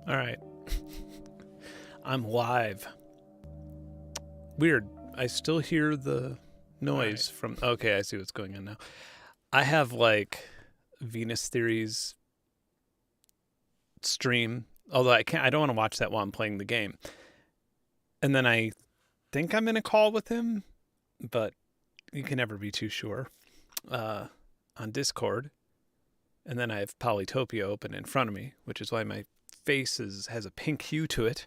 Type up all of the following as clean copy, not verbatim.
All right. I'm live. Weird. I still hear the noise from... Okay, I see what's going on now. I have, like, Venus Theory's stream, although I don't want to watch that while I'm playing the game. And then I think I'm in a call with him, but you can never be too sure, on Discord. And then I have Polytopia open in front of me, which is why my face has a pink hue to it.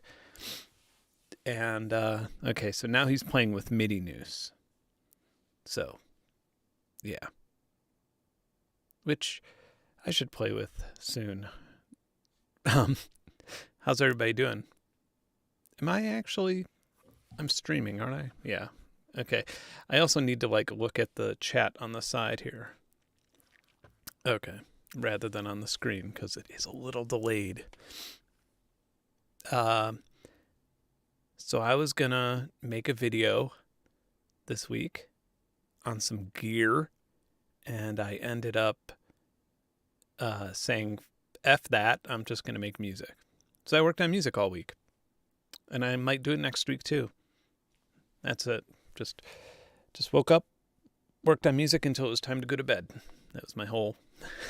And, okay, so now he's playing with MIDI news. So, yeah. Which I should play with soon. How's everybody doing? I'm streaming, aren't I? Yeah. Okay. I also need to, like, look at the chat on the side here. Okay. Rather than on the screen, because it is a little delayed. So I was gonna make a video this week on some gear, and I ended up saying, F that, I'm just gonna make music. So I worked on music all week, and I might do it next week too. That's it. Just woke up, worked on music until it was time to go to bed. That was my whole...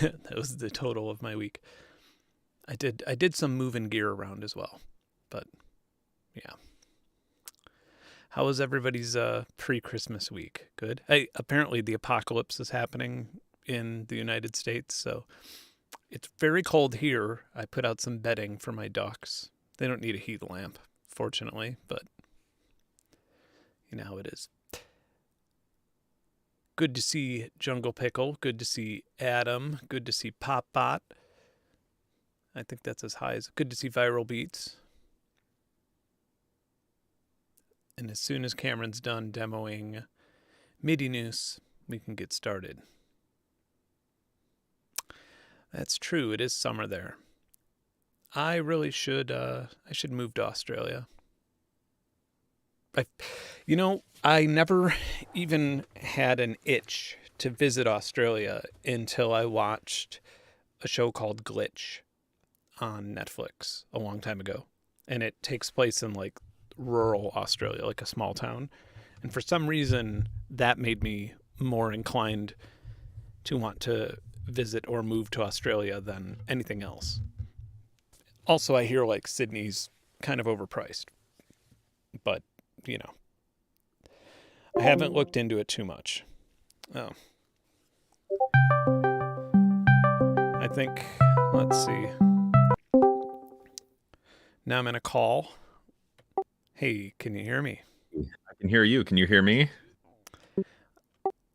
that was the total of my week. I did some moving gear around as well, but yeah. How was everybody's pre-Christmas week? Good. Apparently the apocalypse is happening in the United States, so it's very cold here. I put out some bedding for my ducks. They don't need a heat lamp, fortunately, but you know how it is. Good to see Jungle Pickle. Good to see Adam. Good to see Popbot. I think that's as high as... Good to see Viral Beats. And as soon as Cameron's done demoing MIDI news, we can get started. That's true. It is summer there. I really should... I should move to Australia. I never even had an itch to visit Australia until I watched a show called Glitch on Netflix a long time ago. And it takes place in, like, rural Australia, like a small town. And for some reason, that made me more inclined to want to visit or move to Australia than anything else. Also, I hear, like, Sydney's kind of overpriced. But, you know, I haven't looked into it too much. Oh. I think, let's see. Now I'm in a call. Hey, can you hear me? I can hear you. Can you hear me?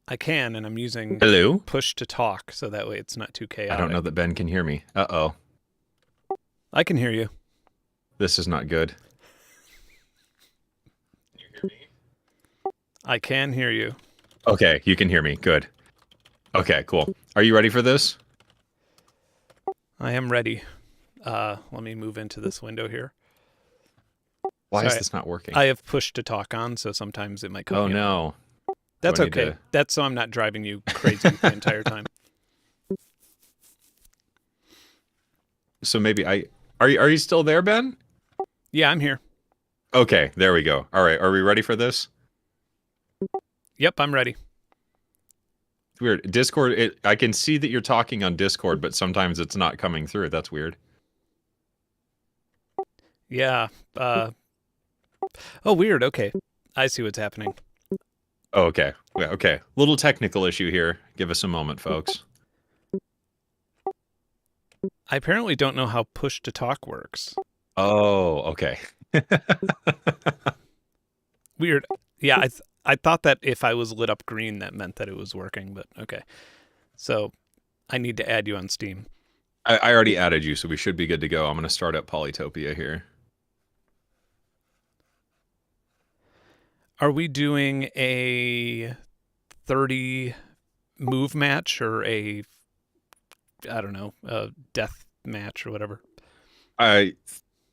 I can, and I'm using Hello? push to talk, so that way it's not too chaotic. I don't know that Ben can hear me. Uh-oh. I can hear you. This is not good. Can you hear me? I can hear you. Okay, you can hear me. Good. Okay, cool. Are you ready for this? I am ready. Let me move into this window here. Why is this not working? I have push to talk on, so sometimes it might come. Oh, no. That's okay. That's so I'm not driving you crazy the entire time. So maybe are you still there, Ben? Yeah, I'm here. Okay, there we go. All right, are we ready for this? Yep, I'm ready. It's weird. Discord, I can see that you're talking on Discord, but sometimes it's not coming through. That's weird. Yeah. Oh, weird. Okay. I see what's happening. Oh, okay. Yeah, okay. Little technical issue here. Give us a moment, folks. I apparently don't know how push to talk works. Oh, okay. Weird. Yeah, I thought that if I was lit up green, that meant that it was working, but okay. So I need to add you on Steam. I already added you, so we should be good to go. I'm going to start up Polytopia here. Are we doing a 30 move match or a death match or whatever?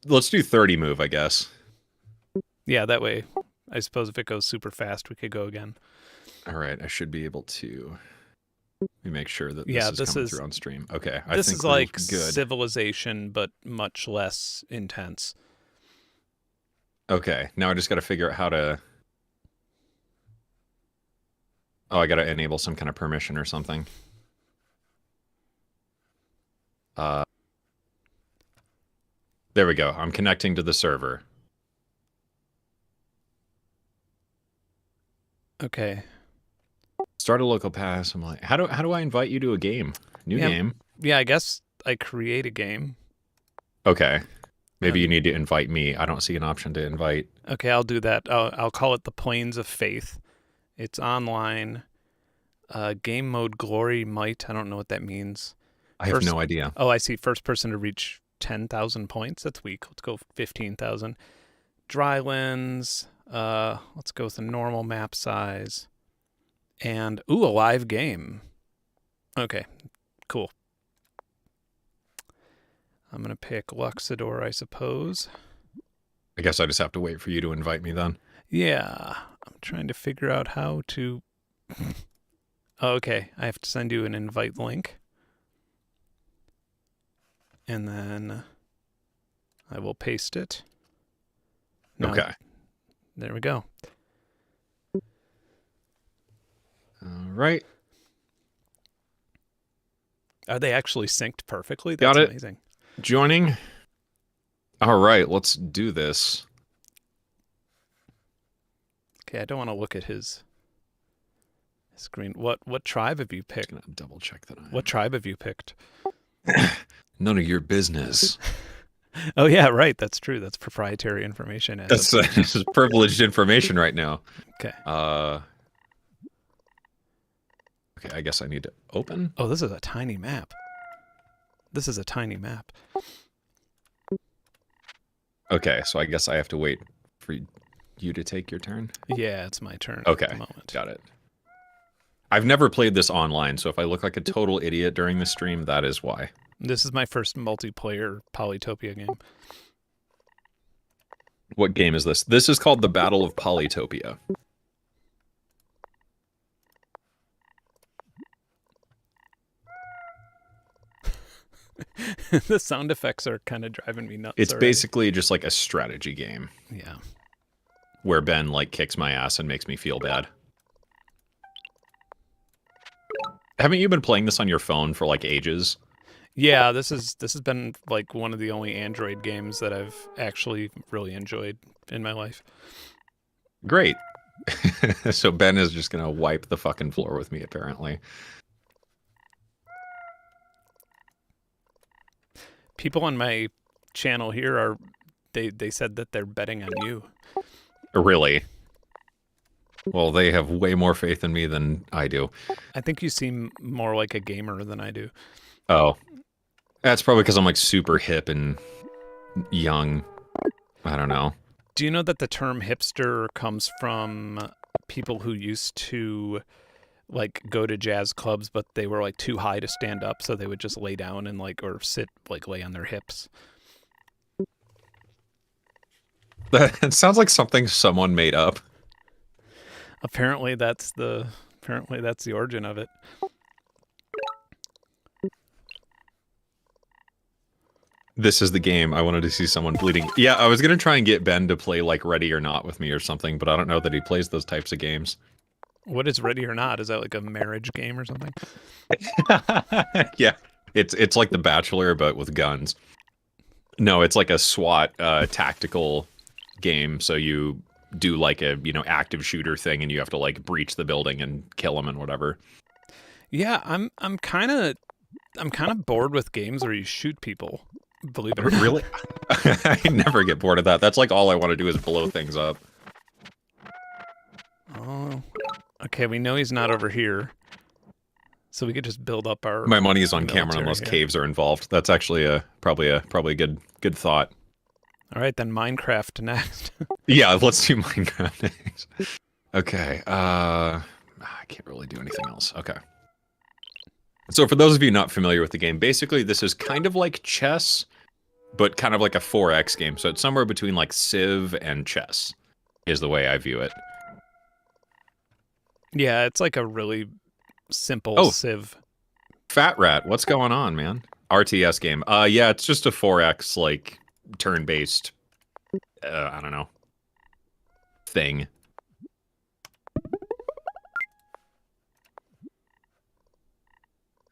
Let's do 30 move, I guess. Yeah, that way, I suppose if it goes super fast, we could go again. All right, I should be able to Let me make sure that Yeah, this is coming through on stream. Okay, I this think is we're like good. Civilization, but much less intense. Okay, now I just got to figure out how to... Oh, I got to enable some kind of permission or something. There we go. I'm connecting to the server. Okay. Start a local pass. I'm like, how do I invite you to a game? New game. Yeah, I guess I create a game. Okay. Maybe you need to invite me. I don't see an option to invite. Okay, I'll do that. I'll call it the Plains of Faith. It's online. Game mode Glory Might. I don't know what that means. I have no idea. Oh, I see. First person to reach 10,000 points. That's weak. Let's go 15,000. Dry lens. Let's go with a normal map size. And, ooh, a live game. Okay, cool. I'm going to pick Luxador, I suppose. I guess I just have to wait for you to invite me then. Yeah, I'm trying to figure out how to... Okay, I have to send you an invite link. And then I will paste it. Now, okay. There we go. All right. Are they actually synced perfectly? That's That's amazing. Joining. All right, let's do this. Okay, I don't want to look at his screen. What tribe have you picked? I'm just gonna double check that. What tribe have you picked? None of your business. Oh yeah, right. That's true. That's proprietary information. This is privileged information right now. Okay. Okay, I guess I need to open. Oh, this is a tiny map. This is a tiny map. Okay, so I guess I have to wait for you to take your turn. Yeah, it's my turn. Okay, At the moment. got it. I've never played this online, so if I look like a total idiot during the stream, that is why. This is my first multiplayer Polytopia game. What game is this? This is called the Battle of Polytopia. The sound effects are kind of driving me nuts. It's already. basically just like a strategy game. Yeah. Where Ben like kicks my ass and makes me feel bad. Haven't you been playing this on your phone for like ages? Yeah, this has been like one of the only Android games that I've actually really enjoyed in my life. Great. So Ben is just gonna wipe the fucking floor with me, apparently. People on my channel here are they said that they're betting on you. Really? Well, they have way more faith in me than I do. I think you seem more like a gamer than I do. Oh. That's probably because I'm like super hip and young. I don't know. Do you know that the term hipster comes from people who used to like go to jazz clubs, but they were like too high to stand up, so they would just lay down and like or sit like lay on their hips. That sounds like something someone made up. Apparently that's the origin of it. This is the game. I wanted to see someone bleeding. Yeah, I was going to try and get Ben to play like Ready or Not with me or something, but I don't know that he plays those types of games. What is Ready or Not? Is that like a marriage game or something? Yeah. It's like The Bachelor but with guns. No, it's like a SWAT tactical game, so you do like a, you know, active shooter thing and you have to like breach the building and kill them and whatever. Yeah, I'm kind of bored with games where you shoot people. Believe it or not. Really? I never get bored of that. That's like all I want to do is blow things up. Oh. Okay, we know he's not over here. So we could just build up our My money is on Cameron military unless here. caves are involved. That's actually probably a good thought. All right, then Minecraft next. Yeah, let's do Minecraft next. Okay. I can't really do anything else. Okay. So for those of you not familiar with the game, basically this is kind of like chess, but kind of like a 4X game. So it's somewhere between like Civ and chess is the way I view it. Yeah, it's like a really simple Oh, Civ. Fat Rat, what's going on, man? RTS game. Yeah, it's just a 4X like turn-based. I don't know thing.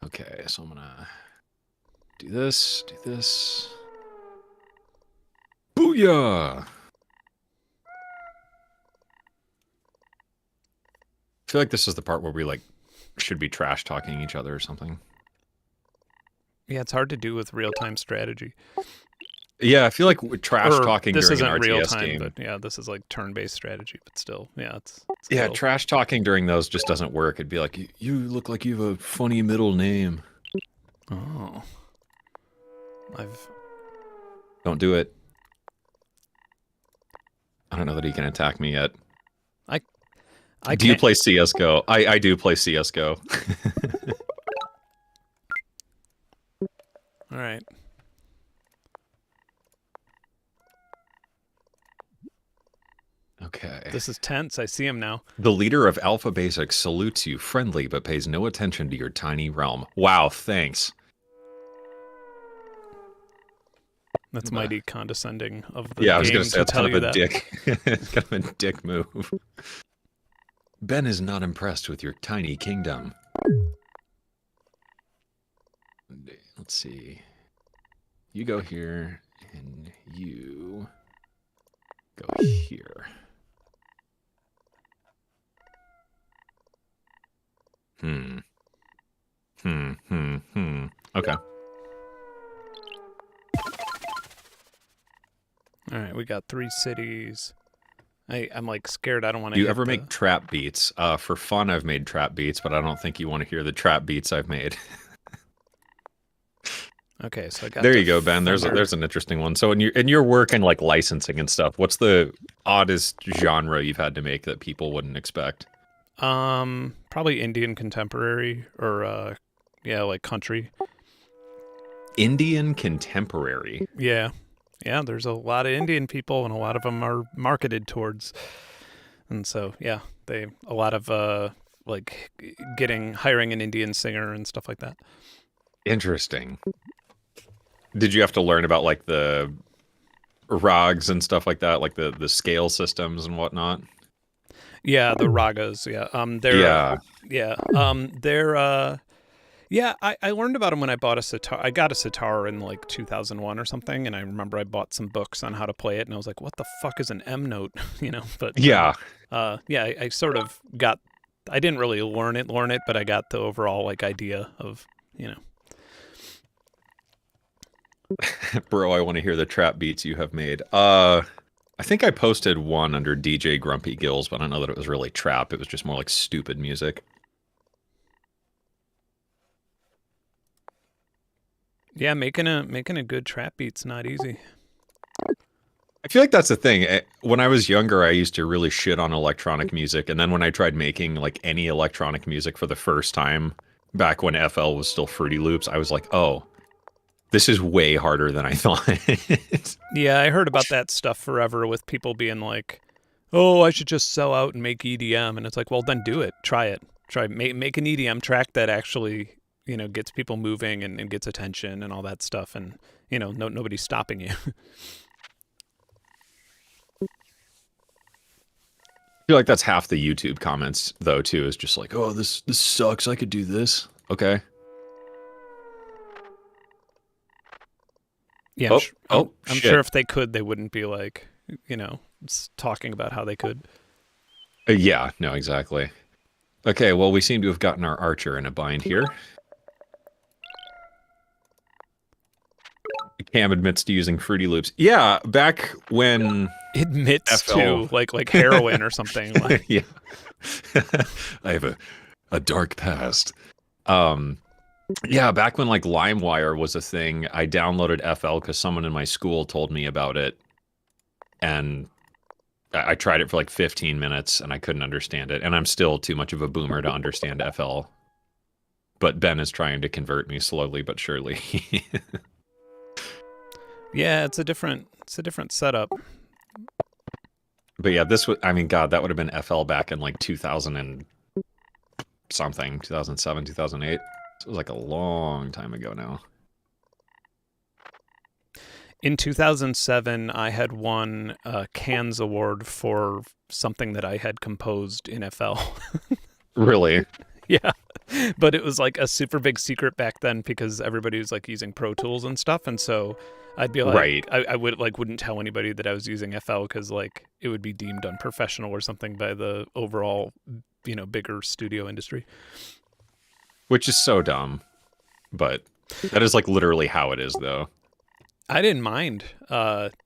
Okay, so I'm gonna do this. Booyah! I feel like this is the part where we like should be trash talking each other or something. Yeah, it's hard to do with real-time strategy. Yeah, I feel like trash talking this during an isn't RTS real-time, game. but yeah, this is like turn-based strategy, but still, yeah, it's Yeah, little... trash talking during those just doesn't work. It'd be like, you look like you have a funny middle name. Oh. Don't do it. I don't know that he can attack me yet. Do you play CSGO? I do play CSGO. All right. Okay. This is tense. I see him now. The leader of Alpha Basic salutes you friendly, but pays no attention to your tiny realm. Wow, thanks. That's mighty condescending of the yeah, I game was going to say it's tell kind of you a that. dick. It's kind of a dick move. Ben is not impressed with your tiny kingdom. Let's see. You go here, and you go here. Okay. All right, we got 3 cities. I'm like scared. I don't want to. Do you ever make trap beats? For fun, I've made trap beats, but I don't think you want to hear the trap beats I've made. Okay, so I got. There you go, Ben. There's an interesting one. So in your work and like licensing and stuff, what's the oddest genre you've had to make that people wouldn't expect? Probably Indian contemporary or yeah, like country. Indian contemporary. Yeah. Yeah, there's a lot of Indian people, and a lot of them are marketed towards. And so, yeah, a lot of like hiring an Indian singer and stuff like that. Interesting. Did you have to learn about like the rags and stuff like that, like the scale systems and whatnot? Yeah, the ragas. Yeah. Yeah, I learned about them when I bought a sitar. I got a sitar in like 2001 or something, and I remember I bought some books on how to play it, and I was like, "What the fuck is an M note?" You know. But yeah, I sort of got. I didn't really learn it, but I got the overall like idea of, you know. Bro, I want to hear the trap beats you have made. I think I posted one under DJ Grumpy Gills, but I don't know that it was really trap. It was just more like stupid music. Yeah, making a good trap beat's not easy. I feel like that's the thing. When I was younger, I used to really shit on electronic music, and then when I tried making like any electronic music for the first time, back when FL was still Fruity Loops, I was like, oh, this is way harder than I thought. Yeah, I heard about that stuff forever with people being like, oh, I should just sell out and make EDM. And it's like, well, then do it. Try it. Make an EDM track that actually, you know, gets people moving and gets attention and all that stuff. And, you know, nobody's stopping you. I feel like that's half the YouTube comments, though, too, is just like, oh, this sucks. I could do this. Okay. Yeah, I'm shit. sure if they could, they wouldn't be like, you know, talking about how they could. Yeah, no, exactly. Okay, well, we seem to have gotten our archer in a bind here. Cam admits to using Fruity Loops. Yeah, back when admits FL... to like heroin or something. Like. Yeah, I have a dark past. Yeah, back when like LimeWire was a thing, I downloaded FL because someone in my school told me about it, and I tried it for like 15 minutes and I couldn't understand it, and I'm still too much of a boomer to understand FL. But Ben is trying to convert me slowly but surely. Yeah, it's a different setup. But yeah, this was, I mean, God, that would have been FL back in like 2000 and something, 2007, 2008. So it was like a long time ago now. In 2007, I had won a Cannes Award for something that I had composed in FL. Really? Yeah. But it was like a super big secret back then because everybody was like using Pro Tools and stuff. And so I'd be like, Right. I would like wouldn't tell anybody that I was using FL because like it would be deemed unprofessional or something by the overall, bigger studio industry. Which is so dumb. But that is like literally how it is, though. I didn't mind,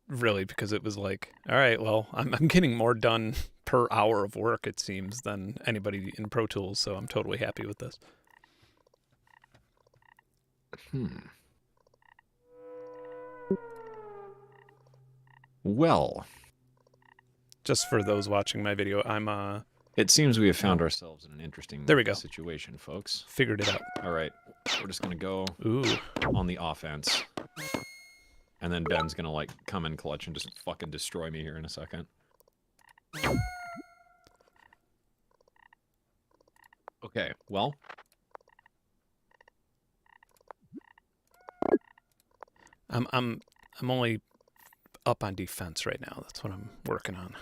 really, because it was like, all right, well, I'm getting more done per hour of work, it seems, than anybody in Pro Tools, so I'm totally happy with this. Well, Just for those watching my video, it seems we have found ourselves in an interesting There we go. situation, folks. Figured it out. All right, we're just gonna go Ooh. on the offense, and then Ben's gonna like come in clutch and just fucking destroy me here in a second. Okay, well, I'm only up on defense right now. That's what I'm working on.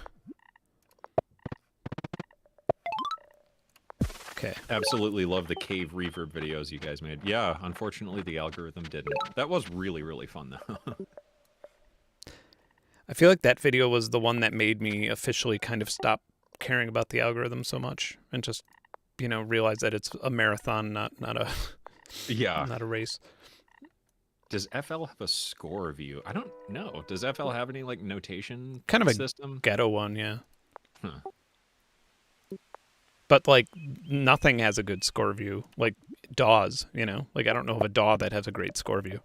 Okay. absolutely love the cave reverb videos you guys made. Yeah, unfortunately the algorithm didn't. That was really, really fun though. I feel like that video was the one that made me officially kind of stop caring about the algorithm so much and just, realize that it's a marathon, not a Yeah. not a race. Does FL have a score view? I don't know. Does FL have any like notation Kind of a system? ghetto one, yeah. Huh. But like nothing has a good score view. Like DAWs, like I don't know of a DAW that has a great score view.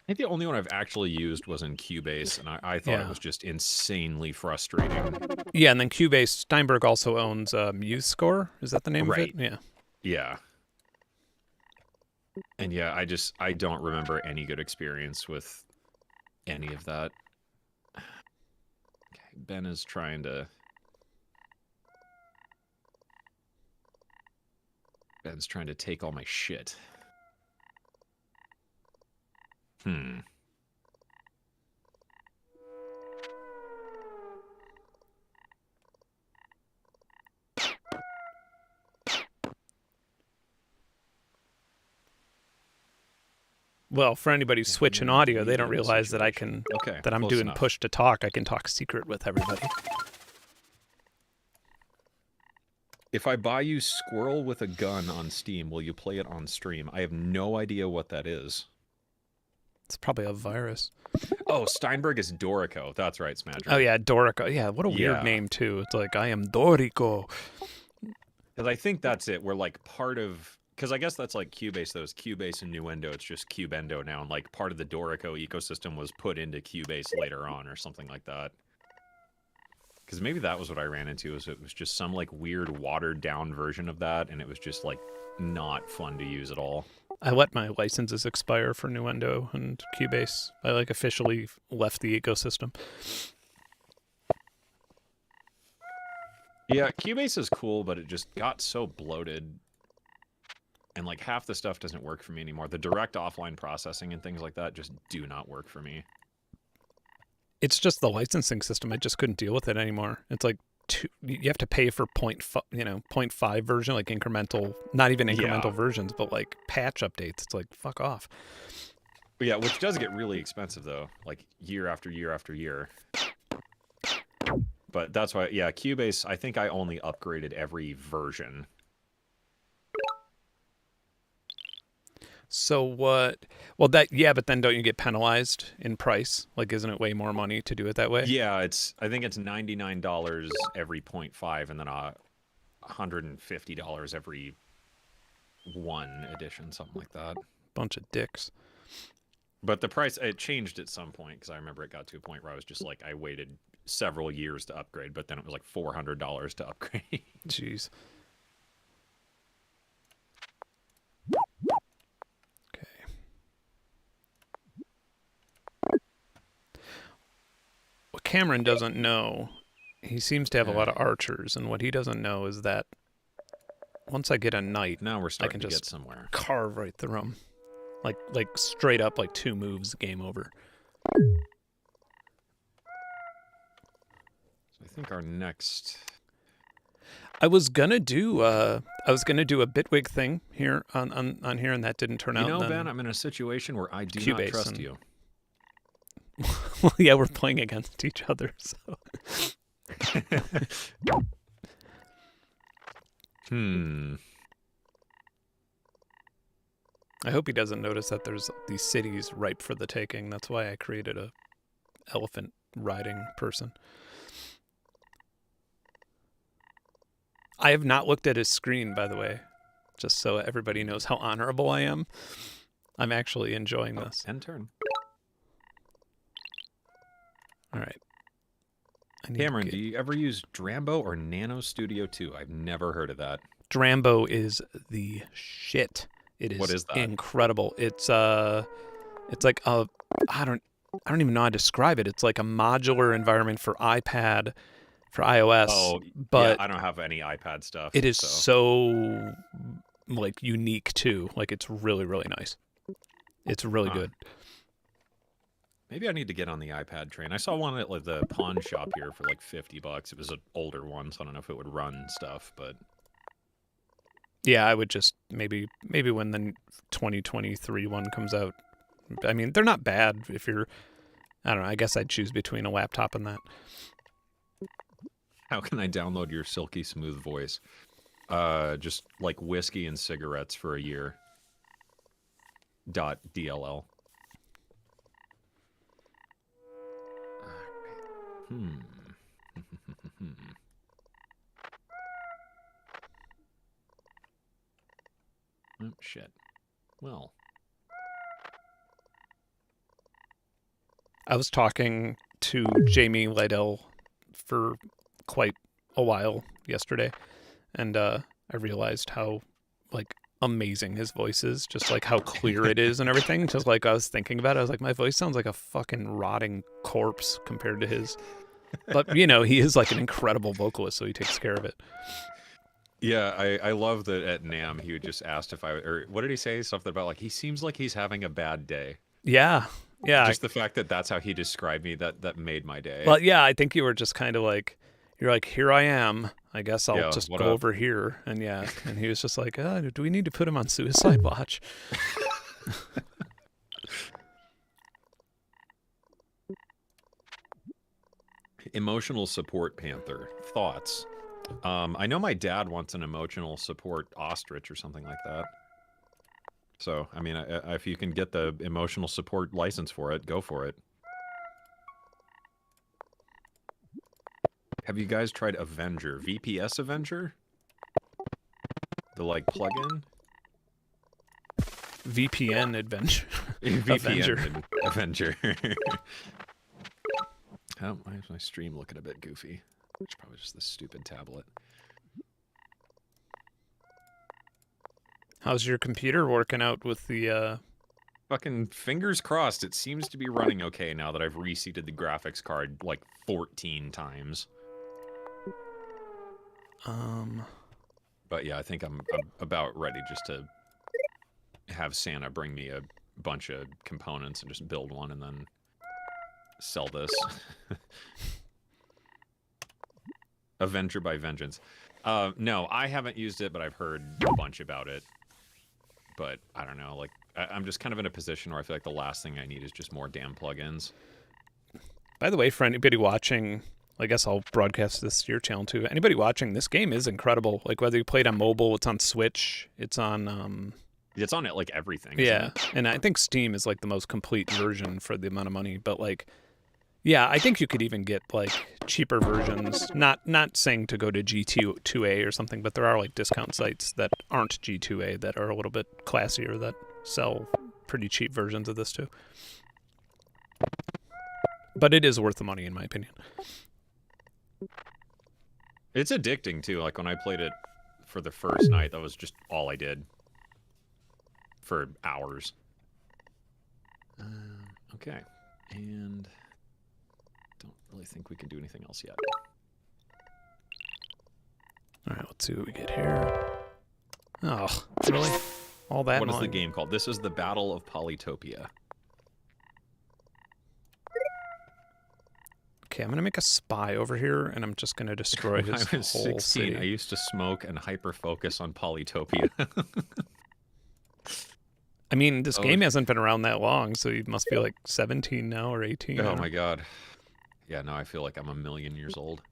I think the only one I've actually used was in Cubase, and I thought it was just insanely frustrating. Yeah, and then Cubase, Steinberg also owns MuseScore. Is that the name of it? Yeah. Yeah. And yeah, I don't remember any good experience with any of that. Okay, Ben is trying to... Ben's trying to take all my shit. Well, for anybody switching audio, they don't realize that that I'm doing enough. push to talk. I can talk secret with everybody. If I buy you Squirrel with a Gun on Steam, will you play it on stream? I have no idea what that is. It's probably a virus. Oh, Steinberg is Dorico. That's right, Smadger. Oh, yeah, Dorico. Yeah, what a weird name, too. It's like, I am Dorico. Because I think that's it. We're like part of... Because I guess that's like Cubase, though. It's Cubase and Nuendo. It's just Cubendo now. And like part of the Dorico ecosystem was put into Cubase later on or something like that. Because maybe that was what I ran into. Is it was just some like weird watered down version of that. And it was just like not fun to use at all. I let my licenses expire for Nuendo and Cubase. I like officially left the ecosystem. Yeah, Cubase is cool, but it just got so bloated. And like half the stuff doesn't work for me anymore. The direct offline processing and things like that just do not work for me. It's just the licensing system. I just couldn't deal with it anymore. It's like you have to pay for 0.5 version, like incremental, not even incremental versions, but like patch updates. It's like, fuck off. But yeah, which does get really expensive though, like year after year after year. But that's why, yeah, Cubase, I think I only upgraded every version. So what? Well, but then don't you get penalized in price? Like, isn't it way more money to do it that way? Yeah, I think it's $99 every 0.5 and then $150 every one edition, something like that. Bunch of dicks. But the price, it changed at some point because I remember it got to a point where I was just like, I waited several years to upgrade, but then it was like $400 to upgrade. Jeez. What Cameron doesn't know, he seems to have a lot of archers, and what he doesn't know is that, once I get a knight, Now we're I starting can to get just somewhere. carve right through them. Like straight up, like 2 moves, game over. So I think our next... I was gonna do a Bitwig thing here on here, and that didn't turn out. You know, and then Ben, I'm in a situation where I do Cubase not trust and- you. Well, yeah, we're playing against each other, so. I hope he doesn't notice that there's these cities ripe for the taking. That's why I created a elephant riding person. I have not looked at his screen, by the way, just so everybody knows how honorable I am. I'm actually enjoying this. End turn. All right. Cameron, do you ever use Drambo or Nano Studio 2? I've never heard of that. Drambo is the shit. It is What is that? incredible. It's like a I don't even know how to describe it. It's like a modular environment for iPad, for iOS. Oh, but yeah, I don't have any iPad stuff. it is so like unique too. Like it's really, really nice. It's really good. Maybe I need to get on the iPad train. I saw one at like the pawn shop here for like $50. It was an older one, so I don't know if it would run stuff, but yeah, I would just maybe when the 2023 one comes out. I mean, they're not bad if you're, I don't know, I guess I'd choose between a laptop and that. How can I download your silky smooth voice? Just like whiskey and cigarettes for a year. .dll. Oh, shit. Well. I was talking to Jamie Lydell for quite a while yesterday, and I realized how, like, amazing his voice is, just like how clear it is and everything. Just like I was thinking about it, I was like, my voice sounds like a fucking rotting corpse compared to his. But, you know, he is like an incredible vocalist, so he takes care of it. Yeah, I love that at NAMM he would just asked if I, or what did he say? Something about like, he seems like he's having a bad day. Yeah. Yeah. Just the fact that that's how he described me, that made my day. Well, yeah, I think you were just kind of like, you're like, here I am. I guess I'll just go over here. And yeah, and he was just like, do we need to put him on suicide watch? Emotional support panther. Thoughts? I know my dad wants an emotional support ostrich or something like that. So, I mean, if you can get the emotional support license for it, go for it. Have you guys tried Avenger? VPS Avenger? The, like, plugin? VPN Adventure. VPN Avenger. Oh, why is my stream looking a bit goofy? It's probably just this stupid tablet. How's your computer working out with the, Fucking fingers crossed, it seems to be running okay now that I've reseated the graphics card, like, 14 times. But yeah, I think I'm about ready just to have Santa bring me a bunch of components and just build one and then sell this. Avenger by Vengeance. No, I haven't used it, but I've heard a bunch about it. But I don't know, like, I'm just kind of in a position where I feel like the last thing I need is just more damn plugins. By the way, for anybody watching, I guess I'll broadcast this to your channel too. Anybody watching, this game is incredible. Like, whether you play it on mobile, it's on Switch, it's on... It's on it, like, everything. Yeah, and I think Steam is, like, the most complete version for the amount of money. But, like, yeah, I think you could even get, like, cheaper versions. Not saying to go to G2A or something, but there are, like, discount sites that aren't G2A that are a little bit classier that sell pretty cheap versions of this too. But it is worth the money, in my opinion. It's addicting, too. Like, when I played it for the first night, that was just all I did. For hours. Okay. And don't really think we can do anything else yet. All right, let's see what we get here. Oh, really? All that What is the volume? game called? This is the Battle of Polytopia. Okay, I'm gonna make a spy over here, and I'm just gonna destroy When I his was whole 16, I city. used to smoke and hyper-focus on Polytopia. I mean, this Oh, game hasn't been around that long, so you must be like 17 now or 18. oh my god. Yeah, now I feel like I'm a million years old.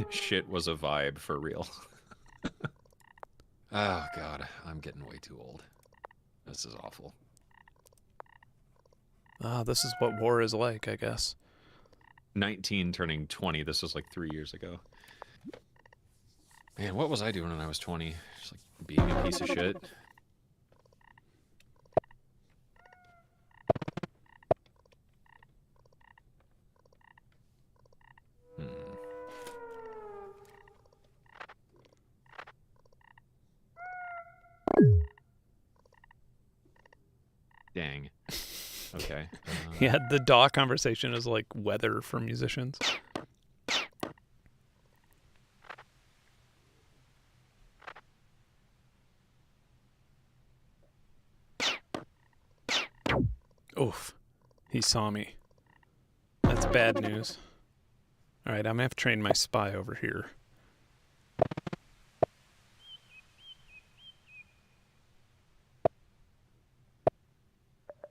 Shit was a vibe for real. Oh god, I'm getting way too old. This is awful. Ah, this is what war is like, I guess. 19 turning 20. This was like 3 years ago. Man, what was I doing when I was 20? Just like being a piece of shit. Hmm. Dang. Okay. Yeah, the DAW conversation is like weather for musicians. Oof. He saw me. That's bad news. Alright, I'm gonna have to train my spy over here.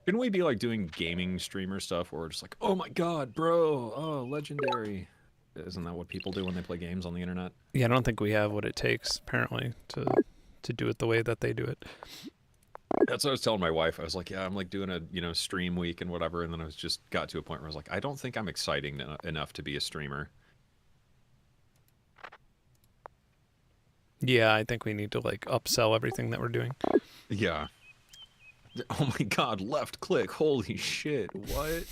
Shouldn't we be like doing gaming streamer stuff where we're just like, oh my god, bro, oh, legendary. Isn't that what people do when they play games on the internet? Yeah, I don't think we have what it takes, apparently, to do it the way that they do it. That's what I was telling my wife. I was like, yeah, I'm like doing a, stream week and whatever. And then I was just got to a point where I was like, I don't think I'm exciting enough to be a streamer. Yeah, I think we need to like upsell everything that we're doing. Yeah. Oh my god, left click. Holy shit. What?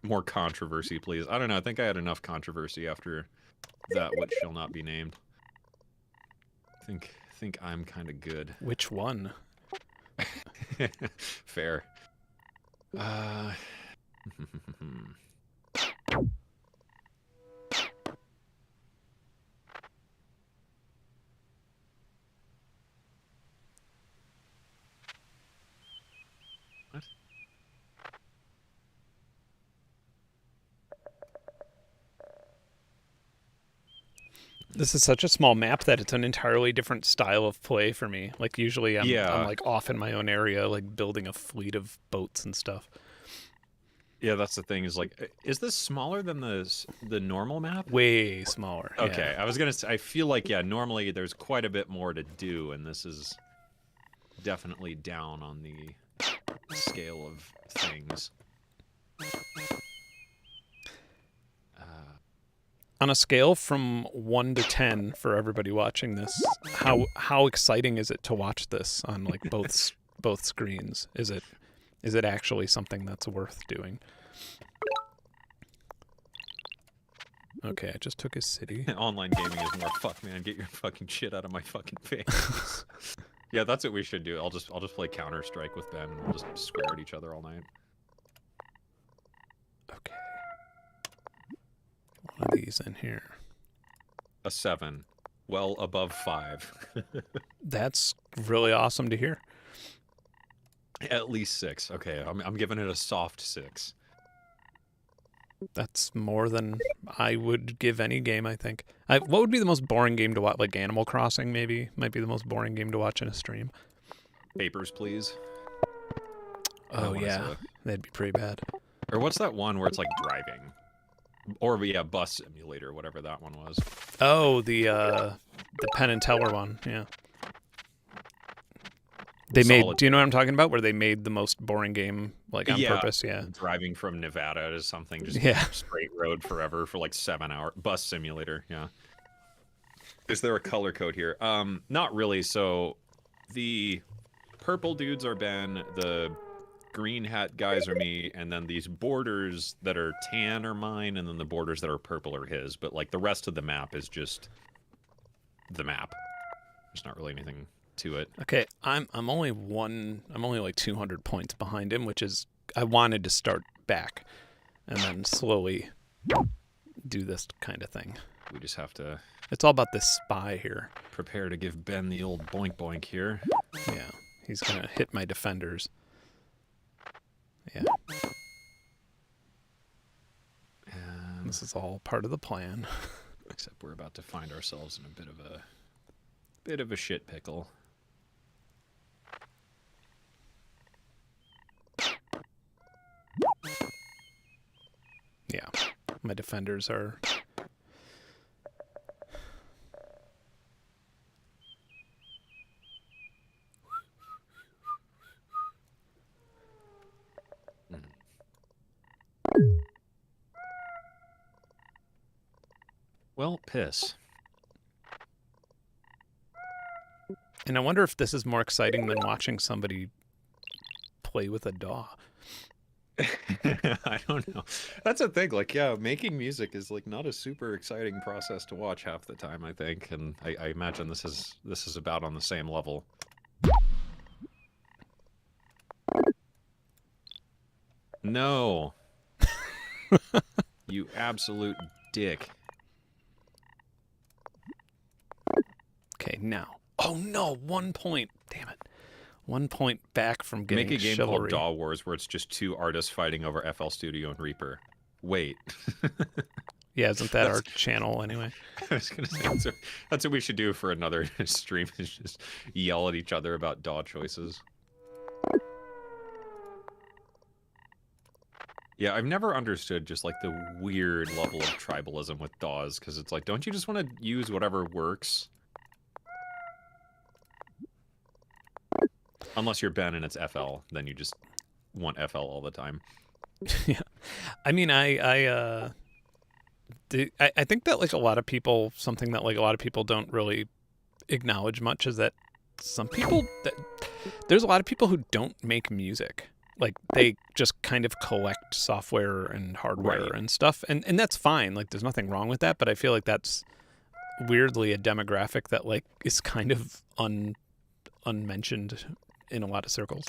More controversy, please. I don't know. I think I had enough controversy after that which shall not be named. I think I'm kind of good. Which one? Fair. What? This is such a small map that it's an entirely different style of play for me. Like usually I'm Yeah. like off in my own area, like building a fleet of boats and stuff. Yeah, that's the thing. Is like, is this smaller than the normal map? Way smaller. Okay, Yeah. I was gonna say, I feel like, yeah, normally there's quite a bit more to do, and this is definitely down on the scale of things. On a scale from 1 to 10 for everybody watching this, how exciting is it to watch this on like both screens? Is it actually something that's worth doing? Okay, I just took his city. Online gaming is more fuck, man. Get your fucking shit out of my fucking face. Yeah, that's what we should do. I'll just play Counter-Strike with Ben, and we'll just swear at each other all night. Okay. One of these in here. A 7. Well above 5. That's really awesome to hear. At least 6. Okay, I'm giving it a soft 6. That's more than I would give any game, I think. What would be the most boring game to watch? Like Animal Crossing, maybe? Might be the most boring game to watch in a stream. Papers, please. Oh, yeah. That'd be pretty bad. Or what's that one where it's like driving? Or, yeah, Bus Simulator, whatever that one was. Oh, the Penn and Teller one, yeah. They made. Do you know what I'm talking about? Where they made the most boring game, like on purpose. Yeah. Driving from Nevada to something, just straight road forever for like 7 hours. Bus Simulator. Yeah. Is there a color code here? Not really. So, the purple dudes are Ben. The green hat guys are me, and then these borders that are tan are mine, and then the borders that are purple are his. But like the rest of the map is just the map. There's not really anything to it. Okay, I'm only like 200 points behind him, which is I wanted to start back and then slowly do this kind of thing. We just have to... It's all about this spy here. Prepare to give Ben the old boink boink here. Yeah, he's going to hit my defenders. Yeah. And This is all part of the plan. except we're about to find ourselves in a bit of a shit pickle. Yeah, my defenders are... Well, piss. And I wonder if this is more exciting than watching somebody play with a DAW. I don't know. That's a thing. Like, yeah, making music is like not a super exciting process to watch half the time, I think. And I imagine this is about on the same level. No. You absolute dick. Okay, now. Oh no, 1 point. Damn it. 1 point back from getting Make a game chivalry. called DAW Wars where it's just two artists fighting over FL Studio and Reaper. Wait. Yeah, isn't that our channel anyway? I was gonna say that's what we should do for another stream, is just yell at each other about DAW choices. Yeah, I've never understood just like the weird level of tribalism with DAWs, because it's like, don't you just want to use whatever works? Unless you're Ben and it's FL, then you just want FL all the time. Yeah, I mean, I think that like a lot of people, something that like a lot of people don't really acknowledge much is that there's a lot of people who don't make music. Like they just kind of collect software and hardware Right. and stuff, and that's fine. Like there's nothing wrong with that, but I feel like that's weirdly a demographic that like is kind of unmentioned in a lot of circles.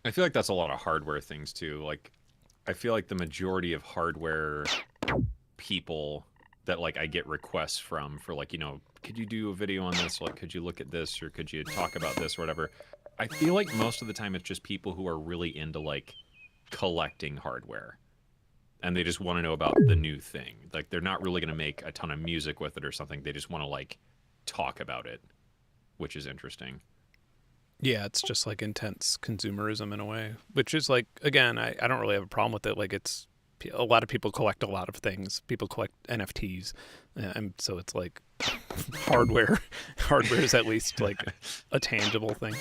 I feel like that's a lot of hardware things too. Like, I feel like the majority of hardware people that like I get requests from for like, you know, could you do a video on this? Like, could you look at this, or could you talk about this or whatever? I feel like most of the time it's just people who are really into like collecting hardware. And they just want to know about the new thing. Like, they're not really going to make a ton of music with it or something. They just want to like talk about it, which is interesting. Yeah, it's just like intense consumerism in a way, which is like, again, I don't really have a problem with it. Like it's, a lot of people collect a lot of things. People collect NFTs. And so it's like hardware is at least like a tangible thing.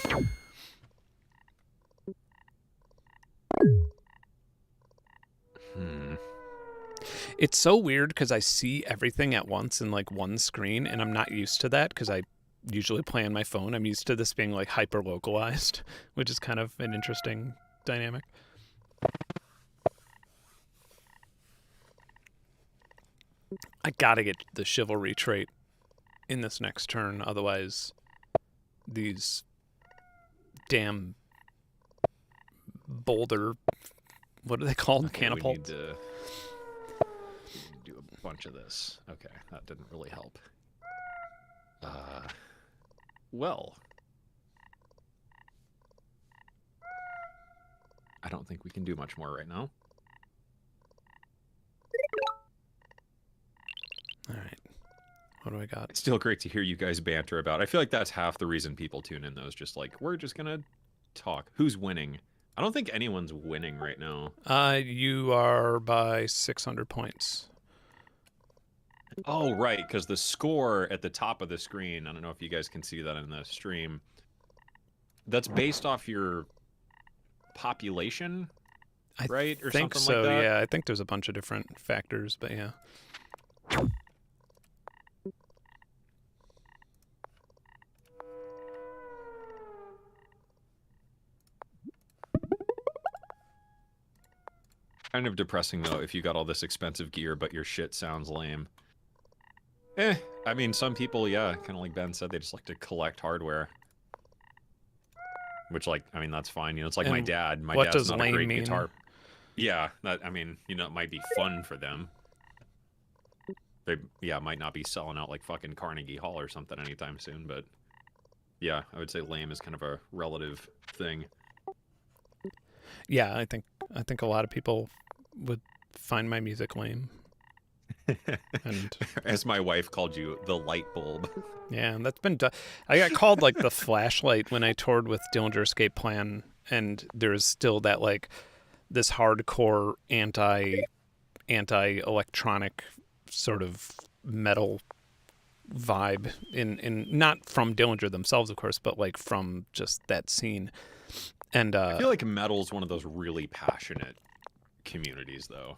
It's so weird because I see everything at once in like one screen, and I'm not used to that because I usually play on my phone. I'm used to this being like hyper localized, which is kind of an interesting dynamic. I gotta get the chivalry trait in this next turn, otherwise these damn boulder, what are they called? Okay, Catapults? We need to do a bunch of this. Okay, that didn't really help. Well, I don't think we can do much more right now. All right. What do I got? It's still great to hear you guys banter about. I feel like that's half the reason people tune in, though, is just like, we're just gonna talk. Who's winning? I don't think anyone's winning right now. You are by 600 points. Oh, right, because the score at the top of the screen, I don't know if you guys can see that in the stream, that's based off your population, right? Or I think something so, like that? yeah. I think there's a bunch of different factors, but yeah. Kind of depressing, though, if you got all this expensive gear, but your shit sounds lame. I mean, some people, yeah, kind of like Ben said, they just like to collect hardware. Which, like, I mean, that's fine. You know, it's like my And dad. My what dad's does not a lame great mean? guitar. Yeah, that, I mean, you know, it might be fun for them. They, yeah, might not be selling out like fucking Carnegie Hall or something anytime soon, but yeah, I would say lame is kind of a relative thing. Yeah, I think a lot of people would find my music lame. And as my wife called you, the light bulb. yeah, and that's been done. I got called like the flashlight when I toured with Dillinger Escape Plan, and there's still that like this hardcore anti electronic sort of metal vibe in not from Dillinger themselves, of course, but like from just that scene. And I feel like metal's one of those really passionate communities, though.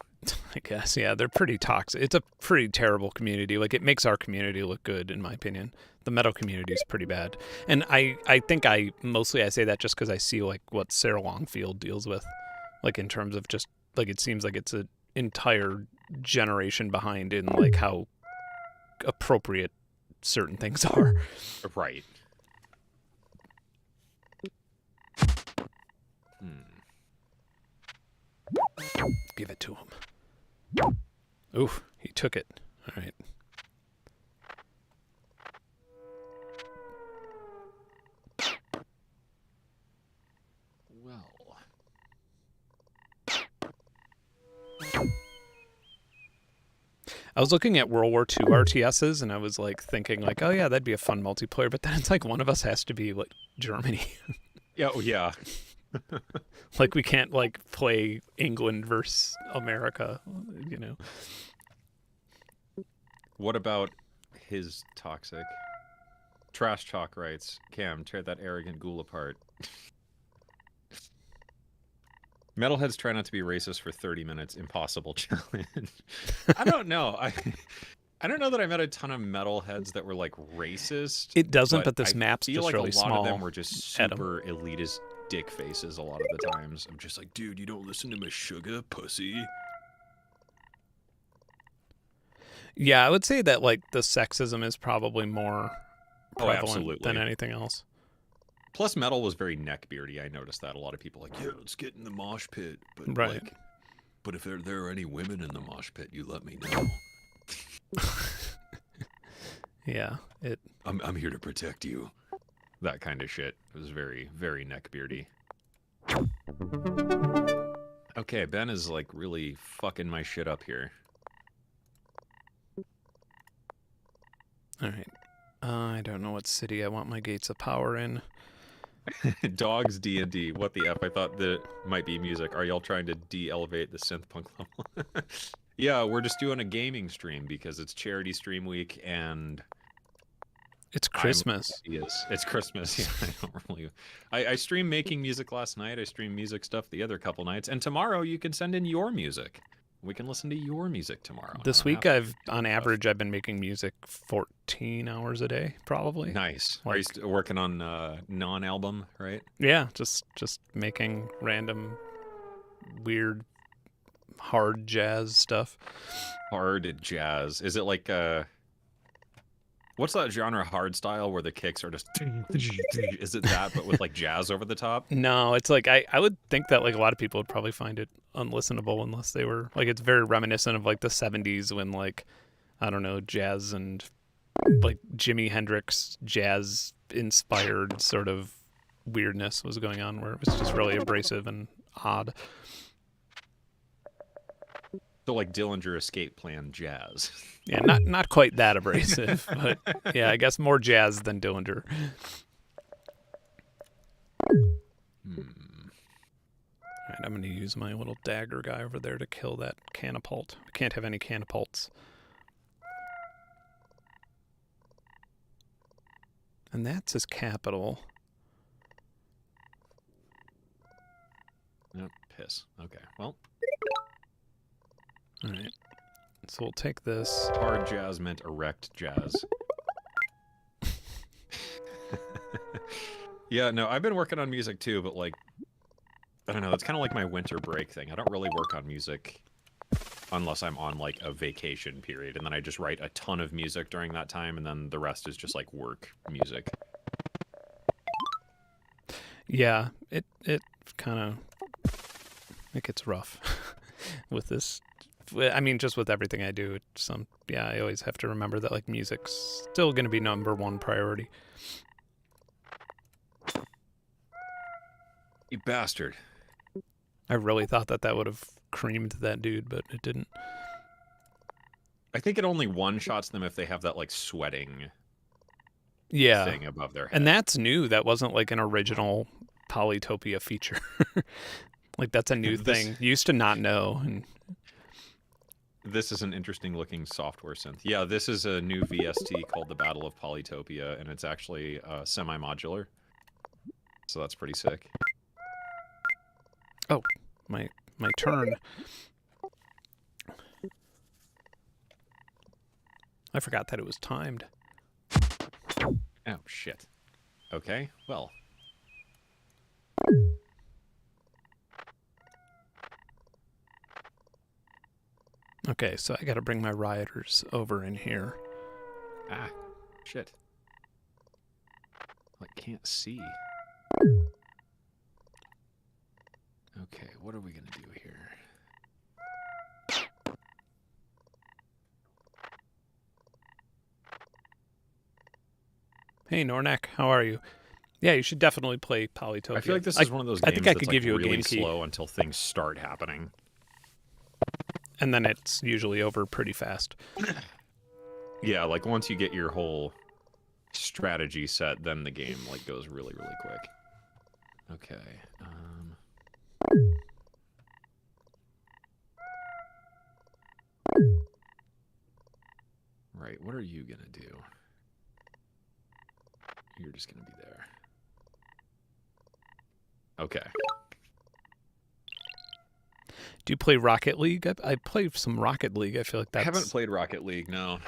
I guess, yeah, they're pretty toxic. It's a pretty terrible community. Like, it makes our community look good, in my opinion. The metal community is pretty bad. And I think I say that just because I see, like, what Sarah Longfield deals with. Like, in terms of just, like, it seems like it's an entire generation behind in, like, how appropriate certain things are. Right. Give it to him. Oof, he took it. All right. Well. I was looking at World War II RTSs, and I was like thinking, like, oh yeah, that'd be a fun multiplayer. But then it's like one of us has to be like Germany. Yeah. Oh, yeah. Like we can't like play England versus America, you know. What about his toxic? Trash Talk writes, Cam, tear that arrogant ghoul apart. Metalheads try not to be racist for 30 minutes. Impossible challenge. I don't know. I don't know that I met a ton of metalheads that were like racist. It doesn't, but this map's just like really small. A lot of them were just super elitist dick faces a lot of the times. I'm just like, dude, you don't listen to Meshuggah, pussy. Yeah, I would say that like the sexism is probably more prevalent than anything else. Plus, metal was very neckbeardy. I noticed that a lot of people like, yeah, let's get in the mosh pit, but right. Like, but if there are any women in the mosh pit, you let me know. Yeah, I'm here to protect you. That kind of shit. It was very, very neckbeardy. Okay, Ben is like really fucking my shit up here. All right. I don't know what city I want my gates of power in. Dogs D&D. What the F? I thought that might be music. Are y'all trying to de-elevate the synth punk level? Yeah, we're just doing a gaming stream because it's charity stream week and it's Christmas. Yes, it's Christmas. Yeah, I don't really. I streamed making music last night. I streamed music stuff the other couple nights, and tomorrow you can send in your music. We can listen to your music tomorrow. This week, on average, I've been making music 14 hours a day, probably. Nice. Like, are you working on non-album, right? Yeah, just making random, weird, hard jazz stuff. Hard jazz. Is it like what's that genre hard style where the kicks are just is it that but with like jazz over the top? No, it's like I would think that like a lot of people would probably find it unlistenable unless they were like, it's very reminiscent of like the 70s when like, I don't know, jazz and like Jimi Hendrix jazz inspired sort of weirdness was going on where it was just really abrasive and odd. So like Dillinger Escape Plan jazz. Yeah, not quite that abrasive, but yeah, I guess more jazz than Dillinger. All right, I'm going to use my little dagger guy over there to kill that catapult. We can't have any catapults. And that's his capital. Oh, piss. Okay, well. All right. So we'll take this. Hard jazz meant erect jazz. Yeah, no, I've been working on music too, but like, I don't know, that's kind of like my winter break thing. I don't really work on music unless I'm on like a vacation period, and then I just write a ton of music during that time, and then the rest is just like work music. Yeah, it kind of, it gets rough with this. I mean, just with everything I do, I always have to remember that like music's still going to be #1 priority. You bastard. I really thought that would have creamed that dude, but it didn't. I think it only one-shots them if they have that like sweating thing above their head. And that's new. That wasn't like an original Polytopia feature. Like that's a new thing. You used to not know. And this is an interesting looking software synth. Yeah, this is a new VST called the Battle of Polytopia, and it's actually semi-modular. So that's pretty sick. Oh, my turn. I forgot that it was timed. Oh, shit. Okay, well. Okay, so I gotta bring my rioters over in here. Ah, shit. I can't see. Okay, what are we gonna do here? Hey, Nornak, how are you? Yeah, you should definitely play Polytopia. I feel like this is one of those games I think I that's could like give you a really game key. slow until things start happening. And then it's usually over pretty fast. Yeah, like once you get your whole strategy set, then the game like goes really, really quick. Okay. Right, what are you gonna do? You're just gonna be there. Okay. Do you play Rocket League? I play some Rocket League. I feel like that's... I haven't played Rocket League, no.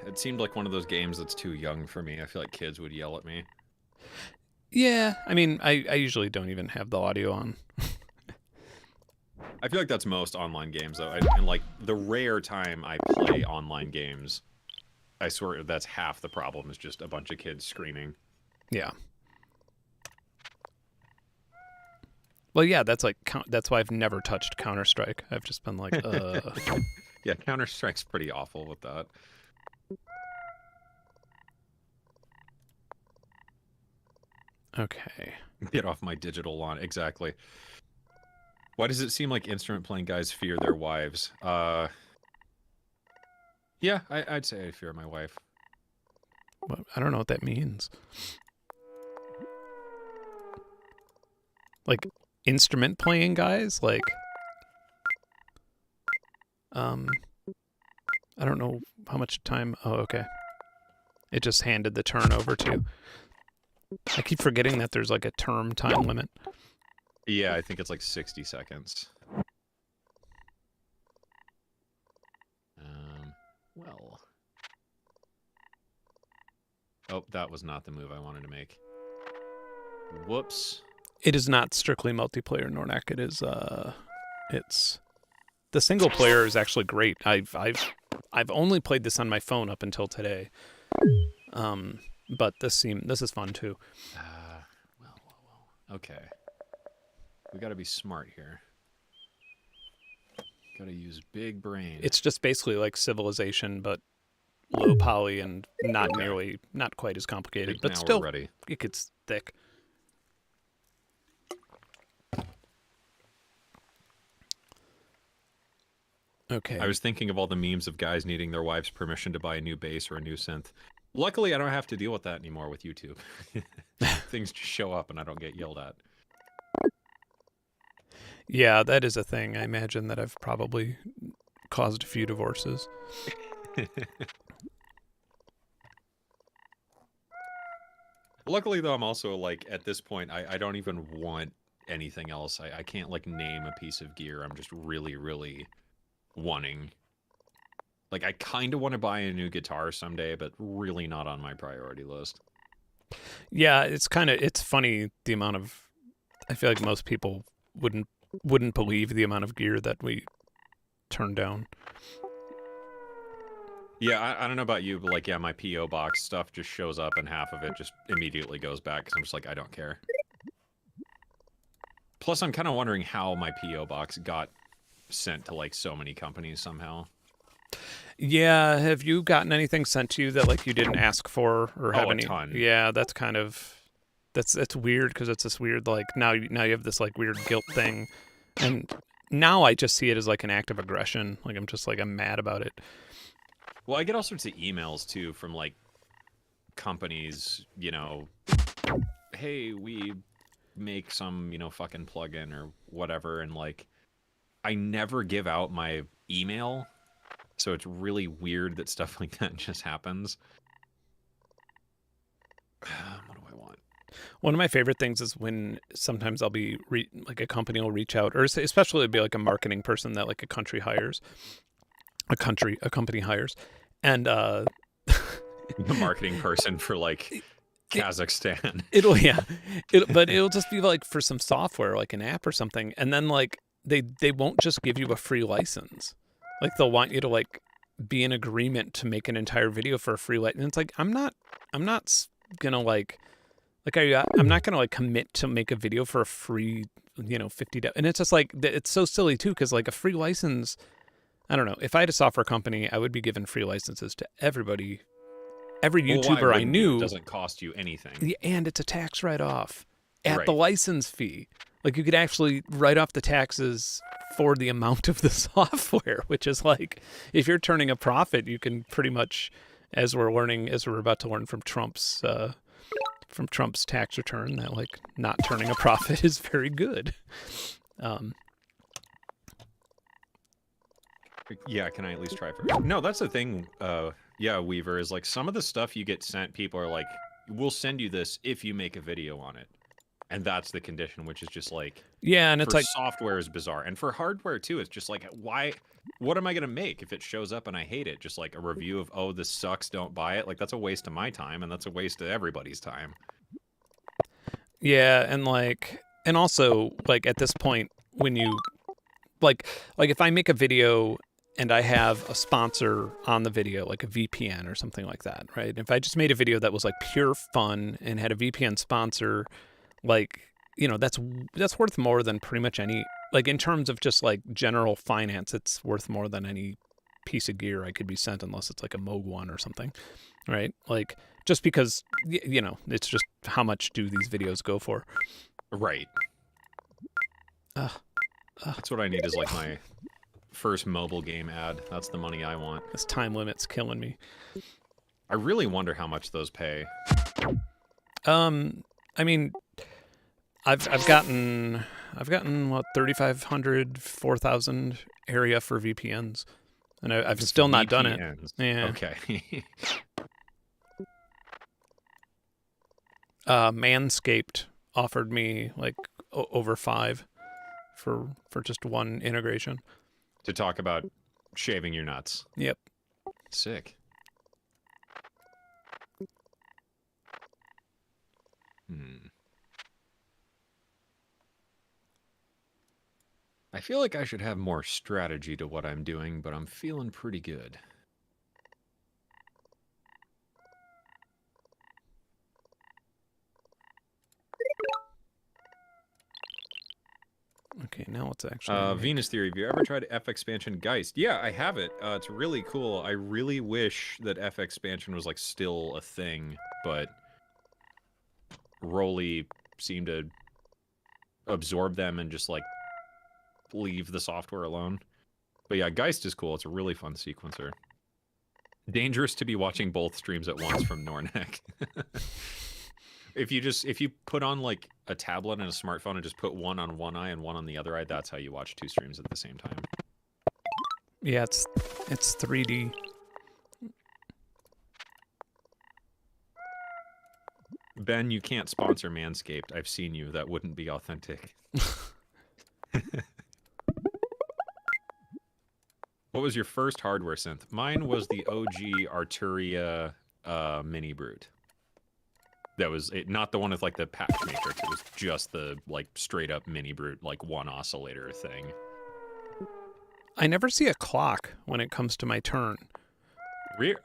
It seemed like one of those games that's too young for me. I feel like kids would yell at me. Yeah, I mean, I usually don't even have the audio on. I feel like that's most online games, though. And like, the rare time I play online games, I swear that's half the problem, is just a bunch of kids screaming. Yeah. Well, yeah, that's why I've never touched Counter-Strike. I've just been like, Yeah, Counter-Strike's pretty awful with that. Okay. Get off my digital lawn. Exactly. Why does it seem like instrument-playing guys fear their wives? Yeah, I'd say I fear my wife. Well, I don't know what that means. Like, instrument-playing guys? Like... I don't know how much time... Oh, okay. It just handed the turn over to... I keep forgetting that there's like a term time limit. Yeah, I think it's like 60 seconds. Well. Oh, that was not the move I wanted to make. Whoops. It is not strictly multiplayer, Nornak. It is, it's... The single player is actually great. I've only played this on my phone up until today. But this is fun too. Well. Okay. We gotta be smart here. Gotta use big brain. It's just basically like Civilization, but low poly and not quite as complicated. But now still, we're ready. It gets thick. Okay. I was thinking of all the memes of guys needing their wife's permission to buy a new bass or a new synth. Luckily, I don't have to deal with that anymore with YouTube. Things just show up and I don't get yelled at. Yeah, that is a thing. I imagine that I've probably caused a few divorces. Luckily, though, I'm also, like, at this point, I don't even want anything else. I can't, like, name a piece of gear. I'm just really, really wanting... Like, I kind of want to buy a new guitar someday, but really not on my priority list. Yeah, it's funny the amount of... I feel like most people wouldn't believe the amount of gear that we turn down. Yeah, I don't know about you, but like, yeah, my PO box stuff just shows up and half of it just immediately goes back because I'm just like, I don't care. Plus, I'm kind of wondering how my PO box got sent to like so many companies somehow. Yeah, have you gotten anything sent to you that like you didn't ask for or have Oh, a any? ton. Yeah, that's kind of that's weird because it's this weird like now you have this like weird guilt thing, and now I just see it as like an act of aggression. Like I'm mad about it. Well, I get all sorts of emails too from like companies, hey, we make some, fucking plugin or whatever, and like I never give out my email, so it's really weird that stuff like that just happens. What do I want? One of my favorite things is when sometimes I'll be like a company will reach out, or especially it'd be like a marketing person that like a company hires, and The marketing person for like Kazakhstan. but it'll just be like for some software, like an app or something, and then like they won't just give you a free license. Like they'll want you to like be in agreement to make an entire video for a free license. And it's like I'm not gonna I'm not gonna like commit to make a video for a free, $50. And it's just like it's so silly too, because like a free license, I don't know. If I had a software company, I would be giving free licenses to everybody, every Well, why YouTuber I wouldn't you? It knew. doesn't cost you anything. And it's a tax write-off at the Right. license fee. Like you could actually write off the taxes for the amount of the software, which is like if you're turning a profit, you can pretty much, as we're about to learn from Trump's tax return, that like not turning a profit is very good. Yeah, can I at least try for? No, that's the thing. Yeah, Weaver, is like some of the stuff you get sent, people are like, "We'll send you this if you make a video on it," and that's the condition, which is just like, Yeah, and it's for like software is bizarre, and for hardware too. It's just like, why? What am I gonna make if it shows up and I hate it? Just like a review of, "Oh, this sucks, don't buy it." Like that's a waste of my time, and that's a waste of everybody's time. yeah, and also like at this point when you like if I make a video and I have a sponsor on the video, like a VPN or something like that, right? If I just made a video that was like pure fun and had a VPN sponsor, like, that's worth more than pretty much any, like in terms of just like general finance, it's worth more than any piece of gear I could be sent, unless it's like a Moog One or something, right? Like just because, it's just how much do these videos go for? Right. That's what I need is like my first mobile game ad. That's the money I want. This time limit's killing me. I really wonder how much those pay. I mean, I've gotten what 3,500, 4,000 area for VPNs, and I've still not done it. VPNs. Yeah. Okay. Manscaped offered me like over 5 for just one integration. To talk about shaving your nuts. Yep. Sick. I feel like I should have more strategy to what I'm doing, but I'm feeling pretty good. Okay, now it's actually Venus Theory. Have you ever tried F Expansion Geist? Yeah, I have it. It's really cool. I really wish that F Expansion was like still a thing, but Rolly seemed to absorb them and just like leave the software alone. But yeah, Geist is cool. It's a really fun sequencer. Dangerous to be watching both streams at once from Nornek. If you put on like a tablet and a smartphone and just put one on one eye and one on the other eye, that's how you watch 2 streams at the same time. Yeah, it's 3D. Ben, you can't sponsor Manscaped. I've seen you. That wouldn't be authentic. What was your first hardware synth? Mine was the OG Arturia Mini Brute. That was it, not the one with like the patch matrix. It was just the like straight up Mini Brute, like one oscillator thing. I never see a clock when it comes to my turn.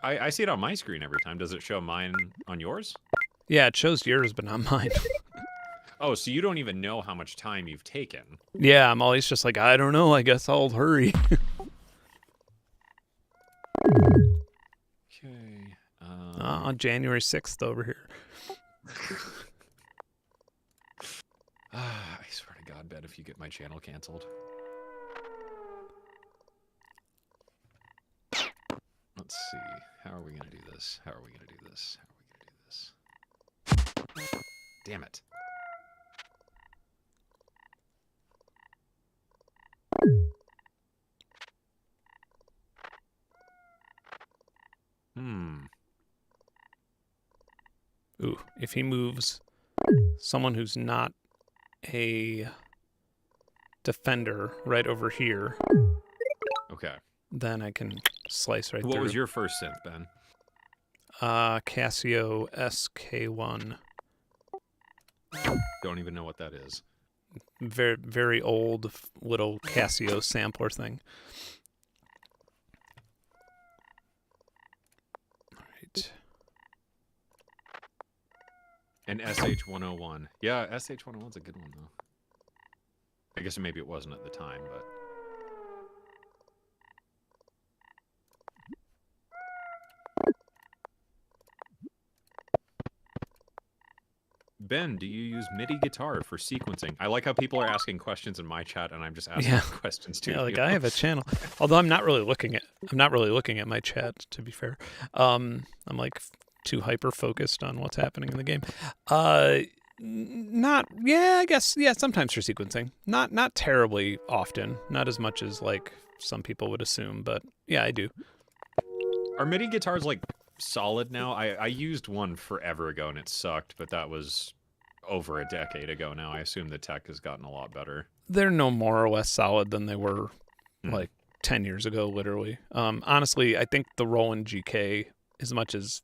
I see it on my screen every time. Does it show mine on yours? Yeah, it shows yours, but not mine. Oh, so you don't even know how much time you've taken. Yeah, I'm always just like, I don't know. I guess I'll hurry. Okay. On January 6th over here. I swear to God, Ben, if you get my channel canceled. Let's see. How are we going to do this? How are we going to do this? How are we going to do this? Damn it. Ooh, if he moves someone who's not a defender right over here, Okay. then I can slice right through. What was your first synth, Ben? Casio SK1. Don't even know what that is. Very, very old little Casio sampler thing. All right. And SH101. Yeah, SH101's a good one, though. I guess maybe it wasn't at the time, but... Ben, do you use MIDI guitar for sequencing? I like how people are asking questions in my chat, and I'm just asking questions too. Yeah, like I have a channel. Although I'm not really looking at my chat, to be fair. I'm like too hyper focused on what's happening in the game. I guess sometimes for sequencing. Not terribly often. Not as much as like some people would assume, but yeah, I do. Are MIDI guitars like solid now? I used one forever ago and it sucked, but that was over a decade ago now. I assume the tech has gotten a lot better. They're no more or less solid than they were like 10 years ago, literally. Honestly, I think the Roland GK, as much as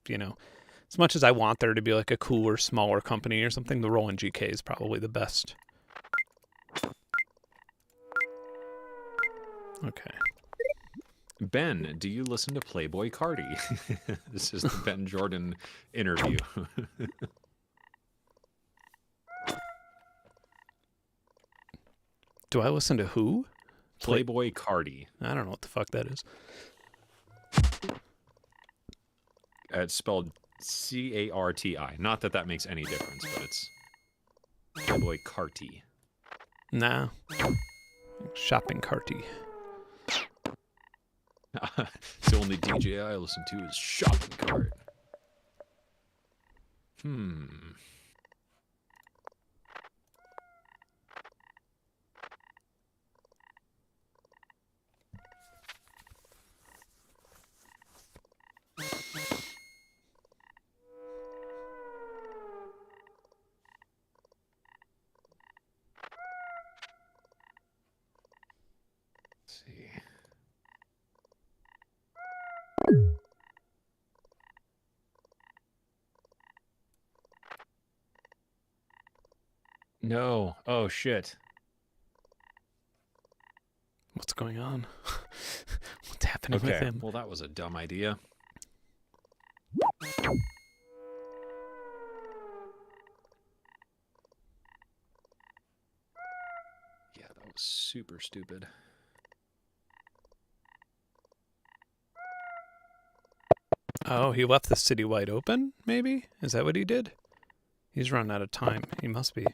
I want there to be like a cooler, smaller company or something, the Roland GK is probably the best. Okay. Ben, do you listen to Playboy Cardi? This is the Ben Jordan interview. Do I listen to who? Playboy Cardi. I don't know what the fuck that is. It's spelled C-A-R-T-I. Not that that makes any difference, but it's Playboy Carti. Nah. Shopping carty. The only DJ I listen to is Shopping Cart. Let's see. No. Oh, shit. What's going on? What's happening with him? Well, that was a dumb idea. Yeah, that was super stupid. Oh, he left the city wide open, maybe? Is that what he did? He's run out of time. He must be.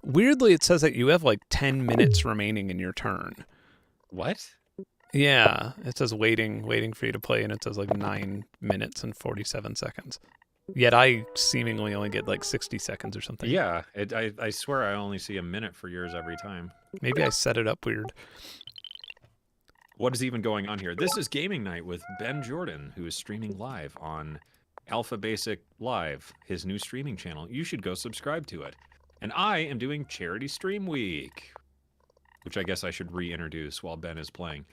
Weirdly, it says that you have like 10 minutes remaining in your turn. What? Yeah, it says waiting for you to play, and it says like 9 minutes and 47 seconds. Yet I seemingly only get like 60 seconds or something. Yeah, I swear I only see a minute for yours every time. Maybe I set it up weird. What is even going on here? This is Gaming Night with Ben Jordan, who is streaming live on Alpha Basic Live, his new streaming channel. You should go subscribe to it. And I am doing Charity Stream Week, which I guess I should reintroduce while Ben is playing.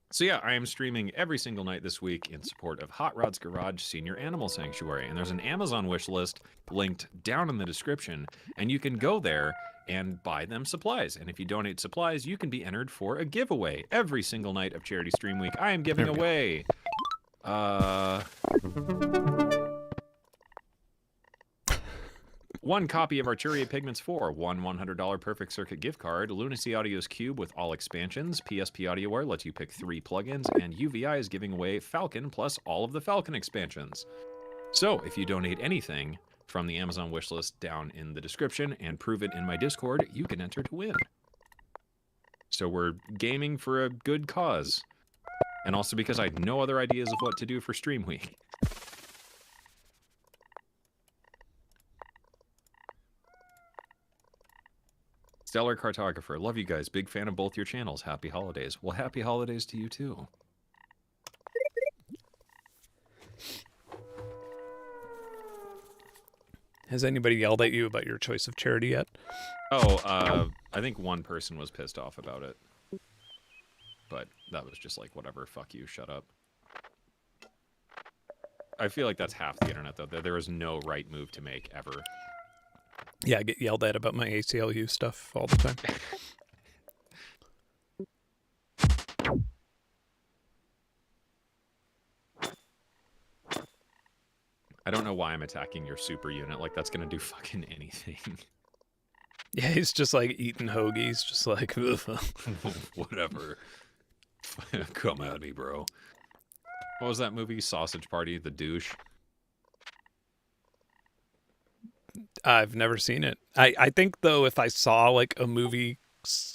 So yeah, I am streaming every single night this week in support of Hot Rod's Garage Senior Animal Sanctuary. And there's an Amazon wish list linked down in the description. And you can go there and buy them supplies. And if you donate supplies, you can be entered for a giveaway. Every single night of Charity Stream Week, I am giving away... one copy of Arturia Pigments 4, one $100 Perfect Circuit gift card, Lunacy Audio's Cube with all expansions, PSP AudioWare lets you pick 3 plugins, and UVI is giving away Falcon plus all of the Falcon expansions. So, if you donate anything from the Amazon wishlist down in the description and prove it in my Discord, you can enter to win. So we're gaming for a good cause. And also because I had no other ideas of what to do for Stream Week. Stellar Cartographer, love you guys. Big fan of both your channels. Happy holidays. Well, happy holidays to you too. Has anybody yelled at you about your choice of charity yet? Oh, I think one person was pissed off about it. But that was just like, whatever, fuck you, shut up. I feel like that's half the internet, though. There is no right move to make, ever. Yeah, I get yelled at about my ACLU stuff all the time. I don't know why I'm attacking your super unit. Like, that's gonna do fucking anything. Yeah, he's just like eating hoagies, just like, whatever. Come at me, bro. What was that movie? Sausage Party, The Douche? I've never seen it. I think, though, if I saw, like, a movie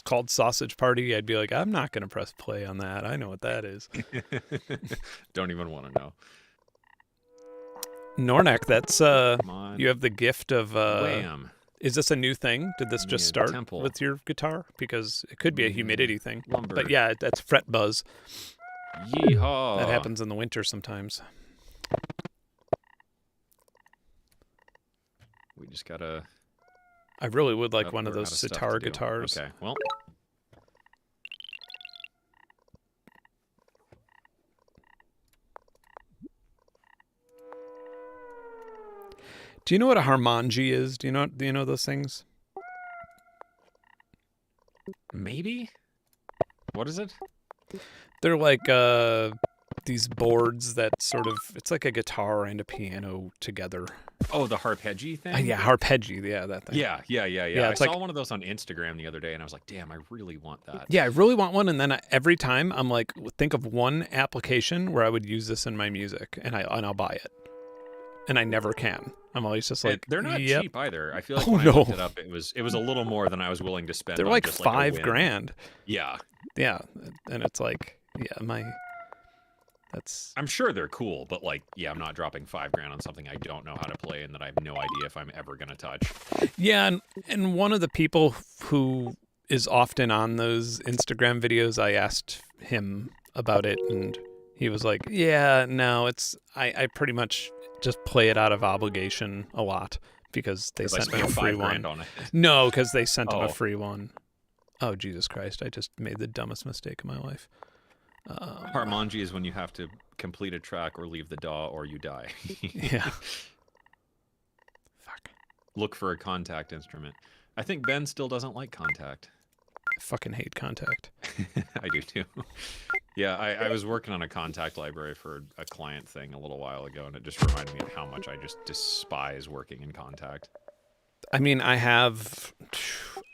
called Sausage Party, I'd be like, I'm not going to press play on that. I know what that is. Don't even want to know. Nornak, that's, you have the gift of, Wham. Is this a new thing? Did this just start temple. with your guitar? Because it could be a humidity thing. Lumber. But yeah, that's fret buzz. Yeehaw. That happens in the winter sometimes. We just gotta... I really would like one of we're those out stuff sitar to do. guitars. Okay, well... Do you know what a harmangi is? Do you know those things? Maybe? What is it? They're like these boards that sort of, it's like a guitar and a piano together. Oh, the harpeggi thing? Yeah, harpeggi, yeah, that thing. Yeah. Yeah, I saw one of those on Instagram the other day, and I was like, damn, I really want that. Yeah, I really want one, and then every time I'm like, think of one application where I would use this in my music, and I'll buy it. And I never can. I'm always just like, they're not yep. cheap either. I feel like when I looked it up, it was a little more than I was willing to spend. They're on like just like $5,000. Yeah. Yeah, and it's like, yeah, that's... I'm sure they're cool, but like, yeah, I'm not dropping $5,000 on something I don't know how to play and that I have no idea if I'm ever gonna touch. Yeah, and one of the people who is often on those Instagram videos, I asked him about it, and he was like, yeah, no, I pretty much just play it out of obligation a lot because they sent me a free one. On it. No, because they sent him a free one. Oh, Jesus Christ, I just made the dumbest mistake of my life. Harmangi is when you have to complete a track or leave the DAW or you die. Yeah. Fuck. Look for a contact instrument. I think Ben still doesn't like Contact. I fucking hate Contact. I do too. Yeah, I was working on a Contact library for a client thing a little while ago, and it just reminded me of how much I just despise working in Contact. I mean, I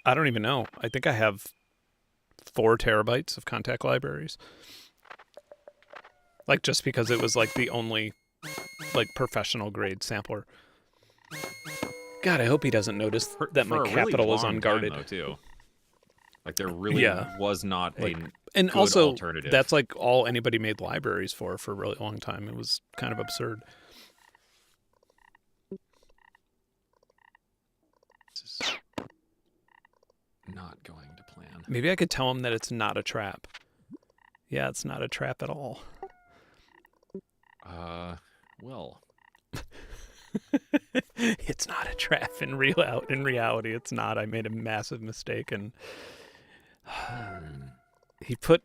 don't even know. I think I have 4 terabytes of Contact libraries. Like, just because it was like the only like professional grade sampler. God, I hope he doesn't notice that my capital is unguarded. Time, though, too. Like, there really was not a and good also, alternative. That's like all anybody made libraries for a really long time. It was kind of absurd. This is not going to plan. Maybe I could tell him that it's not a trap. Yeah, it's not a trap at all. Well. It's not a trap in reality. It's not. I made a massive mistake, and he put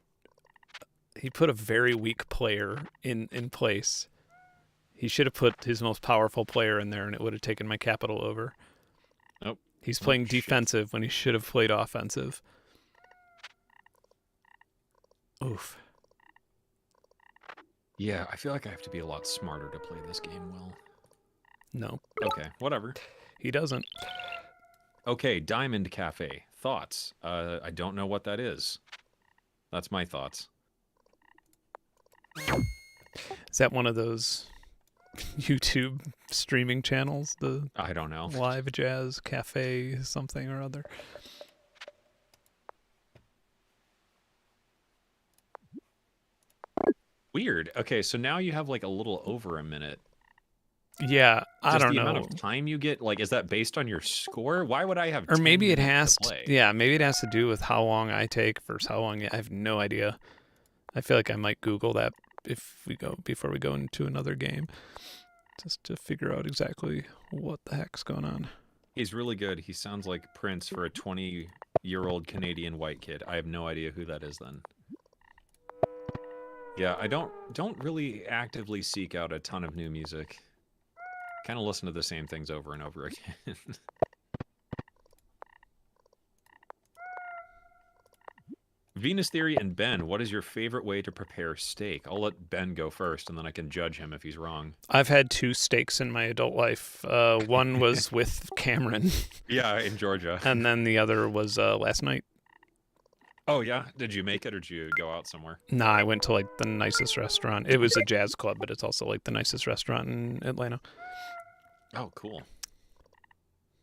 he put a very weak player in place. He should have put his most powerful player in there, and it would have taken my capital over. Nope. He's playing defensive when he should have played offensive. Oof. Yeah, I feel like I have to be a lot smarter to play this game well. No. Okay, whatever. He doesn't. Okay, Diamond Cafe. Thoughts? I don't know what that is. That's my thoughts. Is that one of those YouTube streaming channels? The I don't know. Live Jazz Cafe something or other. Weird. Okay, so now you have like a little over a minute. Yeah, I don't know. The amount of time you get, like, is that based on your score? Why would I have? Or maybe 10 it minutes has. to play? Yeah, maybe it has to do with how long I take versus how long. I have no idea. I feel like I might Google that before we go into another game, just to figure out exactly what the heck's going on. He's really good. He sounds like Prince for a 20-year-old Canadian white kid. I have no idea who that is then. Yeah, I don't really actively seek out a ton of new music. Kind of listen to the same things over and over again. Venus Theory and Ben, what is your favorite way to prepare steak? I'll let Ben go first, and then I can judge him if he's wrong. I've had 2 steaks in my adult life. One was with Cameron. Yeah, in Georgia. And then the other was last night. Oh, yeah? Did you make it, or did you go out somewhere? Nah, I went to, like, the nicest restaurant. It was a jazz club, but it's also, like, the nicest restaurant in Atlanta. Oh, cool.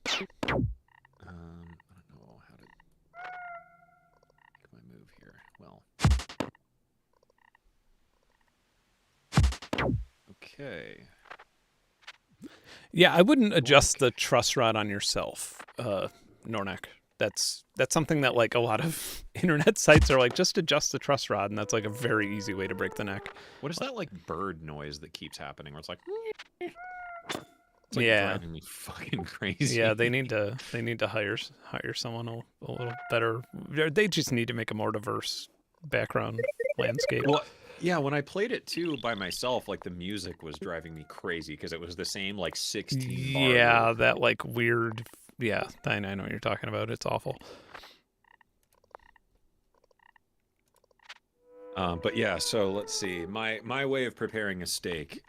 I don't know how to make my move here. Well. Okay. Yeah, I wouldn't adjust the truss rod on yourself, Nornak. That's something that, like, a lot of internet sites are like, just adjust the truss rod, and that's, like, a very easy way to break the neck. What is that, like, bird noise that keeps happening where it's like... It's like driving me fucking crazy. Yeah, they need to hire someone a little better. They just need to make a more diverse background landscape. Well, yeah, when I played it too by myself, like the music was driving me crazy because it was the same like 16 bar. Yeah, loop. that like weird. Yeah, I know what you're talking about. It's awful. But yeah, so let's see. My way of preparing a steak.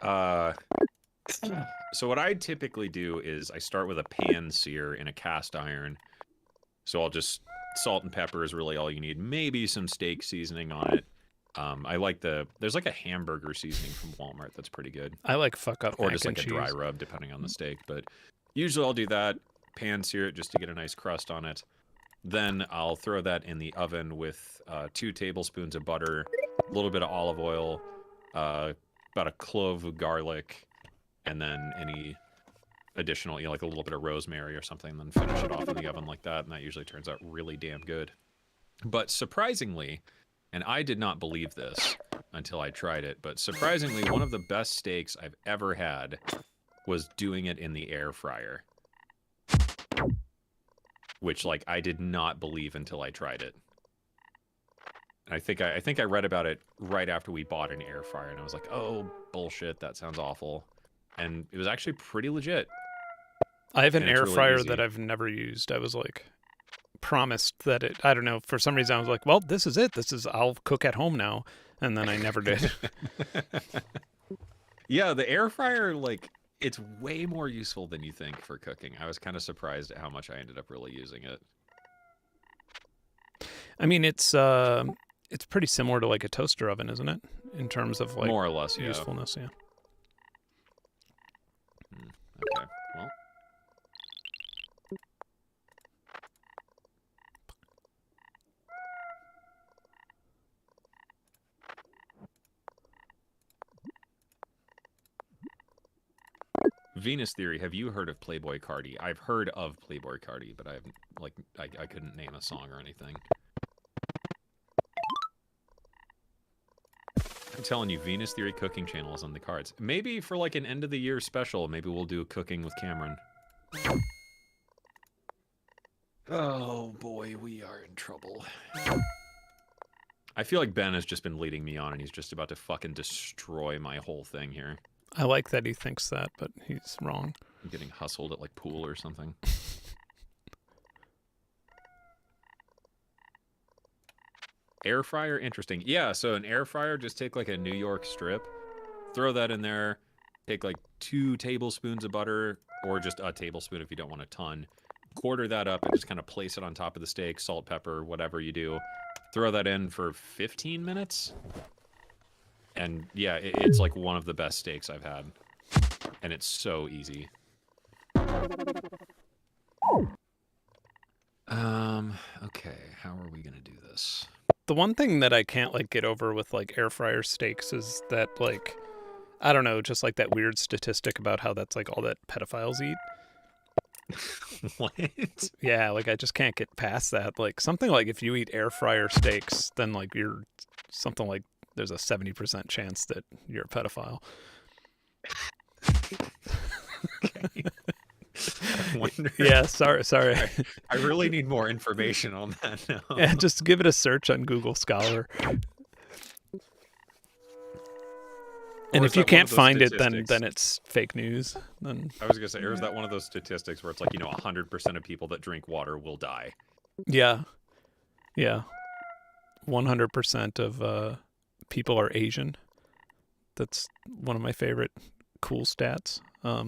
So what I typically do is I start with a pan sear in a cast iron. So I'll just salt and pepper is really all you need. Maybe some steak seasoning on it. I like there's like a hamburger seasoning from Walmart that's pretty good. I like fuck up or mac just like and a dry cheese. rub depending on the steak. But usually I'll do that, pan sear it just to get a nice crust on it. Then I'll throw that in the oven with 2 tablespoons of butter, a little bit of olive oil, about a clove of garlic, and then any additional, like a little bit of rosemary or something, and then finish it off in the oven like that, and that usually turns out really damn good. But surprisingly, and I did not believe this until I tried it, but surprisingly, one of the best steaks I've ever had was doing it in the air fryer. Which, like, I did not believe until I tried it. And I think I read about it right after we bought an air fryer, and I was like, oh, bullshit, that sounds awful. And it was actually pretty legit. I have an air really fryer easy. that I've never used. I was like promised that I don't know, for some reason I was like, well, this is it. I'll cook at home now. And then I never did. Yeah, the air fryer, like, it's way more useful than you think for cooking. I was kind of surprised at how much I ended up really using it. I mean, it's pretty similar to like a toaster oven, isn't it? In terms of like More or less, yeah. usefulness, yeah. Okay, well. Venus Theory, have you heard of Playboy Cardi? I've heard of Playboy Cardi, but I couldn't name a song or anything. I'm telling you, Venus Theory cooking channel is on the cards. Maybe for like an end of the year special, maybe we'll do cooking with Cameron. Oh boy, we are in trouble. I feel like Ben has just been leading me on, and he's just about to fucking destroy my whole thing here. I like that he thinks that, but he's wrong. I'm getting hustled at like pool or something. Air fryer, interesting. Yeah, so an air fryer, just take like a New York strip, throw that in there, take like 2 tablespoons of butter, or just a tablespoon if you don't want a ton. Quarter that up and just kind of place it on top of the steak, salt, pepper, whatever you do. Throw that in for 15 minutes. And yeah, it's like one of the best steaks I've had. And it's so easy. Okay, how are we gonna do this? The one thing that I can't like get over with like air fryer steaks is that like, I don't know, just like that weird statistic about how that's like all that pedophiles eat. What? Yeah, like I just can't get past that. Like something like if you eat air fryer steaks, then like you're something like there's a 70% chance that you're a pedophile. Okay. I wonder. Yeah, sorry. I really need more information on that now. Yeah, just give it a search on Google Scholar. And if you can't find it, then it's fake news. Then I was gonna say, or is that one of those statistics where it's like 100% of people that drink water will die? yeah, 100% of people are Asian. That's one of my favorite cool stats.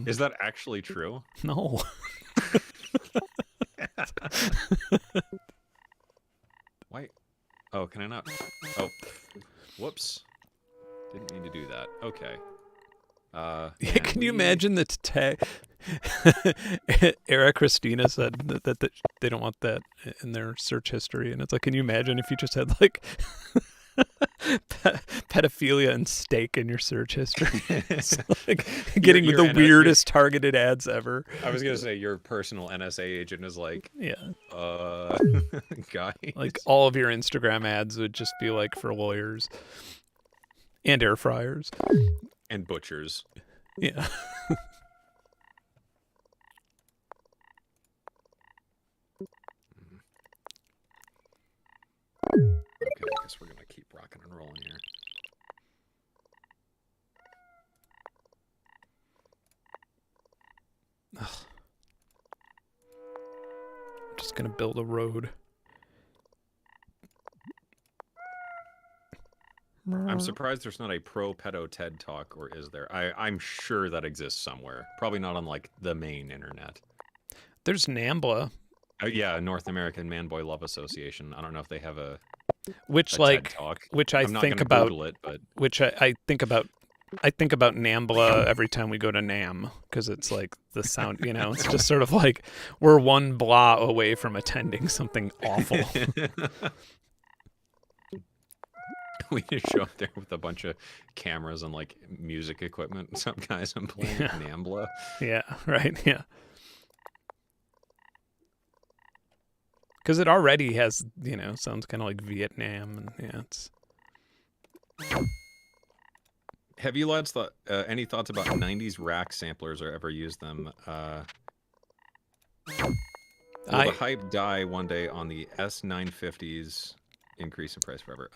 Is that actually true? No. Why? Oh, can I not? Oh, whoops. Didn't mean to do that. Okay. Yeah, can you imagine the tag? Era Christina said that they don't want that in their search history, and it's like, can you imagine if you just had like pedophilia and steak in your search history? It's like getting the weirdest targeted ads ever. I was gonna say your personal NSA agent is like, yeah, guys. Like all of your Instagram ads would just be like for lawyers and air fryers and butchers. Yeah. Okay, I guess we're gonna keep rocking and rolling here. Ugh. I'm just gonna build a road. I'm surprised there's not a pro pedo TED talk, or is there? I'm sure that exists somewhere. Probably not on like the main internet. There's NAMBLA. Yeah, North American Man Boy Love Association. I don't know if they have a TED talk. Which I think about it, but which I think about NAMBLA every time we go to NAM, because it's like the sound, it's just sort of like we're one blah away from attending something awful. We just show up there with a bunch of cameras and like music equipment. Some guys I'm playing NAMBLA. Yeah, right. Yeah. Because it already has, sounds kind of like Vietnam, and yeah, it's. Have you lads thought any thoughts about 90s rack samplers or ever used them? Will the hype die one day on the S950s increase in price forever?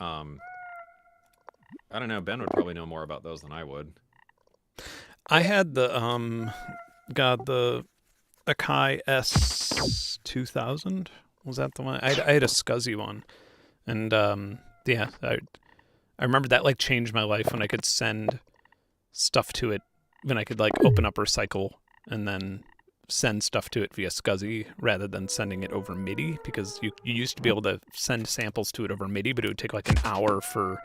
I don't know. Ben would probably know more about those than I would. I had the the Akai S2000. Was that the one? I had a SCSI one, and yeah, I remember that like changed my life when I could send stuff to it, when I could like open up Recycle and then send stuff to it via SCSI rather than sending it over MIDI, because you used to be able to send samples to it over MIDI, but it would take like an hour for,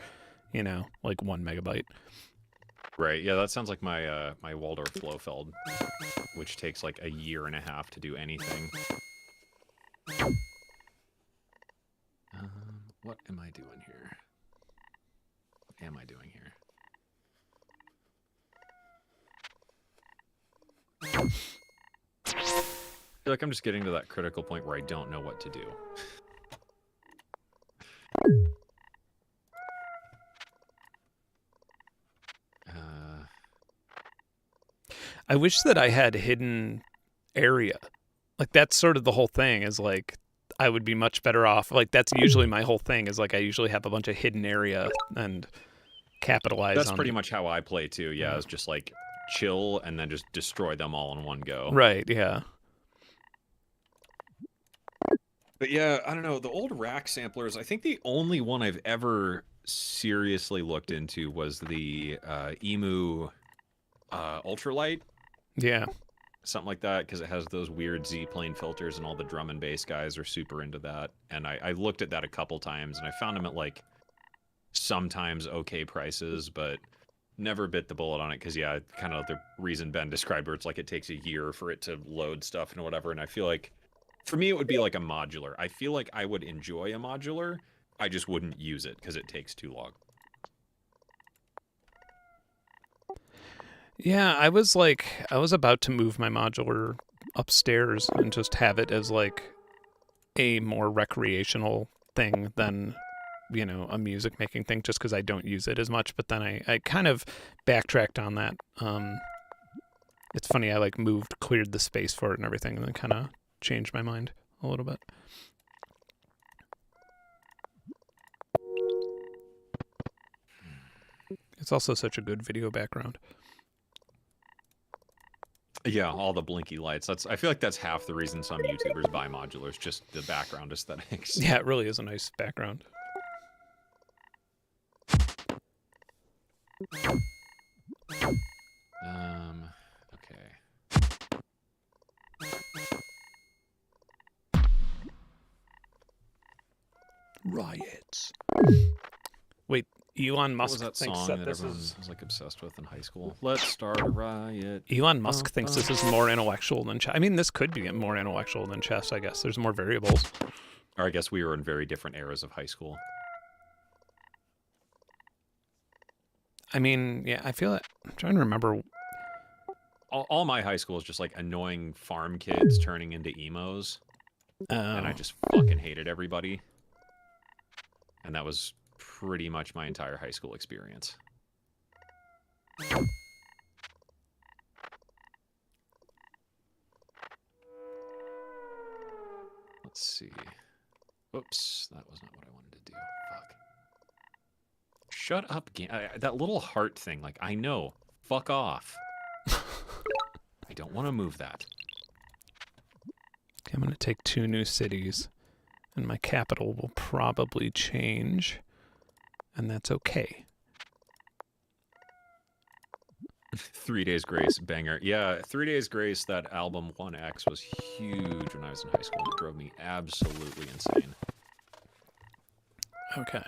like 1 megabyte. Right. Yeah, that sounds like my my Waldorf Blofeld, which takes like a year and a half to do anything. What am I doing here? What am I doing here? I feel like I'm just getting to that critical point where I don't know what to do. I wish that I had hidden area. Like that's sort of the whole thing, is like I would be much better off. Like, that's usually my whole thing is, like, I usually have a bunch of hidden area and capitalize That's on pretty it. much how I play too. Yeah, it's just like chill and then just destroy them all in one go. Right, yeah. But yeah, I don't know. The old rack samplers, I think the only one I've ever seriously looked into was the Emu Ultralight. Yeah. Something like that, because it has those weird Z-plane filters and all the drum and bass guys are super into that. And I looked at that a couple times and I found them at like sometimes okay prices, but never bit the bullet on it because, yeah, kind of the reason Ben described where it's like it takes a year for it to load stuff and whatever. And I feel like for me, it would be like a modular. I feel like I would enjoy a modular. I just wouldn't use it because it takes too long. Yeah, I was about to move my modular upstairs and just have it as like a more recreational thing than, you know, a music making thing, just because I don't use it as much. But then I kind of backtracked on that. It's funny, I like cleared the space for it and everything, and then kind of changed my mind a little bit. It's also such a good video background. Yeah, all the blinky lights. I feel like that's half the reason some YouTubers buy modulars, just the background aesthetics. Yeah, it really is a nice background. Okay. Riots. Wait, Elon Musk what was that thinks song that that this everyone is... was like obsessed with in high school? Let's start a riot. Elon Musk thinks this is more intellectual than chess. I mean, this could be more intellectual than chess, I guess. There's more variables. Or I guess we were in very different eras of high school. I mean, yeah, I feel like... I'm trying to remember... All my high school is just like annoying farm kids turning into emos. And I just fucking hated everybody. And that was pretty much my entire high school experience. Let's see. Oops, that was not what I wanted to do. Fuck. Shut up, game. That little heart thing, like, I know. Fuck off. I don't want to move that. Okay, I'm going to take 2 new cities, and my capital will probably change, and that's okay. 3 Days Grace, banger. Yeah, 3 Days Grace, that album 1X was huge when I was in high school. It drove me absolutely insane. Okay.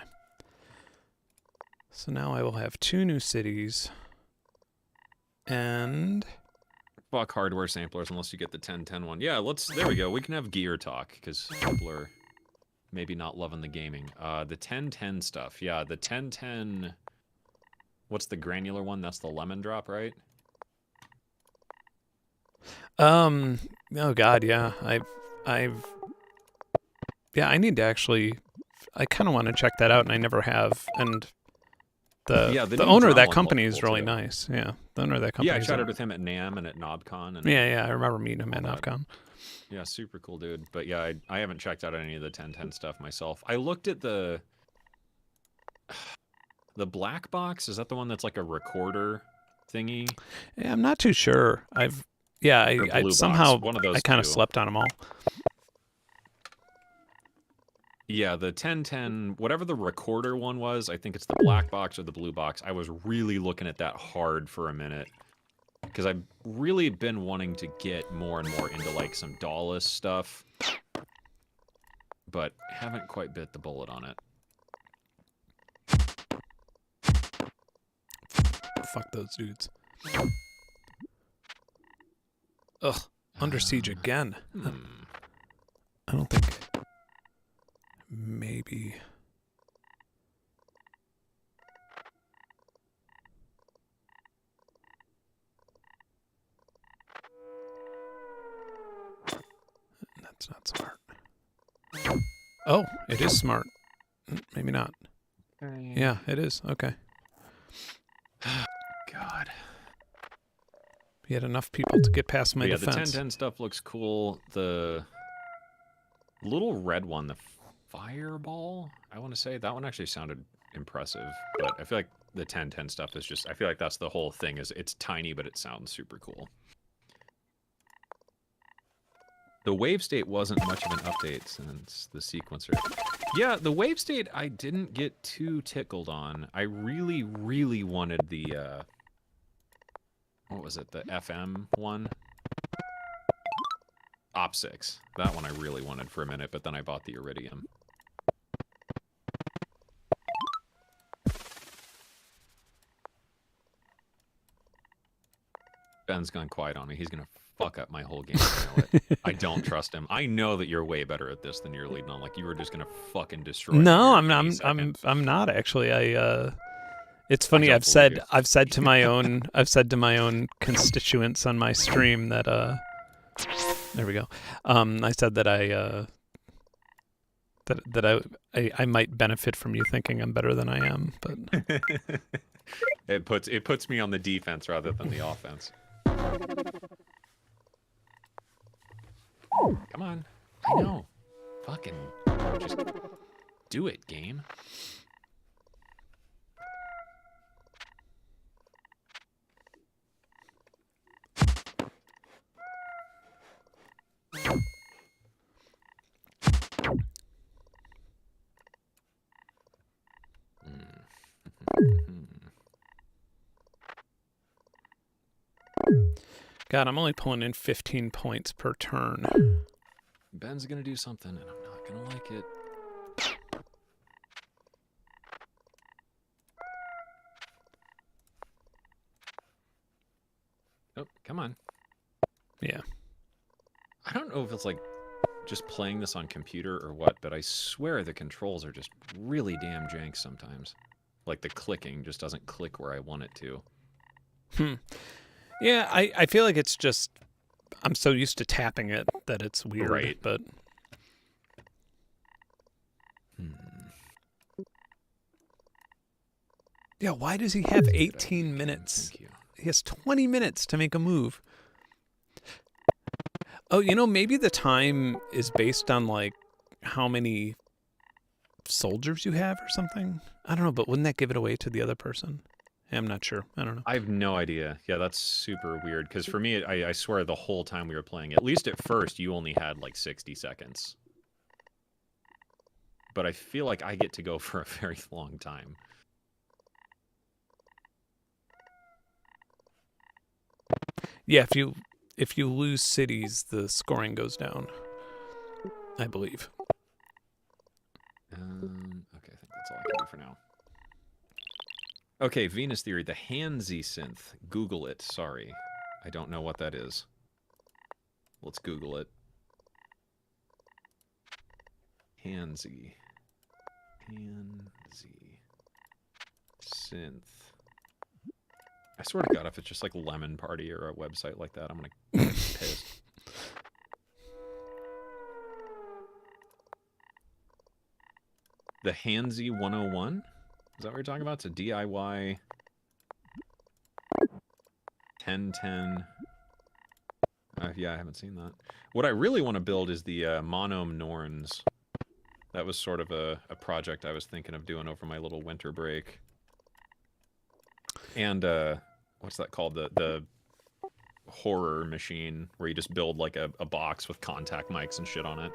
So now I will have 2 new cities, and... Fuck hardware samplers unless you get the 1010 one. Yeah, there we go. We can have gear talk, because people are maybe not loving the gaming. The 1010 stuff. Yeah, the 1010... What's the granular one? That's the lemon drop, right? Oh god, yeah. Yeah, I need to actually... I kind of want to check that out, and I never have. And the owner of that company is really nice. Yeah, the owner of that company. Yeah, I chatted with him at NAMM and at NobCon. And yeah, I remember meeting him at NobCon. Yeah, super cool dude. But yeah, I haven't checked out any of the 1010 stuff myself. I looked at the black box. Is that the one that's like a recorder thingy? Yeah, I'm not too sure. I somehow one of those I kind of two. slept on them all. Yeah, the 1010, whatever the recorder one was, I think it's the black box or the blue box. I was really looking at that hard for a minute. Because I've really been wanting to get more and more into, like, some DAWless stuff. But haven't quite bit the bullet on it. Fuck those dudes. Ugh, Under Siege again. I don't think... Maybe... That's not smart. Oh, it is smart. Maybe not. Yeah, it is. Okay. God. We had enough people to get past my defense. The 1010 stuff looks cool. The little red one, the fireball, I want to say. That one actually sounded impressive. But I feel like the 1010 stuff is just, I feel like that's the whole thing, is it's tiny, but it sounds super cool. The wave state wasn't much of an update since the sequencer. Yeah, the wave state I didn't get too tickled on. I really, really wanted the, what was it, the FM one? Op6. That one I really wanted for a minute, but then I bought the Iridium. Ben's gone quiet on me. He's gonna fuck up my whole game. I know it. I don't trust him. I know that you're way better at this than you're leading on. Like, you were just gonna fucking destroy me. No, I'm not actually. It's funny. I've said to my own constituents on my stream that there we go. I said that I might benefit from you thinking I'm better than I am, but it puts me on the defense rather than the offense. Come on. I know. Fucking just do it, game. God, I'm only pulling in 15 points per turn. Ben's gonna do something, and I'm not gonna like it. Oh, come on. Yeah. I don't know if it's like just playing this on computer or what, but I swear the controls are just really damn jank sometimes. Like, the clicking just doesn't click where I want it to. Yeah, I feel like it's just, I'm so used to tapping it that it's weird, right. But... Yeah, why does he have 18 minutes? Thank you. He has 20 minutes to make a move. Oh, you know, maybe the time is based on, like, how many soldiers you have or something? I don't know, but wouldn't that give it away to the other person? I'm not sure. I don't know. I have no idea. Yeah, that's super weird. Because for me, I swear the whole time we were playing, at least at first, you only had like 60 seconds. But I feel like I get to go for a very long time. Yeah, if you lose cities, the scoring goes down, I believe. Okay, I think that's all I can do for now. Okay, Venus Theory, the Hansi synth. Google it. Sorry. I don't know what that is. Let's Google it. Hansi. Hansi. Synth. I swear to God, if it's just like Lemon Party or a website like that, I'm gonna get pissed. The Hansi 101? Is that what you're talking about? It's a DIY 1010. Yeah, I haven't seen that. What I really want to build is the Monome Norns. That was sort of a project I was thinking of doing over my little winter break. And what's that called? The horror machine, where you just build like a box with contact mics and shit on it.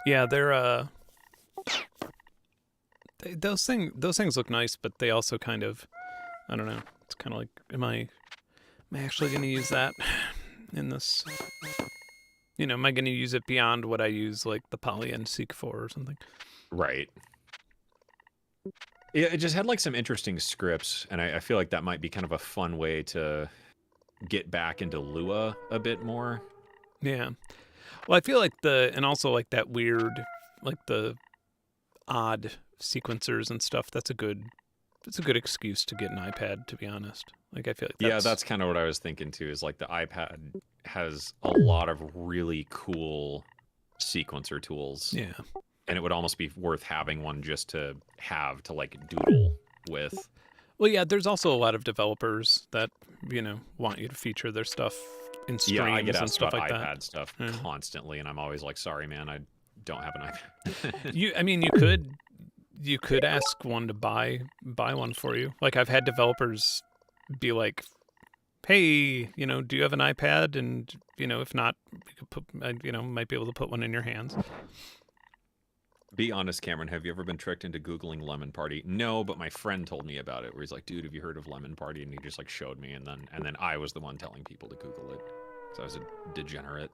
Yeah, they're those things look nice, but they also kind of, I don't know. It's kind of like, am I actually going to use that in this? You know, am I going to use it beyond what I use, like the Poly and Seek for or something? Right. It just had like some interesting scripts, and I feel like that might be kind of a fun way to get back into Lua a bit more. Yeah. Well, I feel like and also like that weird, like the odd sequencers and stuff. That's a good excuse to get an iPad, to be honest. Like, I feel like that's kind of what I was thinking too, is like the iPad has a lot of really cool sequencer tools. Yeah. And it would almost be worth having one just to have to like doodle with. Well, yeah, there's also a lot of developers that, want you to feature their stuff in Yeah, I get streams and asked stuff about like that. iPad stuff Yeah. constantly, and I'm always like, sorry, man, I don't have an iPad. I mean, you could ask one to buy one for you. Like I've had developers be like, "Hey, do you have an iPad?" And if not, we could put, might be able to put one in your hands. Be honest, Cameron, have you ever been tricked into Googling Lemon Party? No, but my friend told me about it, where he's like, dude, have you heard of Lemon Party? And he just like showed me, and then I was the one telling people to Google it. So I was a degenerate.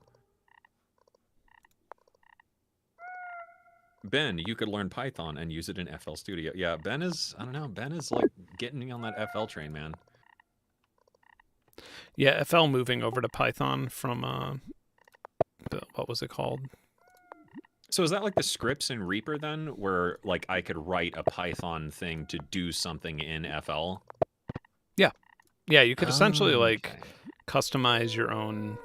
Ben, you could learn Python and use it in FL Studio. Yeah, Ben is, I don't know, Ben is like getting me on that FL train, man. Yeah, FL moving over to Python from what was it called? So is that like the scripts in Reaper then, where like I could write a Python thing to do something in FL? Yeah, you could essentially like Okay. customize your own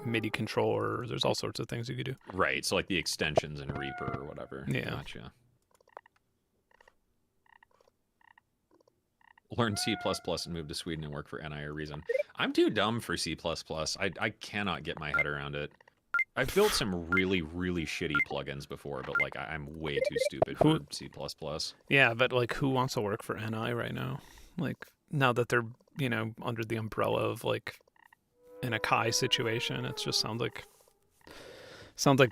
MIDI controller. There's all sorts of things you could do. Right, so like the extensions in Reaper or whatever. Yeah. Gotcha. Learn C++ and move to Sweden and work for NI or Reason. I'm too dumb for C++. I cannot get my head around it. I've built some really, really shitty plugins before, but like I'm way too stupid for C++. Yeah, but like who wants to work for NI right now? Like now that they're, under the umbrella of like an Akai situation, it just sounds like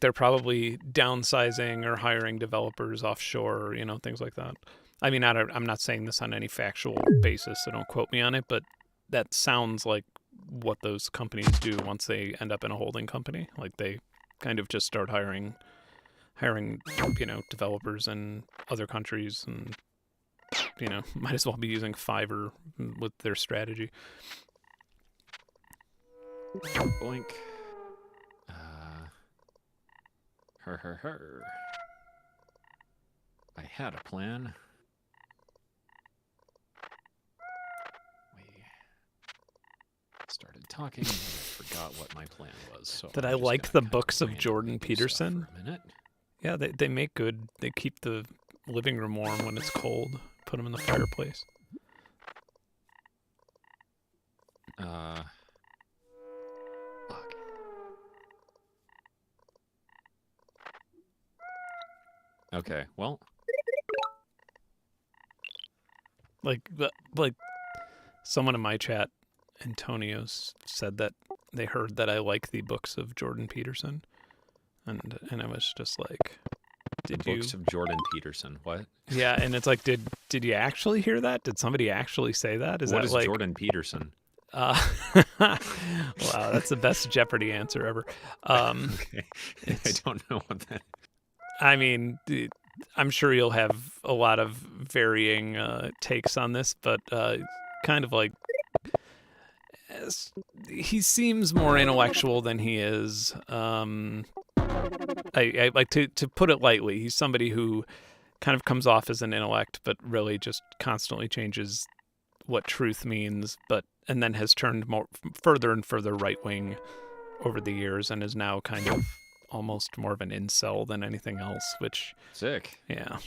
they're probably downsizing or hiring developers offshore, things like that. I mean, I'm not saying this on any factual basis, so don't quote me on it, but that sounds like what those companies do once they end up in a holding company. Like they kind of just start hiring, developers in other countries, and might as well be using Fiverr with their strategy. Boink. Her. I had a plan. We started talking, and I forgot what my plan was. So Did I'm I just like gonna the kind books of randomly Jordan do stuff Peterson? for a minute. Yeah, they make good. They keep the living room warm when it's cold. Put them in the fireplace. Fuck. Okay, well. Like someone in my chat, Antonio's, said that they heard that I like the books of Jordan Peterson, and I was just like, The books of Jordan Peterson. What? Yeah, and it's like, did you actually hear that? Did somebody actually say that? What is Jordan Peterson? Wow, that's the best Jeopardy answer ever. Okay. I don't know what that. I mean, I'm sure you'll have a lot of varying takes on this, but kind of like he seems more intellectual than he is. I like to put it lightly. He's somebody who kind of comes off as an intellect, but really just constantly changes what truth means, and then has turned further and further right wing over the years, and is now kind of almost more of an incel than anything else. Which Sick. Yeah.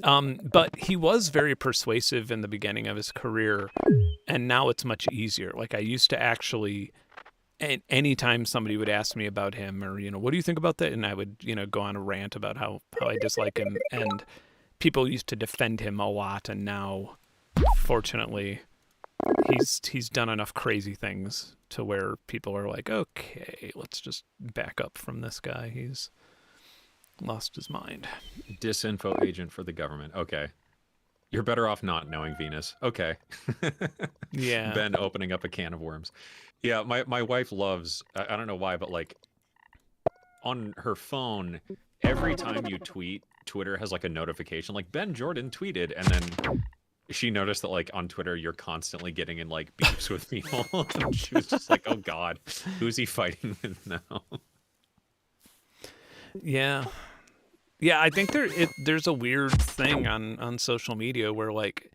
But he was very persuasive in the beginning of his career, and now it's much easier. Like I used to actually, anytime somebody would ask me about him, or what do you think about that, and I would go on a rant about how I dislike him, and people used to defend him a lot, and now, fortunately, he's done enough crazy things to where people are like, okay, let's just back up from this guy. He's lost his mind. Disinfo agent for the government. Okay. You're better off not knowing Venus. Okay. Yeah. Ben opening up a can of worms. Yeah, my wife loves, I don't know why, but like on her phone, every time you tweet, Twitter has like a notification like Ben Jordan tweeted, and then she noticed that like on Twitter you're constantly getting in like beefs with people. And she was just like, oh God, who's he fighting with now? Yeah. Yeah, I think there's a weird thing on social media where like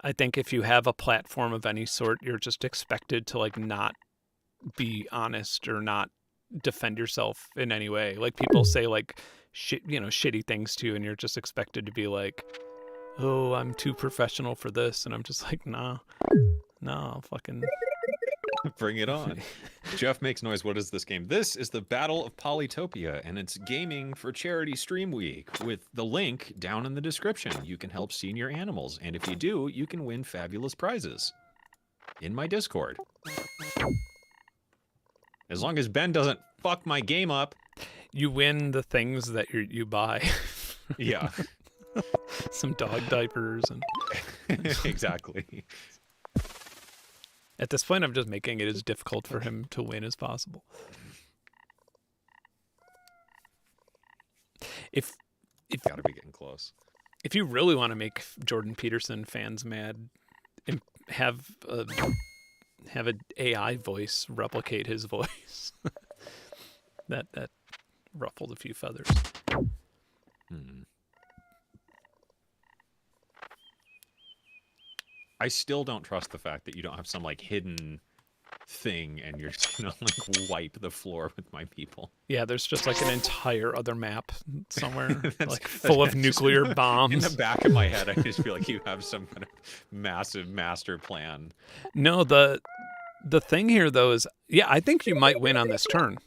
I think if you have a platform of any sort, you're just expected to like not be honest or not defend yourself in any way. Like people say like shitty things to you, and you're just expected to be like, oh, I'm too professional for this, and I'm just like, nah, no, fucking. Bring it on. Jeff makes noise. What is this game? This is the Battle of Polytopia, and it's gaming for Charity Stream Week with the link down in the description. You can help senior animals, and if you do, you can win fabulous prizes in my Discord. As long as Ben doesn't fuck my game up. You win the things that you buy. Yeah. Some dog diapers and. Exactly. At this point, I'm just making it as difficult for him to win as possible. If Gotta be getting close. If you really want to make Jordan Peterson fans mad, have an AI voice replicate his voice. that ruffled a few feathers. I still don't trust the fact that you don't have some like hidden thing and you're just gonna like wipe the floor with my people. Yeah, there's just like an entire other map somewhere, like full of nuclear bombs. In the back of my head, I just feel like you have some kind of massive master plan. No, the thing here though is, yeah, I think you might win on this turn.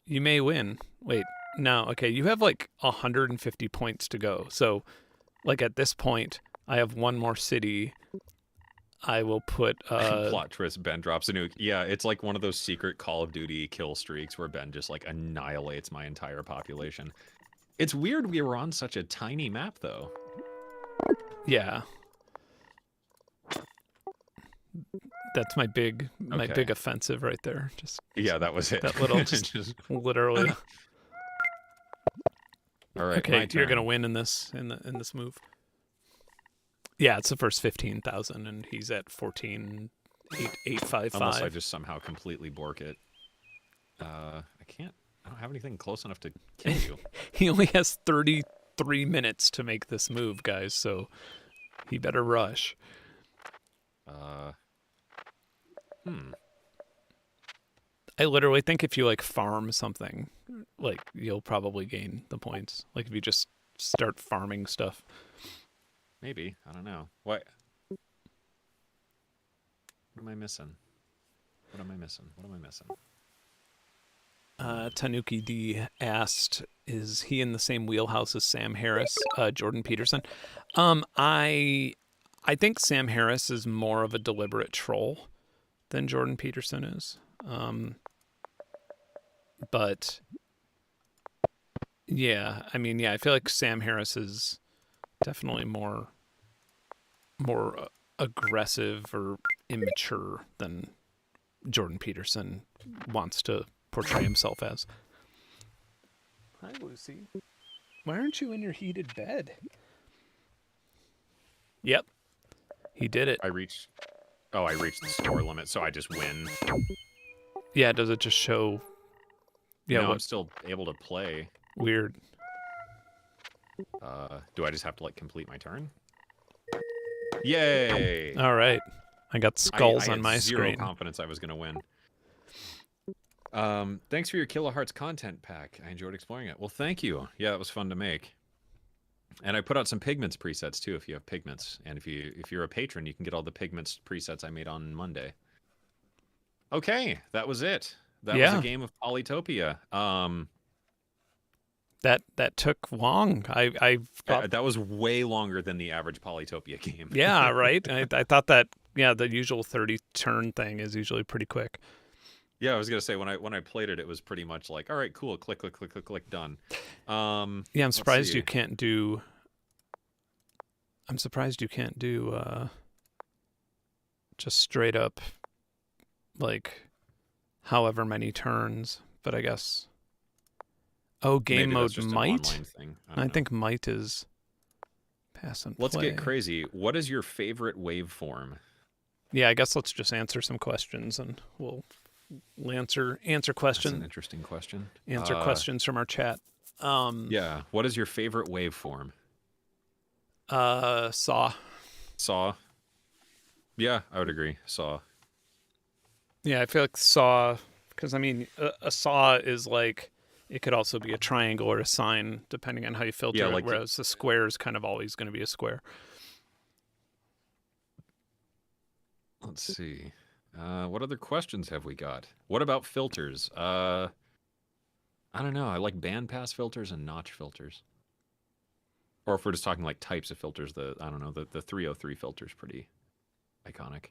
You may win. Wait, no, okay, you have like 150 points to go. So, like at this point, I have one more city. I will put plot twist, Ben drops a nuke. Yeah, it's like one of those secret Call of Duty kill streaks where Ben just like annihilates my entire population. It's weird we were on such a tiny map though. Yeah. That's my big offensive right there. Just yeah, that was it. That little just literally. All right. Okay, you're gonna win in this move. Yeah, it's the first 15,000, and he's at 14,855. Unless I just somehow completely bork it. I can't. I don't have anything close enough to kill you. He only has 33 minutes to make this move, guys. So he better rush. I literally think if you like farm something, like you'll probably gain the points. Like if you just start farming stuff. Maybe. I don't know. What am I missing? What am I missing? Tanuki D asked, is he in the same wheelhouse as Sam Harris, Jordan Peterson? I think Sam Harris is more of a deliberate troll than Jordan Peterson is. But yeah, I mean, yeah, I feel like Sam Harris is definitely more aggressive or immature than Jordan Peterson wants to portray himself as. Hi, Lucy. Why aren't you in your heated bed? Yep. He did it. I reached the score limit, so I just win. Yeah, does it just show? Yeah, no, I'm still able to play. Weird. Do I just have to like complete my turn? Yay! All right. I got skulls on my zero screen. Confidence I was gonna win. Thanks for your Kilohearts content pack. I enjoyed exploring it. Well, thank you. Yeah, it was fun to make. And I put out some Pigments presets too, if you have Pigments. And if you're a patron, you can get all the Pigments presets I made on Monday. Okay, that was it. That was a game of Polytopia. That took long. I thought that was way longer than the average Polytopia game. Yeah, right. I thought that the usual 30 turn thing is usually pretty quick. Yeah, I was gonna say when I played it, it was pretty much like, all right, cool, click, click, click, click, click, done. Yeah, I'm surprised you can't do. I'm surprised you can't do just straight up like however many turns. But I guess. Oh, game mode might. I think might is pass and play. Let's get crazy. What is your favorite waveform? Yeah, I guess let's just answer some questions and we'll answer questions. That's an interesting question. Answer questions from our chat. Yeah. What is your favorite waveform? Saw. Saw. Yeah, I would agree. Saw. Yeah, I feel like saw, because I mean, a saw is like It could also be a triangle or a sign, depending on how you filter Yeah, it, like whereas the square is kind of always going to be a square. let's see. What other questions have we got? What about filters? I don't know. I like bandpass filters and notch filters. Or if we're just talking like types of filters, I don't know, the 303 filter is pretty iconic.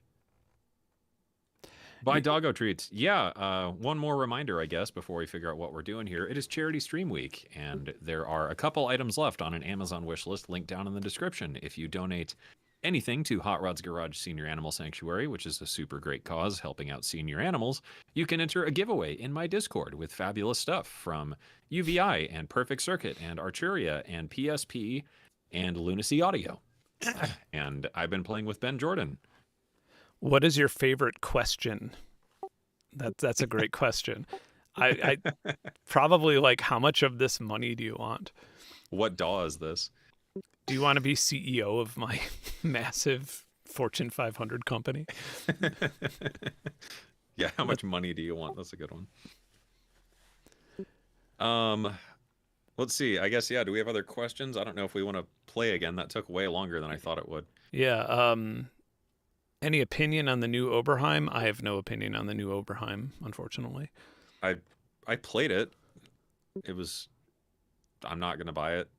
Buy doggo treats. Yeah, one more reminder, I guess, before we figure out what we're doing here. It is Charity Stream Week, and there are a couple items left on an Amazon wish list linked down in the description. If you donate anything to Hot Rod's Garage Senior Animal Sanctuary, which is a super great cause helping out senior animals, you can enter a giveaway in my Discord with fabulous stuff from UVI and Perfect Circuit and Arturia and PSP and Lunacy Audio. And I've been playing with Ben Jordan. What is your favorite question? That's a great question. I probably like, how much of this money do you want? What DAW is this? Do you want to be CEO of my massive Fortune 500 company? Yeah, how much money do you want? That's a good one. Let's see. I guess, yeah, do we have other questions? I don't know if we want to play again. That took way longer than I thought it would. Yeah, any opinion on the new Oberheim? I have no opinion on the new Oberheim, unfortunately. I played it. I'm not going to buy it.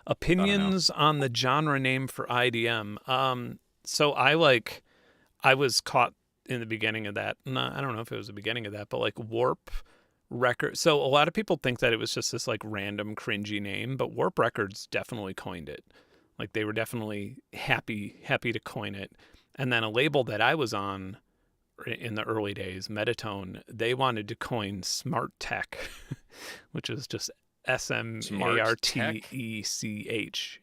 Opinions on the genre name for IDM. So I was caught in the beginning of that. I don't know if it was the beginning of that, but like Warp Records. So a lot of people think that it was just this like random cringy name, but Warp Records definitely coined it. Like they were definitely happy to coin it. And then a label that I was on in the early days, Metatone, they wanted to coin Smart Tech, which is just SMARTECH.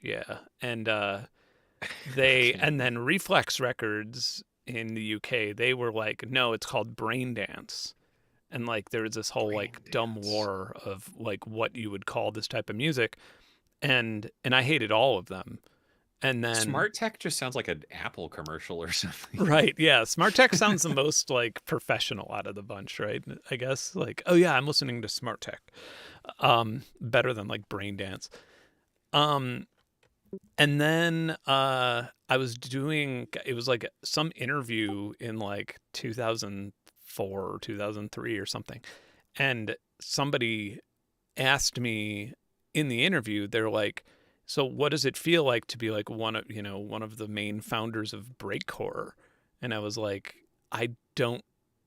Yeah. And and then Reflex Records in the UK, they were like, no, it's called Brain Dance. And like there was this whole dumb war of like what you would call this type of music. And I hated all of them. And then Smart Tech just sounds like an Apple commercial or something. Right, yeah. Smart Tech sounds the most like professional out of the bunch, right? I guess like, oh yeah, I'm listening to Smart Tech. Better than like Brain Dance. And then I was doing, it was like some interview in like 2004 or 2003 or something. And somebody asked me in the interview, they're like, so what does it feel like to be like one of the main founders of breakcore? And I was like, I don't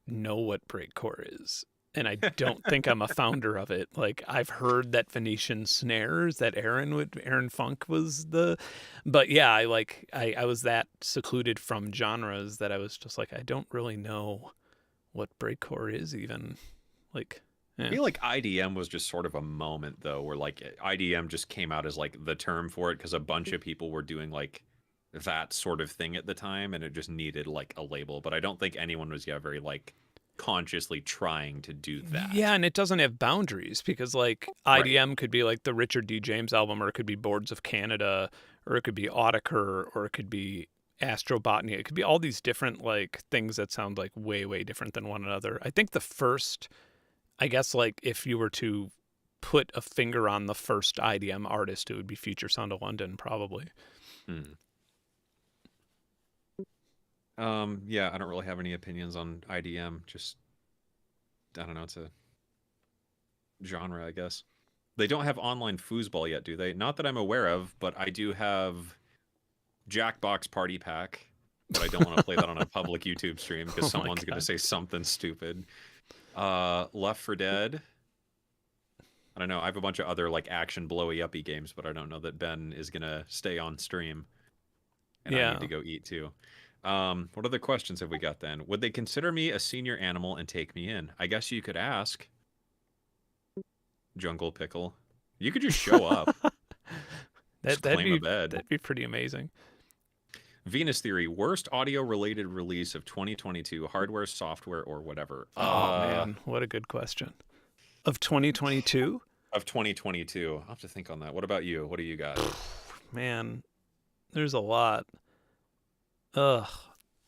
know what breakcore is. And I don't think I'm a founder of it. Like I've heard that Venetian snares, that Aaron Funk was but yeah, I was that secluded from genres that I was just like, I don't really know what breakcore is even. Like, I feel like IDM was just sort of a moment though, where like IDM just came out as like the term for it because a bunch of people were doing like that sort of thing at the time, and it just needed like a label. But I don't think anyone was very like consciously trying to do that. Yeah, and it doesn't have boundaries because like IDM could be like the Richard D. James album, or it could be Boards of Canada, or it could be Autiker, or it could be Astrobotany. It could be all these different like things that sound like way, way different than one another. I think the first, I guess like if you were to put a finger on the first IDM artist, it would be Future Sound of London, probably. Yeah, I don't really have any opinions on IDM. Just, I don't know, it's a genre, I guess. They don't have online foosball yet, do they? Not that I'm aware of, but I do have Jackbox Party Pack, but I don't want to play that on a public YouTube stream because someone's going to say something stupid. Left 4 Dead. I don't know. I have a bunch of other like action blowy uppy games, but I don't know that Ben is going to stay on stream. And I need to go eat too. What other questions have we got then? Would they consider me a senior animal and take me in? I guess you could ask. Jungle Pickle. You could just show up. That'd be pretty amazing. Venus Theory, worst audio related release of 2022, hardware, software, or whatever. Oh man, what a good question. Of 2022? Of 2022. I'll have to think on that. What about you? What do you got? Man, there's a lot. Ugh.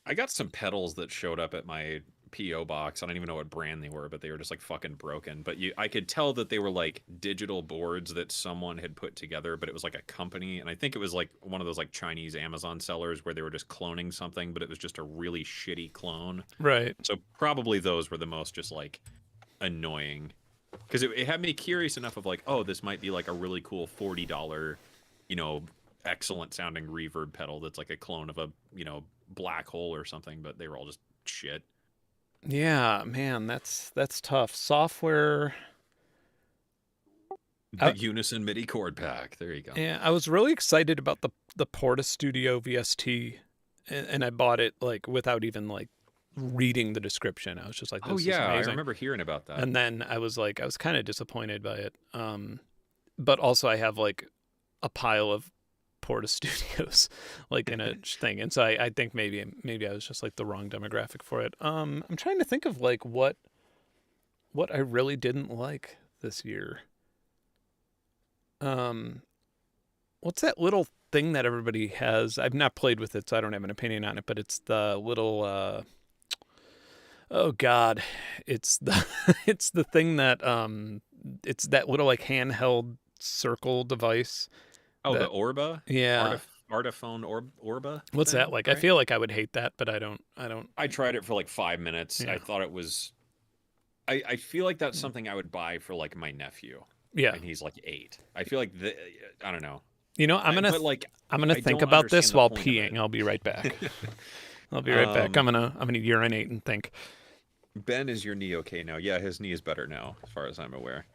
I got some pedals that showed up at my PO box. I don't even know what brand they were, but they were just like fucking broken. But I could tell that they were like digital boards that someone had put together, but it was like a company, and I think it was like one of those like Chinese Amazon sellers where they were just cloning something, but it was just a really shitty clone. Right. So probably those were the most just like annoying, because it had me curious enough of like, oh, this might be like a really cool $40, you know, excellent sounding reverb pedal that's like a clone of a, you know, black hole or something, but they were all just shit. Yeah, man, that's tough. Software. The Unison MIDI chord pack. There you go. Yeah, I was really excited about the Porta Studio VST, and I bought it like without even like reading the description. I was just like, Oh "This is yeah, I amazing." remember hearing about that. And then I was kind of disappointed by it. But also I have like a pile of Porta Studios like in a thing, and so I think maybe I was just like the wrong demographic for it. I'm trying to think of like what I really didn't like this year. What's that little thing that everybody has? I've not played with it, so I don't have an opinion on it. But it's the little oh god, it's the it's the thing that it's that little like handheld circle device. Oh, the That Orba, yeah. Artiphone Orba What's thing, that like? I right? feel like I would hate that, but I don't. I don't. I tried it for like 5 minutes. Yeah. I thought it was. I feel like that's something I would buy for like my nephew, Yeah. and he's like 8. I feel like I don't know. You know, But like I'm gonna I think don't about this understand the while point of peeing. it. I'll be right back. I'll be right back. I'm um, gonna urinate and think. Ben, is your knee okay now? Yeah, his knee is better now, as far as I'm aware.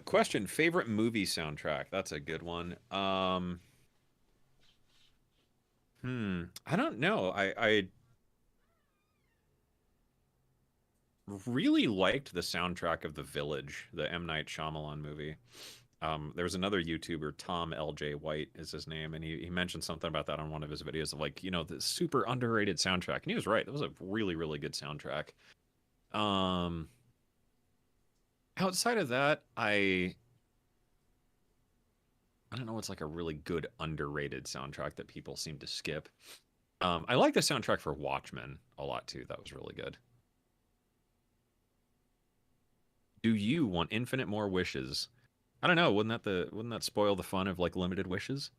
Question: favorite movie soundtrack? That's a good one. I don't know. I really liked the soundtrack of The Village, the M. Night Shyamalan movie. There was another YouTuber, Tom L.J. White is his name, and he mentioned something about that on one of his videos of like, you know, the super underrated soundtrack. And he was right. It was a really, really good soundtrack. Um, Outside of that, I don't know what's like a really good underrated soundtrack that people seem to skip. I like the soundtrack for Watchmen a lot too. That was really good. Do you want infinite more wishes? I don't know. Wouldn't that spoil the fun of like limited wishes?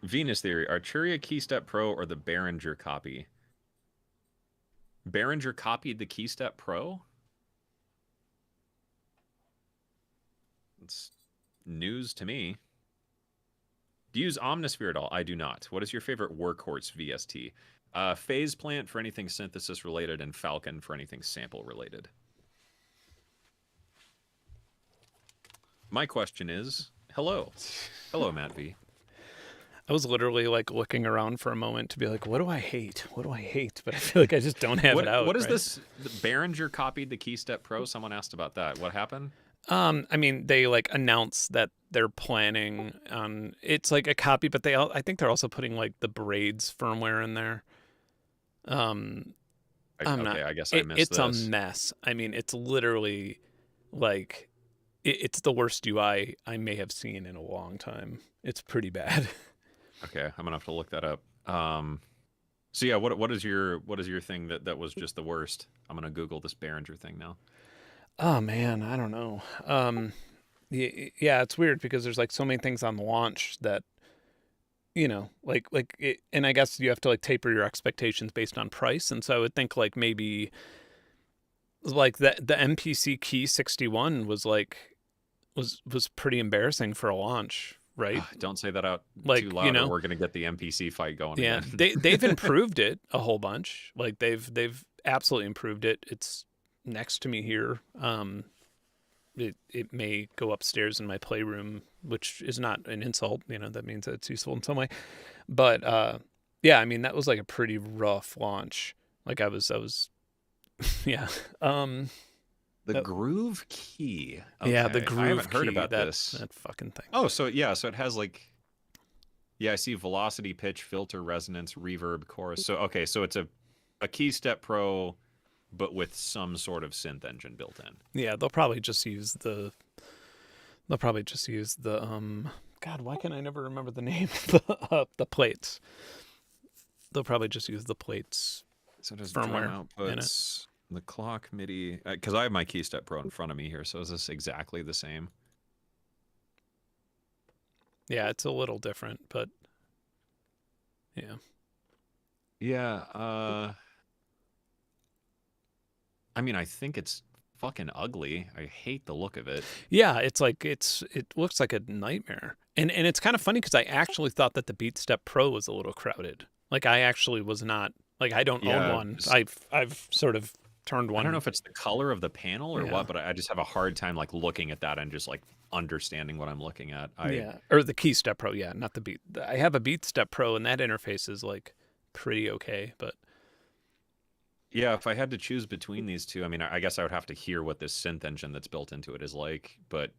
Venus Theory, Arturia Keystep Pro or the Behringer copy? Behringer copied the Keystep Pro? It's news to me. Do you use Omnisphere at all? I do not. What is your favorite workhorse VST? Phase Plant for anything synthesis related, and Falcon for anything sample related. My question is, hello. Hello, Matt V. I was literally like looking around for a moment to be like, what do I hate? What do I hate? But I feel like I just don't have it out. What is right? this? The Behringer copied the Keystep Pro? Someone asked about that. What happened? I mean, they like announced that they're planning on it's like a copy, but I think they're also putting like the braids firmware in there. I'm not. I guess I missed It's this. a mess. I mean, it's literally like it's the worst UI I may have seen in a long time. It's pretty bad. Okay, I'm gonna have to look that up. So yeah, what is your thing that was just the worst? I'm gonna Google this Behringer thing now. Oh man, I don't know. Yeah, it's weird because there's like so many things on launch that like it, and I guess you have to like taper your expectations based on price, and so I would think like maybe like the MPC Key 61 was pretty embarrassing for a launch, right? Don't say that out Like, too loud, or we're gonna get the NPC fight going yeah, again. they've improved it a whole bunch. Like they've absolutely improved it. It's next to me here. It may go upstairs in my playroom, which is not an insult. That means that it's useful in some way. But yeah, I mean that was like a pretty rough launch. Like I was yeah. The Groove Key. Okay. Yeah, the I Groove haven't heard Key, about this. that fucking thing. Oh, so it has like, yeah, I see velocity, pitch, filter, resonance, reverb, chorus. So okay, so it's a Keystep Pro, but with some sort of synth engine built in. Yeah, they'll probably just use the God, why can I never remember the name of the plates? They'll probably just use the plates So does drum firmware in it. outputs, the clock MIDI, because I have my KeyStep Pro in front of me here. So is this exactly the same? Yeah, it's a little different, but yeah. Yeah. I mean, I think it's fucking ugly. I hate the look of it. Yeah, it's like it looks like a nightmare. And it's kind of funny because I actually thought that the BeatStep Pro was a little crowded. Like I actually was not like I don't own Yeah. one. I've sort of turned I don't know one. if it's the color of the panel or Yeah. what, but I just have a hard time like looking at that and just like understanding what I'm looking at. Yeah. Or the KeyStep Pro, yeah, not the Beat. I have a BeatStep Pro and that interface is like pretty okay, but Yeah, if I had to choose between these two, I mean, I guess I would have to hear what this synth engine that's built into it is like, but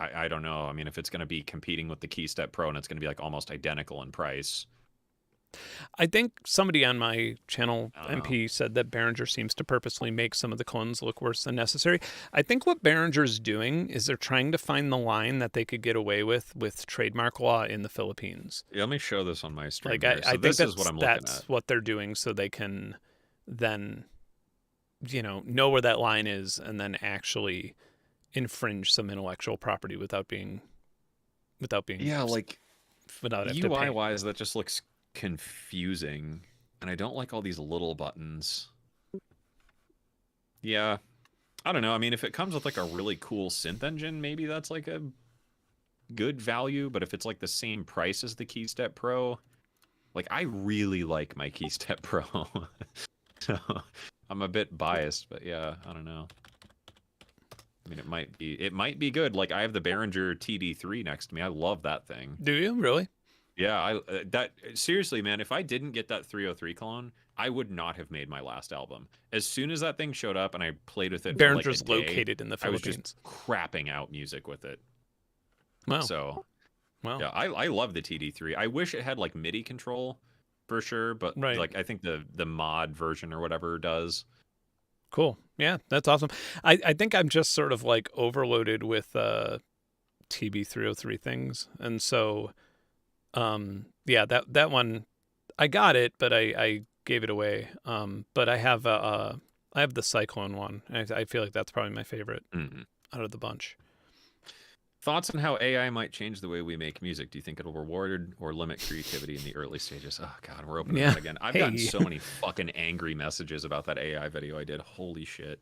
I don't know. I mean, if it's going to be competing with the KeyStep Pro and it's going to be like almost identical in price, I think somebody on my channel, I don't know. MP, said that Behringer seems to purposely make some of the clones look worse than necessary. I think what Behringer's doing is they're trying to find the line that they could get away with trademark law in the Philippines. Yeah, let me show this on my stream Like here. So I think this is what I'm looking that's at. what they're doing, so they can then, know where that line is, and then actually infringe some intellectual property without Yeah, like having to UI pay. wise, that just looks confusing, and I don't like all these little buttons. Yeah, I don't know. I mean, if it comes with like a really cool synth engine, maybe that's like a good value. But if it's like the same price as the KeyStep Pro, like I really like my KeyStep Pro, so I'm a bit biased. But yeah, I don't know. I mean, it might be good. Like I have the Behringer TD3 next to me. I love that thing. Do you really? Yeah, that seriously, man. If I didn't get that 303 clone, I would not have made my last album. As soon as that thing showed up and I played with it for like a Behringer's day, located in the I was Philippines. just crapping out music with it. Wow. So Wow. yeah, I love the TD3. I wish it had like MIDI control for sure, but Right. like I think the mod version or whatever does. Cool. Yeah, that's awesome. I think I'm just sort of like overloaded with TB303 things. And so yeah, that one I got it, but I gave it away. But I have the Cyclone one. I feel like that's probably my favorite out of the bunch. Thoughts on how AI might change the way we make music? Do you think it'll reward or limit creativity in the early stages? Oh God, we're opening that again. I've gotten so many fucking angry messages about that AI video I did. Holy shit.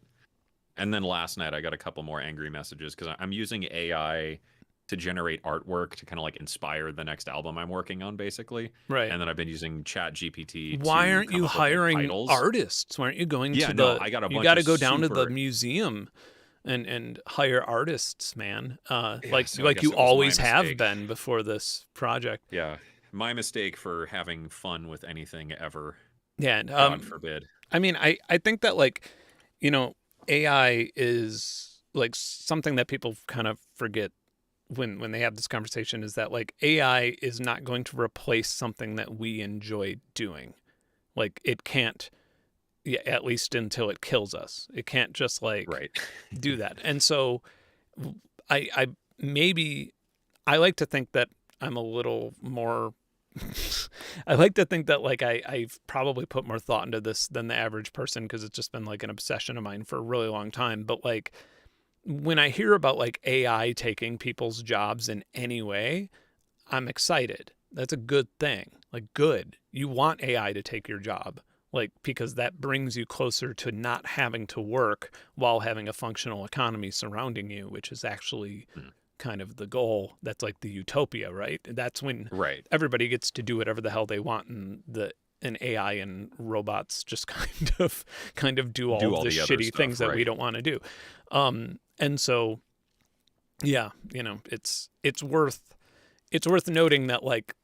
And then last night I got a couple more angry messages because I'm using AI to generate artwork to kind of like inspire the next album I'm working on, basically. Right. And then I've been using Chat GPT. Why aren't you hiring titles. artists? Why aren't you going to no, I got a bunch you got to of go down to the super- museum and hire artists, man. so like you it was always my have mistake. been before this project. Yeah, my mistake for having fun with anything ever. Yeah, God forbid. I mean, I think that like, AI is like something that people kind of forget when they have this conversation is that like AI is not going to replace something that we enjoy doing. Like it can't, yeah, at least until it kills us. It can't just like do that. And so I maybe I like to think that I'm a little more I like to think that like I've probably put more thought into this than the average person because it's just been like an obsession of mine for a really long time. But like when I hear about like AI taking people's jobs in any way, I'm excited. That's a good thing. Like good. You want AI to take your job. Like because that brings you closer to not having to work while having a functional economy surrounding you, which is actually kind of the goal. That's like the utopia, right? That's when everybody gets to do whatever the hell they want, and an AI and robots just kind of do all the shitty things that we don't want to do. And so, yeah, it's worth noting that like,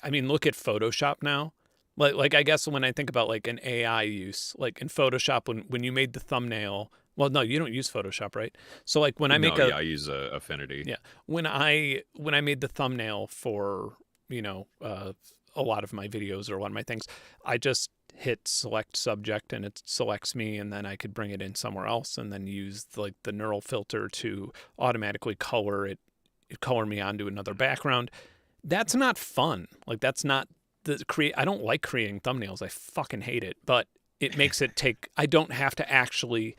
I mean, look at Photoshop now. Like I guess when I think about like an AI use, like in Photoshop, when you made the thumbnail. Well, no, you don't use Photoshop, right? So like when I make I use Affinity. Yeah, when I made the thumbnail for a lot of my videos or one of my things, I just hit select subject and it selects me, and then I could bring it in somewhere else, and then use like the neural filter to automatically color it color me onto another background. That's not fun. Like that's not I don't like creating thumbnails. I fucking hate it. But it makes it take. I don't have to actually,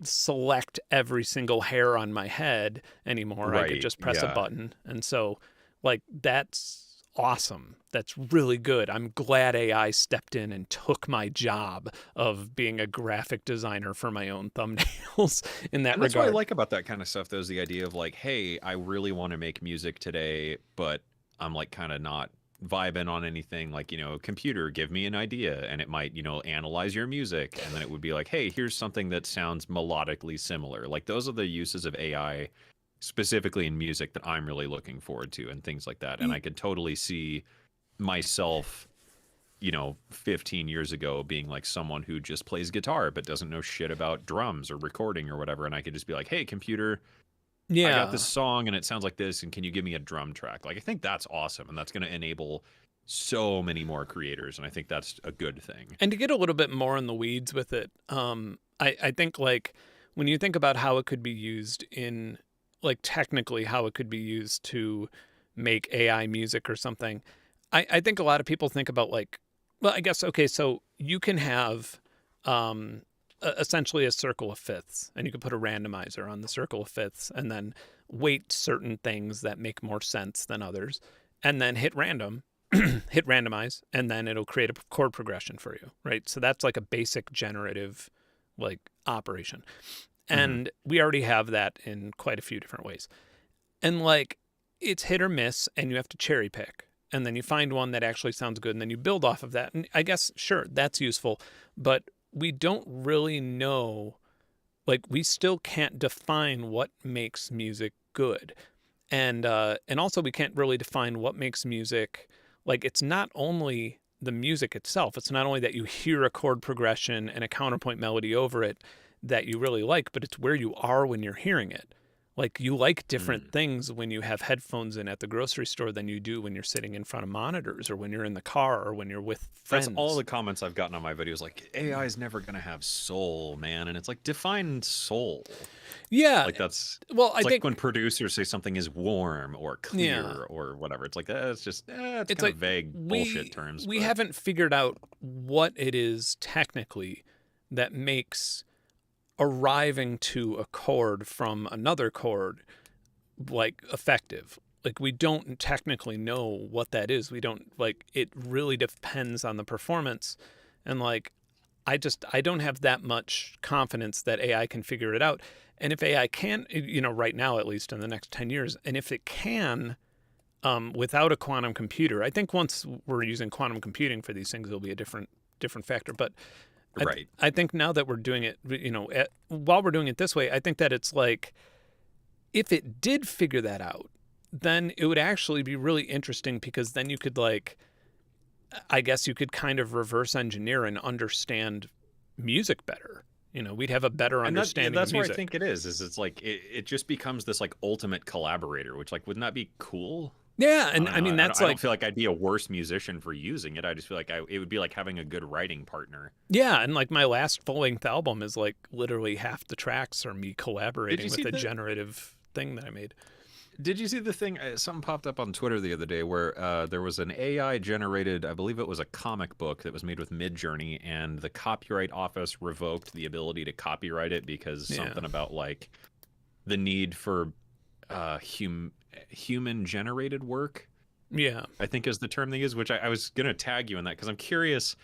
select every single hair on my head anymore. I could Right. just press a Yeah. button, and so like that's awesome. That's really good. I'm glad AI stepped in and took my job of being a graphic designer for my own thumbnails in that And that's what I regard. like about that kind of stuff, though, is the idea of like, hey, I really want to make music today, but I'm like kind of not vibing on anything. Like, computer, give me an idea, and it might, analyze your music, and then it would be like, hey, here's something that sounds melodically similar. Like, those are the uses of AI specifically in music that I'm really looking forward to, and things like that. And I could totally see myself 15 years ago being like someone who just plays guitar but doesn't know shit about drums or recording or whatever. And I could just be like, hey, computer, I got this Yeah. song and it sounds like this. And can you give me a drum track? Like, I think that's awesome. And that's going to enable so many more creators. And I think that's a good thing. And to get a little bit more in the weeds with it, I think like when you think about how it could be used in like technically how it could be used to make AI music or something, I think a lot of people think about like, well, I guess, okay, so you can have essentially a circle of fifths, and you can put a randomizer on the circle of fifths and then weight certain things that make more sense than others, and then hit random, hit randomize, and then it'll create a chord progression for you, right? So that's like a basic generative like operation. Mm-hmm. And we already have that in quite a few different ways. And like it's hit or miss, and you have to cherry pick. And then you find one that actually sounds good, and then you build off of that. And I guess, sure, that's useful. But we don't really know, like, we still can't define what makes music good. And also, we can't really define what makes music, like, it's not only the music itself, it's not only that you hear a chord progression and a counterpoint melody over it that you really like, but it's where you are when you're hearing it. Like you like different Mm. things when you have headphones in at the grocery store than you do when you're sitting in front of monitors or when you're in the car or when you're with That's all friends. the comments I've gotten on my videos. Like, AI is never going to have soul, man. And it's like, define soul. Yeah. Like, that's, Well, I it's like think, when producers say something is warm or yeah, clear or whatever. It's like, it's just, it's it's kind of like vague bullshit terms, we but haven't figured out what it is technically that makes arriving to a chord from another chord like effective. Like we don't technically know what that is. We don't like it really depends on the performance. And like I don't have that much confidence that AI can figure it out. And if AI can, right now at least in the next 10 years, and if it can without a quantum computer, I think once we're using quantum computing for these things, it'll be a different factor. But right. I think now that we're doing it, while we're doing it this way, I think that it's like if it did figure that out, then it would actually be really interesting because then you could like, I guess you could kind of reverse engineer and understand music better. We'd have a better And understanding of that's where I music. think it is it's like, it just becomes this like ultimate collaborator, which like, wouldn't that be cool? Yeah. I And don't I know. mean, that's I don't like, feel like I'd be a worse musician for using it. I just feel like it would be like having a good writing partner. yeah. And like my last full length album is like literally half the tracks are me Did collaborating you with see a the generative thing that I made. Did you see the thing? Something popped up on Twitter the other day where there was an AI generated, I believe it was a comic book that was made with Midjourney, and the Copyright Office revoked the ability to copyright it because Yeah. something about like the need for human generated work, Yeah. I think is the term they use. Which I was gonna tag you in that because I'm curious.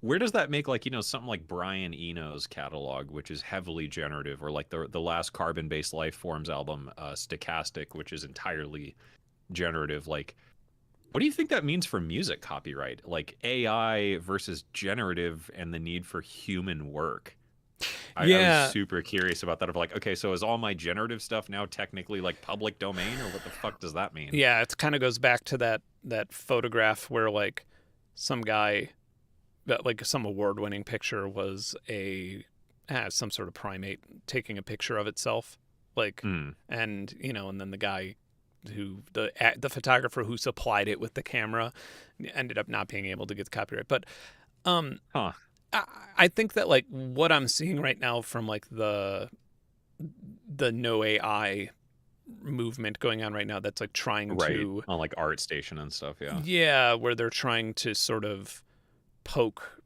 Where does that make like something like Brian Eno's catalog, which is heavily generative, or like the last Carbon Based Life Forms album, Stochastic, which is entirely generative? Like, what do you think that means for music copyright? Like AI versus generative and the need for human work. I was Yeah. super curious about that. Of like, okay, so is all my generative stuff now technically like public domain, or what the fuck does that mean? Yeah. It kind of goes back to that photograph where like some guy that like some award-winning picture was some sort of primate taking a picture of itself, like, Hmm. and then the guy the photographer who supplied it with the camera ended up not being able to get the copyright. But um, Huh. I think that like what I'm seeing right now from like the no AI movement going on right now that's like trying Right. to, On like Art Station and stuff, yeah. yeah, where they're trying to sort of poke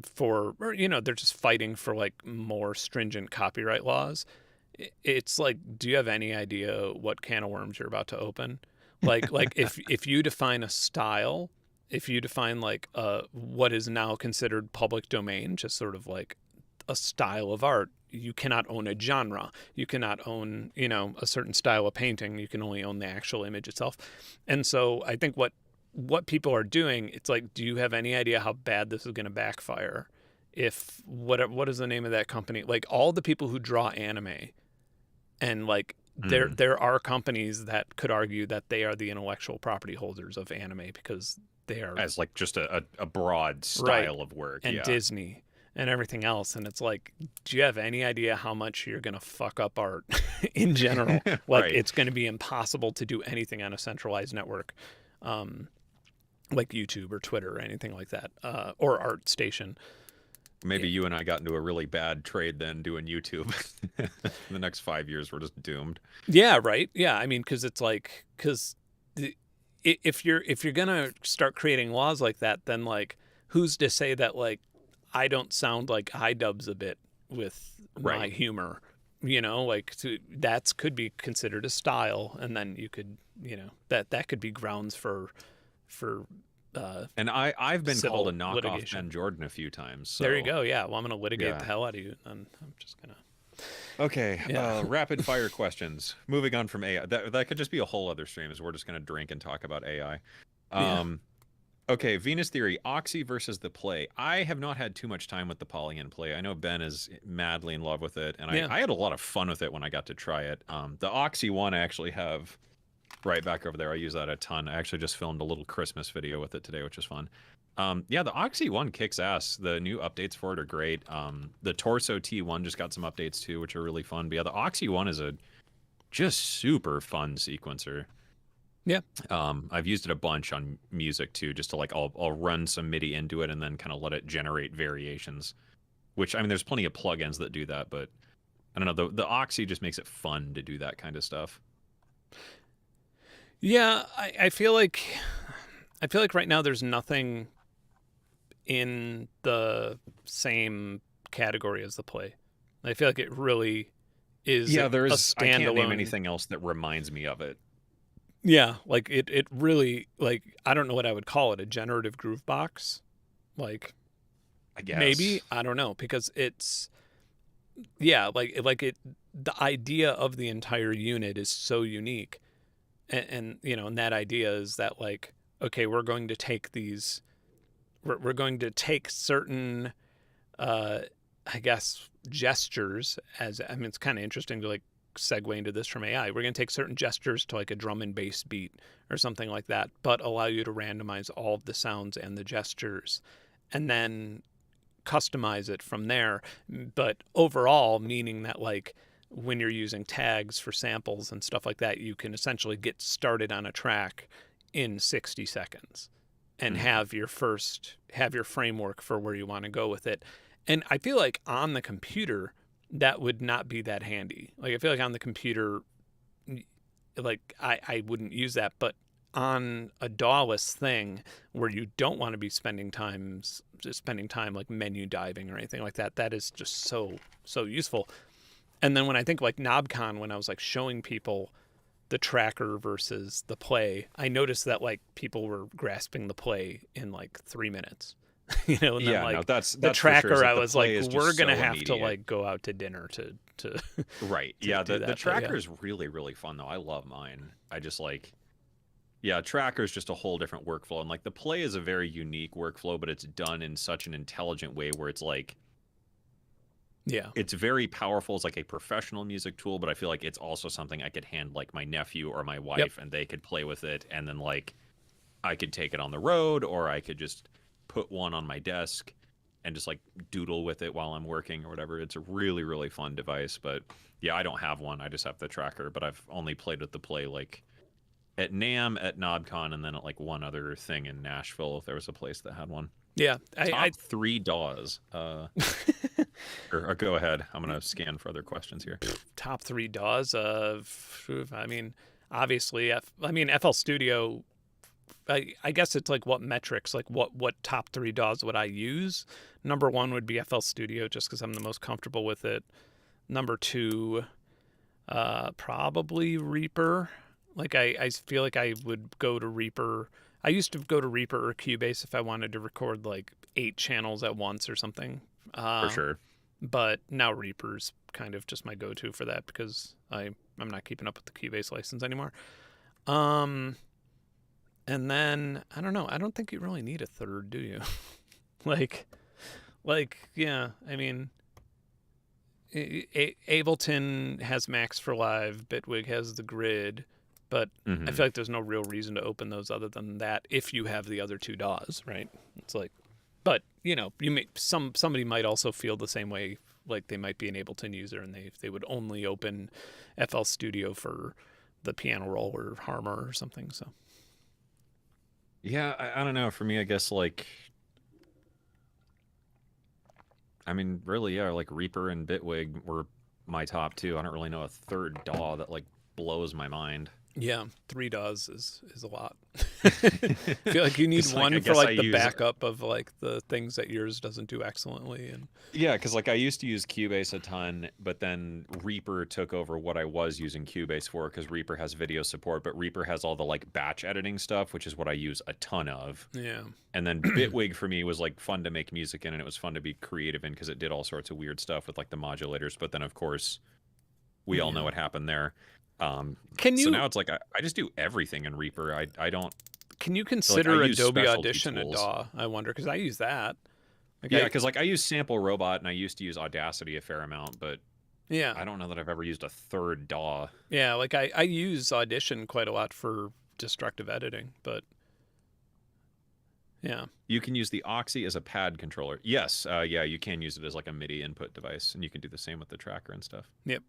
for, or they're just fighting for like more stringent copyright laws. It's like, do you have any idea what can of worms you're about to open? Like if you define a style, if you define like what is now considered public domain, just sort of like a style of art, you cannot own a genre. You cannot own, a certain style of painting. You can only own the actual image itself. And so I think what people are doing, it's like, do you have any idea how bad this is going to backfire? If what is the name of that company? Like all the people who draw anime, and like there are companies that could argue that they are the intellectual property holders of anime because they are, As like just a broad right, style of work, and yeah. Disney and everything else. And it's like, do you have any idea how much you're going to fuck up art in general? Like Right. it's going to be impossible to do anything on a centralized network, like YouTube or Twitter or anything like that, or Art Station. Maybe you and I got into a really bad trade then doing YouTube. The next 5 years we're just doomed. Yeah, right. Yeah, I mean, because it's like, if you're gonna start creating laws like that, then like, who's to say that like I don't sound like iDubbbz a bit with my Right. humor? Like that could be considered a style, and then you could, that could be grounds for And I've been called a civil knockoff litigation. Ben Jordan a few times. So. There you go. Yeah. Well, I'm gonna litigate Yeah. the hell out of you, and I'm just gonna. Okay, Yeah. rapid fire questions. Moving on from AI. That could just be a whole other stream, is we're just going to drink and talk about AI. Okay, Venus Theory, Oxy versus the Play. I have not had too much time with the Poly and Play. I know Ben is madly in love with it, and Yeah. I had a lot of fun with it when I got to try it. The Oxy one I actually have right back over there. I use that a ton. I actually just filmed a little Christmas video with it today, which is fun. Yeah, the Oxy one kicks ass. The new updates for it are great. The Torso T1 just got some updates too, which are really fun. But yeah, the Oxy one is a just super fun sequencer. Yeah. I've used it a bunch on music too, just to like I'll run some MIDI into it and then kind of let it generate variations. Which, I mean, there's plenty of plugins that do that, but I don't know. The Oxy just makes it fun to do that kind of stuff. Yeah, I feel like right now there's nothing in the same category as the Play. I feel like it really is. Yeah, a there is. I can't name standalone. anything else that reminds me of it. Yeah, like it really, like, I don't know what I would call it, a generative groove box. Like, I guess. maybe, I don't know, because it's, yeah, like it, the idea of the entire unit is so unique. And and that idea is that, like, okay, we're going to take these, we're going to take certain, I guess, gestures, as, I mean, it's kind of interesting to like segue into this from AI. We're going to take certain gestures to like a drum and bass beat or something like that, but allow you to randomize all of the sounds and the gestures, and then customize it from there. But overall, meaning that, like, when you're using tags for samples and stuff like that, you can essentially get started on a track in 60 seconds and have your framework for where you want to go with it. And I feel like on the computer, that would not be that handy. Like, I feel like on the computer, like, I wouldn't use that, but on a DAW-less thing where you don't want to be spending time like menu diving or anything like that, that is just so useful. And then when I think like KnobCon, when I was like showing people the tracker versus the Play, I noticed that like people were grasping the Play in like 3 minutes. And then, Yeah, like, no, that's the for sure. tracker, Is that I the was Play like, is just we're gonna so have to immediate. like go out to dinner to Right. to Yeah, do the that, tracker but yeah. is really, really fun though. I love mine. I just like, yeah, tracker is just a whole different workflow. And like the Play is a very unique workflow, but it's done in such an intelligent way where it's like, Yeah. it's very powerful as like a professional music tool, but I feel like it's also something I could hand like my nephew or my wife and they could play with it. And then like I could take it on the road, or I could just put one on my desk and just like doodle with it while I'm working or whatever. It's a really, really fun device. But yeah, I don't have one. I just have the tracker, but I've only played with the Play like at NAMM, at KnobCon, and then at like one other thing in Nashville. If there was a place that had one. Yeah, I Top 3 DAWs. Or go ahead. I'm gonna scan for other questions here. top 3 DAWs of, I mean, obviously, FL Studio. I guess it's like what metrics, like what top 3 DAWs would I use? Number one would be FL Studio, just because I'm the most comfortable with it. Number two, probably Reaper. Like I feel like I would go to Reaper. I used to go to Reaper or Cubase if I wanted to record like 8 channels at once or something. For sure. But now Reaper's kind of just my go-to for that because I'm not keeping up with the Cubase license anymore. And then I don't know. I don't think you really need a third, do you? like, yeah. I mean, Ableton has Max for Live. Bitwig has the Grid, but I feel like there's no real reason to open those other than that. If you have the other 2 DAWs, right? It's like, but you know, somebody might also feel the same way. Like they might be an Ableton user and they would only open FL Studio for the piano roll or Harmor or something. So. Yeah, I don't know. For me, I guess like, I mean, really, yeah, like Reaper and Bitwig were my top 2. I don't really know a third DAW that like blows my mind. Yeah, 3 DAWs is a lot. I feel like you need one for like the backup of like the things that yours doesn't do excellently. And yeah, because like I used to use Cubase a ton, but then Reaper took over what I was using Cubase for because Reaper has video support, but Reaper has all the like batch editing stuff, which is what I use a ton of. Yeah. And then Bitwig for me was like fun to make music in, and it was fun to be creative in because it did all sorts of weird stuff with like the modulators. But then of course, we all know what happened there. Can you? So now it's like I just do everything in Reaper. I don't. Can you consider like, Adobe Audition a DAW? I wonder because I use that. Like yeah, because like I use Sample Robot and I used to use Audacity a fair amount, but yeah, I don't know that I've ever used a third DAW. Yeah, like I use Audition quite a lot for destructive editing, but yeah. You can use the Oxy as a pad controller. Yes, yeah, you can use it as like a MIDI input device, and you can do the same with the tracker and stuff. Yep.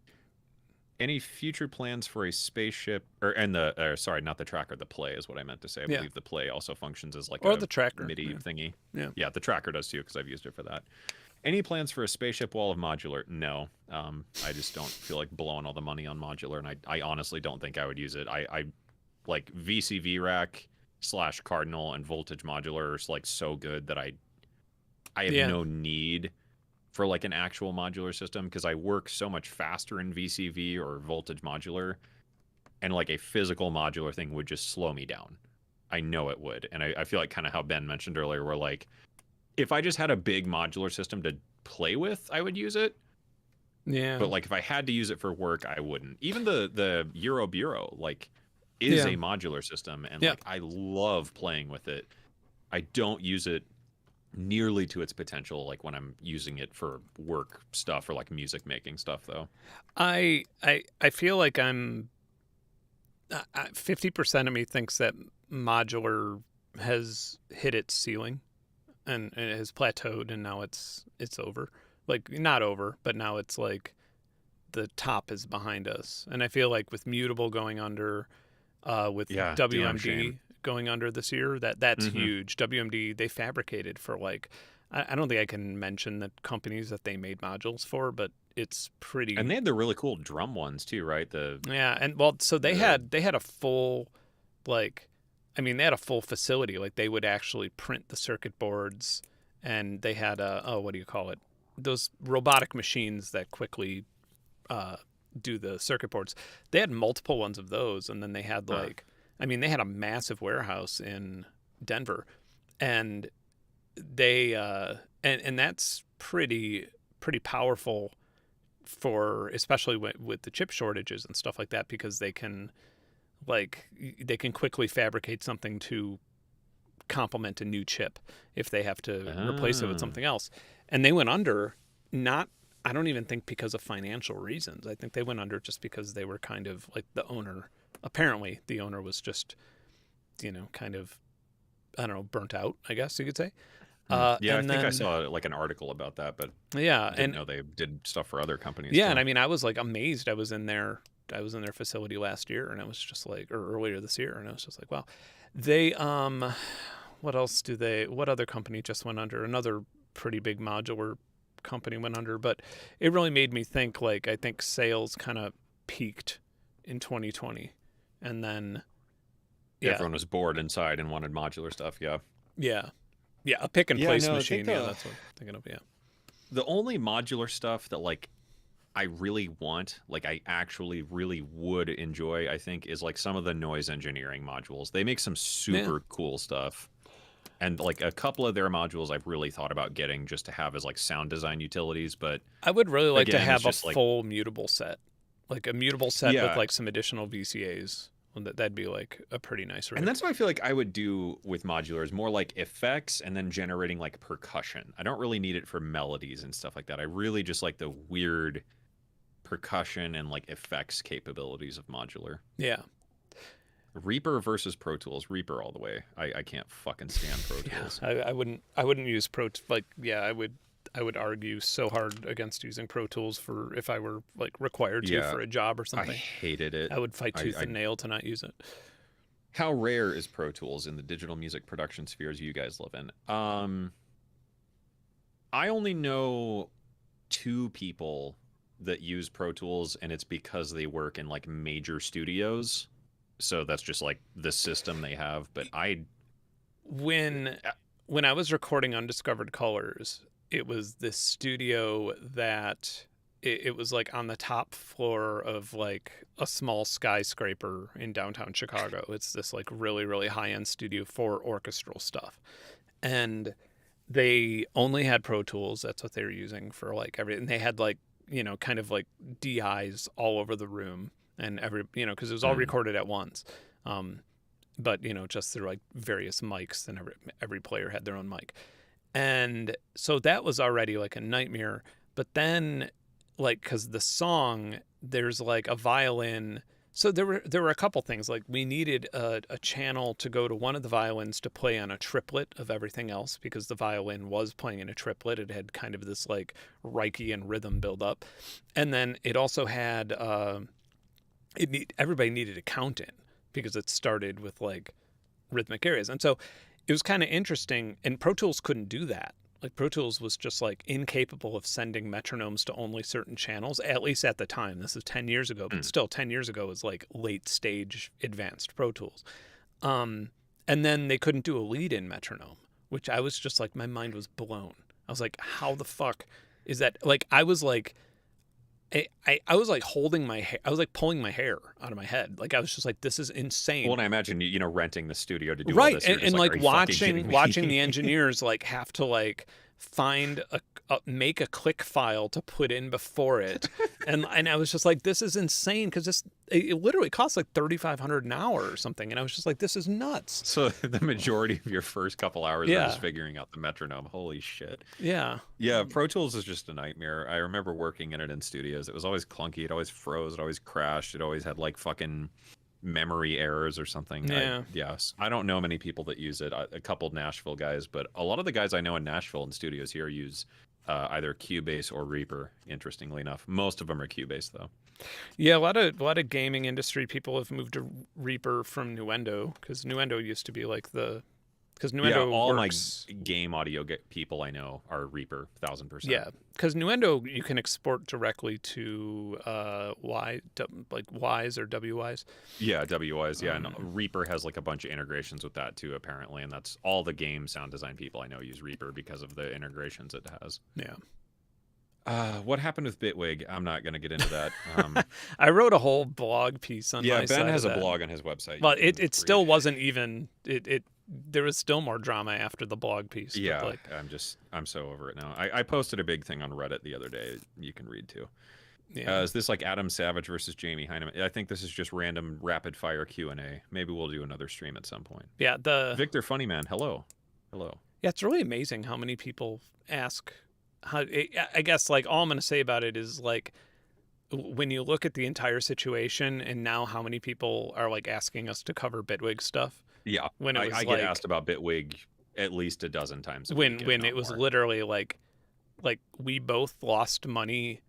Any future plans for a spaceship, sorry, not the tracker, the play is what I meant to say. I believe the play also functions as like the tracker MIDI thingy. Yeah, the tracker does too because I've used it for that. Any plans for a spaceship wall of modular? No. I just don't feel like blowing all the money on modular, and I honestly don't think I would use it. I like VCV rack / Cardinal and voltage modular is like so good that I have no need for like an actual modular system because I work so much faster in VCV or voltage modular, and like a physical modular thing would just slow me down. I know it would. And I feel like kind of how Ben mentioned earlier, where like if I just had a big modular system to play with, I would use it. Yeah. But like if I had to use it for work, I wouldn't. Even the Euro Bureau like is a modular system, and like I love playing with it. I don't use it nearly to its potential like when I'm using it for work stuff or like music making stuff though. I feel like I'm 50% of me thinks that modular has hit its ceiling and it has plateaued, and now it's over. Like not over, but now it's like the top is behind us. And I feel like with Mutable going under, with WMD going under this year, that's huge. WMD, they fabricated for like, I don't think I can mention the companies that they made modules for, but it's pretty. And they had the really cool drum ones too, right? And well, so they had a full, like, I mean, they had a full facility. Like they would actually print the circuit boards, and they had what do you call it? Those robotic machines that quickly do the circuit boards. They had multiple ones of those, and then they had like. I mean, they had a massive warehouse in Denver, and they and that's pretty powerful for especially with the chip shortages and stuff like that, because they can quickly fabricate something to complement a new chip if they have to replace it with something else. And they went under, I don't even think because of financial reasons. I think they went under just because they were kind of like the owner. Apparently, the owner was just, kind of, I don't know, burnt out, I guess you could say. I think I saw like an article about that, but I didn't know they did stuff for other companies. Yeah, and I mean, I was like amazed. I was in their facility last year, and I was just like, or earlier this year, and I was just like, wow. They, what else what other company just went under? Another pretty big modular company went under, but it really made me think, like, I think sales kind of peaked in 2020, and then Everyone was bored inside and wanted modular stuff. Yeah. yeah, a pick and Yeah, place no, I machine. think Yeah, that's what I'm thinking of. Yeah. the only modular stuff that like I really want, like I actually really would enjoy, I think, is like some of the noise engineering modules. They make some super cool stuff. And like a couple of their modules I've really thought about getting just to have as like sound design utilities, but I would really like to again, it's have a just like full mutable set, like a mutable set with yeah. like some additional VCAs. That'd be like a pretty nice rig. And that's what I feel like I would do with modulars, more like effects and then generating like percussion. I don't really need it for melodies and stuff like that. I really just like the weird percussion and like effects capabilities of modular. Yeah. Reaper versus Pro Tools. Reaper all the way. I can't fucking stand Pro Tools. Yeah, I wouldn't use I would argue so hard against using Pro Tools for if I were like required to for a job or something. I hated it. I would fight tooth and nail to not use it. How rare is Pro Tools in the digital music production spheres you guys live in? I only know 2 people that use Pro Tools, and it's because they work in like major studios. So that's just like the system they have. But when I was recording Undiscovered Colors, it was this studio that it was like on the top floor of like a small skyscraper in downtown Chicago. It's this like really, really high-end studio for orchestral stuff. And they only had Pro Tools. That's what they were using for like everything. They had like, kind of like DIs all over the room and because it was all recorded at once. But, just through like various mics, and every player had their own mic. And so that was already like a nightmare. But then, like, because the song, there's like a violin. So there were a couple things. Like, we needed a channel to go to one of the violins to play on a triplet of everything else, because the violin was playing in a triplet. It had kind of this like Reichian rhythm buildup. And then it also had everybody needed a count in, because it started with like rhythmic areas. And so it was kind of interesting, and Pro Tools couldn't do that. Like, Pro Tools was just like incapable of sending metronomes to only certain channels, at least at the time. This is 10 years ago, but still 10 years ago was like late stage advanced Pro Tools. And then they couldn't do a lead in metronome, which I was just like, my mind was blown. I was like, how the fuck is that? Like, I was like holding my hair. I was like pulling my hair out of my head. Like, I was just like, this is insane. Well, and I imagine, renting the studio to do right. all this. And like watching the engineers like have to like find make a click file to put in before it. and I was just like, this is insane, because it literally costs like $3,500 an hour or something. And I was just like, this is nuts. So the majority of your first couple hours are just figuring out the metronome. Holy shit. Yeah. Yeah, Pro Tools is just a nightmare. I remember working in it in studios. It was always clunky. It always froze. It always crashed. It always had like fucking memory errors or something. Yeah. I don't know many people that use it. A couple Nashville guys, but a lot of the guys I know in Nashville and studios here use either Cubase or Reaper. Interestingly enough, most of them are Cubase though. Yeah, a lot of gaming industry people have moved to Reaper from Nuendo, because Nuendo used to be like because Nuendo all works. My game audio people I know are Reaper 1000%. Yeah, because Nuendo you can export directly to like Wise or WWise. Yeah, WWise. Yeah, and Reaper has like a bunch of integrations with that too, apparently, and that's all the game sound design people I know use Reaper because of the integrations it has. Yeah. What happened with Bitwig? I'm not going to get into that. I wrote a whole blog piece on my side. Yeah, Ben has a blog on his website. But it still wasn't even it. There was still more drama after the blog piece. Yeah, like, I'm so over it now. I posted a big thing on Reddit the other day. You can read too. Yeah. Is this like Adam Savage versus Jamie Heineman? I think this is just random rapid fire Q&A. Maybe we'll do another stream at some point. Yeah. Victor Funnyman. Hello. Yeah, it's really amazing how many people ask. I guess like all I'm going to say about it is like, when you look at the entire situation and now how many people are like asking us to cover Bitwig stuff. Yeah, when it was I get asked about Bitwig at least a dozen times. When it was literally like we both lost money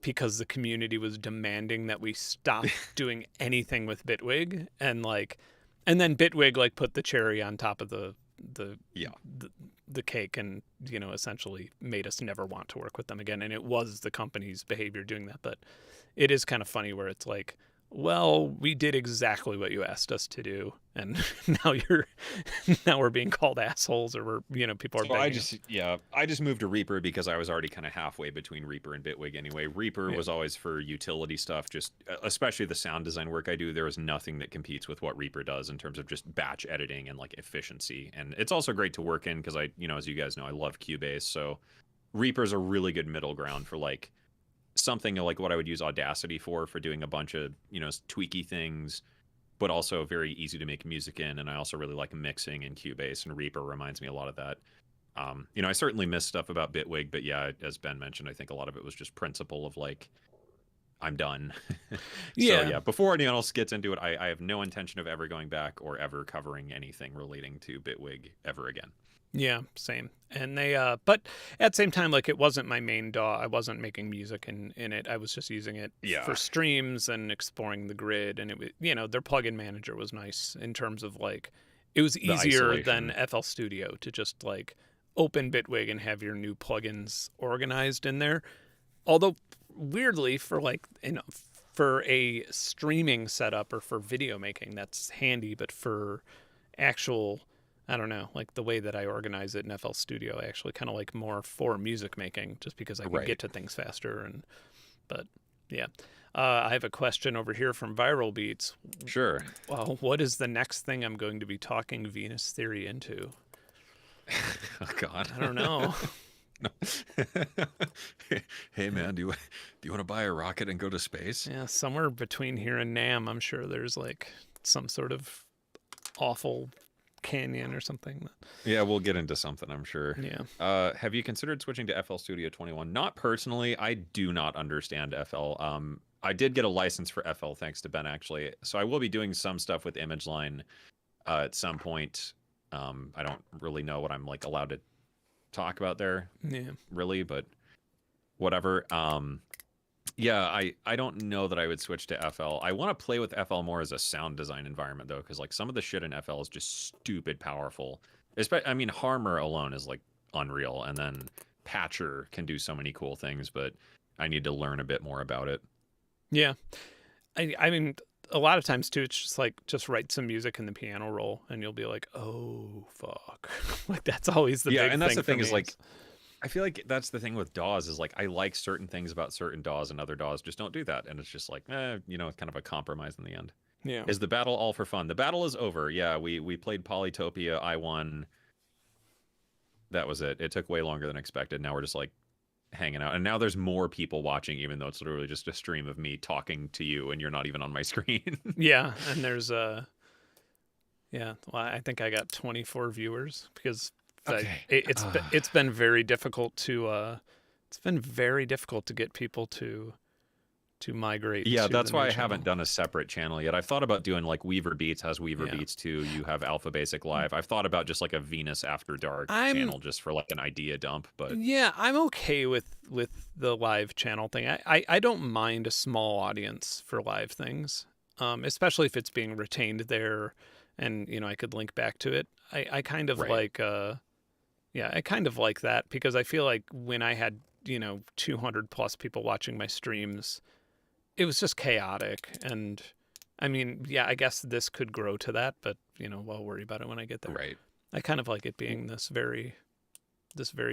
because the community was demanding that we stop doing anything with Bitwig, and then Bitwig like put the cherry on top of the the Yeah. the cake, and essentially made us never want to work with them again. And it was the company's behavior doing that. But it is kind of funny where it's like, well, we did exactly what you asked us to do, and now we're being called assholes, or people are So begging. I just moved to Reaper because I was already kind of halfway between Reaper and Bitwig anyway. Reaper was always for utility stuff, just especially the sound design work I do. There is nothing that competes with what Reaper does in terms of just batch editing and like efficiency. And it's also great to work in because as you guys know, I love Cubase. So Reaper's a really good middle ground for like something like what I would use Audacity for doing a bunch of tweaky things, but also very easy to make music in. And I also really like mixing in Cubase, and Reaper reminds me a lot of that. I certainly miss stuff about Bitwig, but yeah, as Ben mentioned, I think a lot of it was just principle of like, I'm done. So yeah, before anyone else gets into it, I have no intention of ever going back or ever covering anything relating to Bitwig ever again. Yeah, same. And they but at the same time, like, it wasn't my main DAW. I wasn't making music in it. I was just using it for streams and exploring the grid. And it was, their plugin manager was nice in terms of like, it was easier than FL Studio to just like open Bitwig and have your new plugins organized in there. Although weirdly, for like, for a streaming setup or for video making, that's handy. But for actual, I don't know, like the way that I organize it in FL Studio, I actually kind of like more for music making, just because I can get to things faster. But yeah, I have a question over here from Viral Beats. Sure. Well, what is the next thing I'm going to be talking Venus Theory into? Oh God, I don't know. Hey man, do you want to buy a rocket and go to space? Yeah, somewhere between here and Nam, I'm sure there's like some sort of awful canyon or something. Yeah, we'll get into something, I'm sure. Yeah. Have you considered switching to FL Studio 21? Not personally. I do not understand FL. I did get a license for FL thanks to Ben, actually. So I will be doing some stuff with ImageLine at some point. I don't really know what I'm like allowed to talk about there. Yeah. Really, but whatever. Yeah, I don't know that I would switch to FL. I want to play with FL more as a sound design environment though, because like some of the shit in FL is just stupid powerful. I mean, Harmer alone is like unreal, and then Patcher can do so many cool things, but I need to learn a bit more about it. Yeah, I mean, a lot of times too, it's just like, just write some music in the piano roll, and you'll be like, oh fuck, like that's always the big thing. And that's the thing is is like, I feel like that's the thing with DAWs is like I like certain things about certain DAWs, and other DAWs just don't do that, and it's just like, kind of a compromise in the end. Yeah. Is the battle all for fun? The battle is over. Yeah, we played Polytopia. I won. That was it. It took way longer than expected. Now we're just like hanging out, and now there's more people watching, even though it's literally just a stream of me talking to you, and you're not even on my screen. Yeah, and there's yeah, well, I think I got 24 viewers because it's been very difficult to get people to migrate. Yeah, to that's the why new I haven't channel. done a separate channel yet. I've thought about doing like Weaver Beats has Weaver Beats too. You have Alpha Basic Live. I've thought about just like a Venus After Dark channel just for like an idea dump. But yeah, I'm okay with the live channel thing. I don't mind a small audience for live things, especially if it's being retained there, and I could link back to it. I kind of like I kind of like that, because I feel like when I had 200 plus people watching my streams, it was just chaotic. And I mean, yeah, I guess this could grow to that, but I'll worry about it when I get there. Right. I kind of like it being this very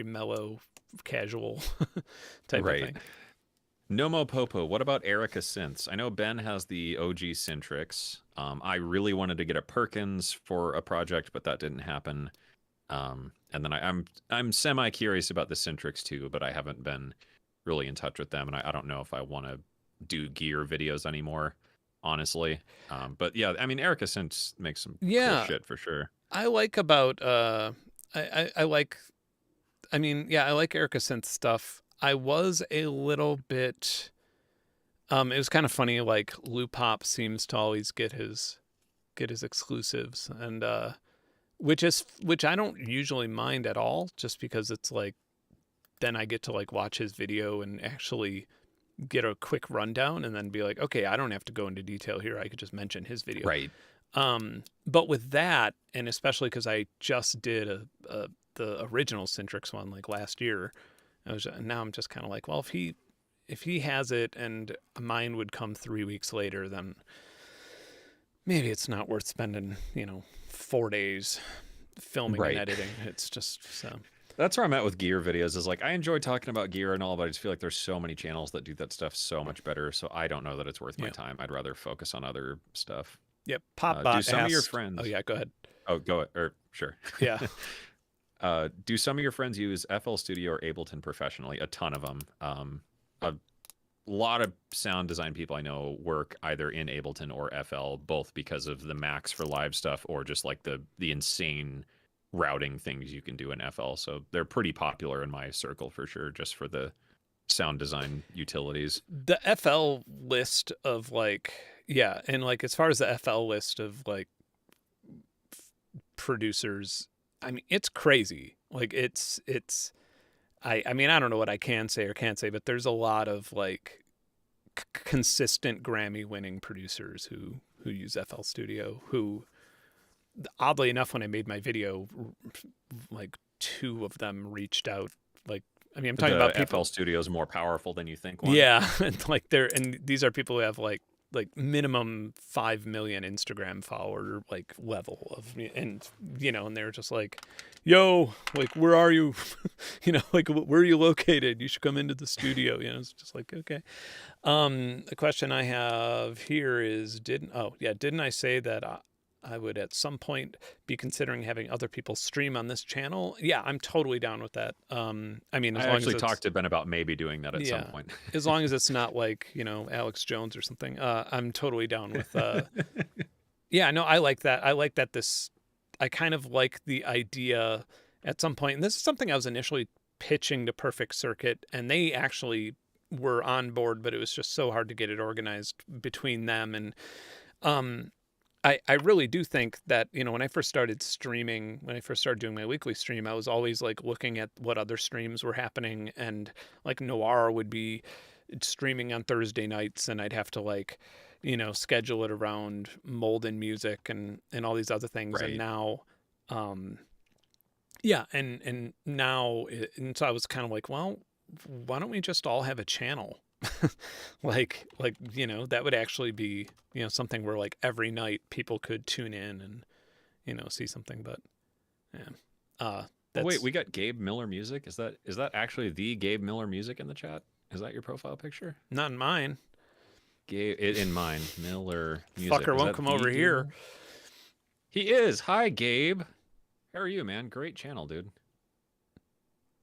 mellow, casual type of thing. Nomo Popo, what about Erica synths? I know Ben has the OG Syntrix. I really wanted to get a Perkins for a project, but that didn't happen. And then I'm semi curious about the Syntrix too, but I haven't been really in touch with them, and I don't know if I want to do gear videos anymore, honestly. But yeah, I mean, Erica synths makes some cool shit for sure. I like about I like, I mean, yeah, I like Erica synth stuff. I was a little bit it was kind of funny, like Loop Hop seems to always get his exclusives, and which I don't usually mind at all, just because it's like then I get to like watch his video and actually get a quick rundown, and then be like, okay, I don't have to go into detail here. I could just mention his video. Right. But with that, and especially because I just did the original Centrix one like last year, now I'm just kind of like, well, if he has it and mine would come 3 weeks later, then maybe it's not worth spending 4 days filming and Right. editing. It's just so. That's where I'm at with gear videos. Is like I enjoy talking about gear and all, but I just feel like there's so many channels that do that stuff so much better. So I don't know that it's worth my time. I'd rather focus on other stuff. Yep. Do Popbot some of your asked. friends? Oh yeah, go ahead. Oh, go or sure. Yeah. Do some of your friends use FL Studio or Ableton professionally? A ton of them. A lot of sound design people I know work either in Ableton or FL, both because of the Macs for live stuff or just like the insane routing things you can do in FL. So they're pretty popular in my circle for sure, just for the sound design utilities. The FL list of like, yeah, and like as far as the FL list of like producers, I mean, it's crazy. Like I mean, I don't know what I can say or can't say, but there's a lot of like consistent Grammy winning producers who use FL Studio, who oddly enough, when I made my video, like 2 of them reached out. Like, I mean, I'm talking about people. FL Studio is more powerful than you think. One. Yeah, and like and these are people who have like minimum 5 million Instagram follower like level of, and and they're just like, yo, like, where are you? Like, where are you located? You should come into the studio. It's just like, okay. The question I have here is, didn't I say that I would at some point be considering having other people stream on this channel? Yeah, I'm totally down with that. I mean, I actually talked to Ben about maybe doing that at some point. As long as it's not like, Alex Jones or something. I'm totally down with yeah, no, I like that. I like that I kind of like the idea at some point, and this is something I was initially pitching to Perfect Circuit, and they actually were on board, but it was just so hard to get it organized between them. And I really do think that, when I first started streaming, when I first started doing my weekly stream, I was always like looking at what other streams were happening, and like Noir would be streaming on Thursday nights, and I'd have to like, schedule it around Molden Music and all these other things. Right. And now, yeah. And now, and so I was kind of like, well, why don't we just all have a channel? like that would actually be something where like every night people could tune in and see something. But yeah, wait, we got Gabe Miller Music. Is that actually the Gabe Miller Music in the chat? Is that your profile picture? Not in mine. Gabe in mine. Miller Music. Fucker won't come over here. He is. Hi, Gabe. How are you, man? Great channel, dude.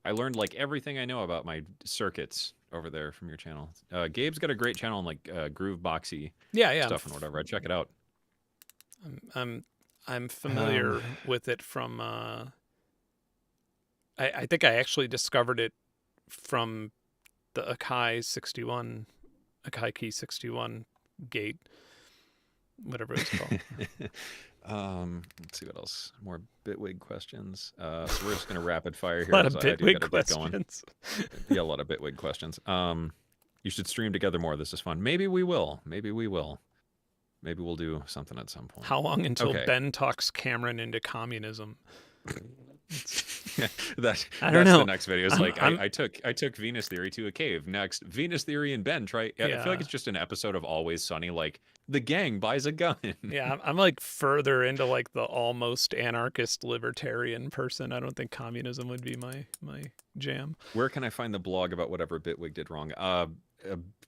I learned like everything I know about my circuits over there from your channel. Gabe's got a great channel on like groove boxy stuff and whatever. Check it out. I'm familiar with it from I think I actually discovered it from the Akai Key 61 gate, whatever it's called. Let's see what else. More Bitwig questions. So we're just gonna rapid fire here. A lot of Bitwig questions. Yeah, a lot of Bitwig questions. You should stream together more. This is fun. Maybe we will. Maybe we'll do something at some point. How long until Ben talks Cameron into communism? That's know. The next video. It's like I took Venus Theory to a cave. Next, Venus Theory and Ben try. I feel like it's just an episode of Always Sunny. Like the gang buys a gun. Yeah, I'm like further into like the almost anarchist libertarian person. I don't think communism would be my jam. Where can I find the blog about whatever Bitwig did wrong?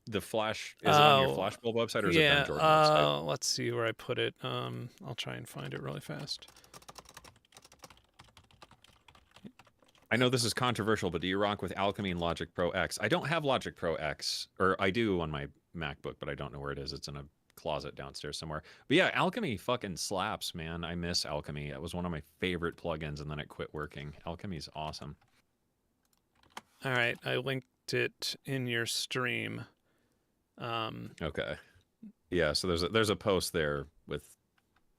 The Flash, is it on your Flashbulb website or is it Ben Jordan website? Let's see where I put it. I'll try and find it really fast. I know this is controversial, but do you rock with Alchemy and Logic Pro X? I don't have Logic Pro X, or I do on my MacBook, but I don't know where it is. It's in a closet downstairs somewhere. But yeah, Alchemy fucking slaps, man. I miss Alchemy. It was one of my favorite plugins, and then it quit working. Alchemy's awesome. All right, I linked it in your stream. Okay. Yeah, so there's a post there with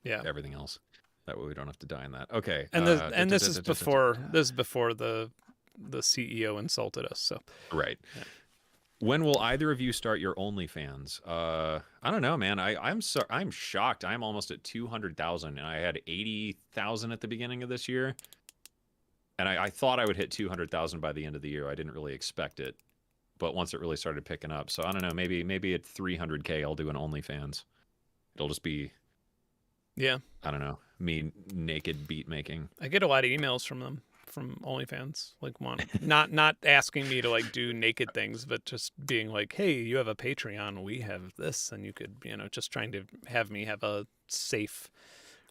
everything else. That way we don't have to die in that. Okay. And this is before the CEO insulted us. So right. When will either of you start your OnlyFans? I don't know, man. I'm shocked. I'm almost at 200,000, and I had 80,000 at the beginning of this year, and I thought I would hit 200,000 by the end of the year. I didn't really expect it, but once it really started picking up, so I don't know. Maybe at 300K, I'll do an OnlyFans. It'll just be, Yeah. I don't know, me naked beat making. I get a lot of emails from them, from OnlyFans, like not asking me to like do naked things, but just being like, hey, you have a Patreon, we have this, and you could, just trying to have me have a safe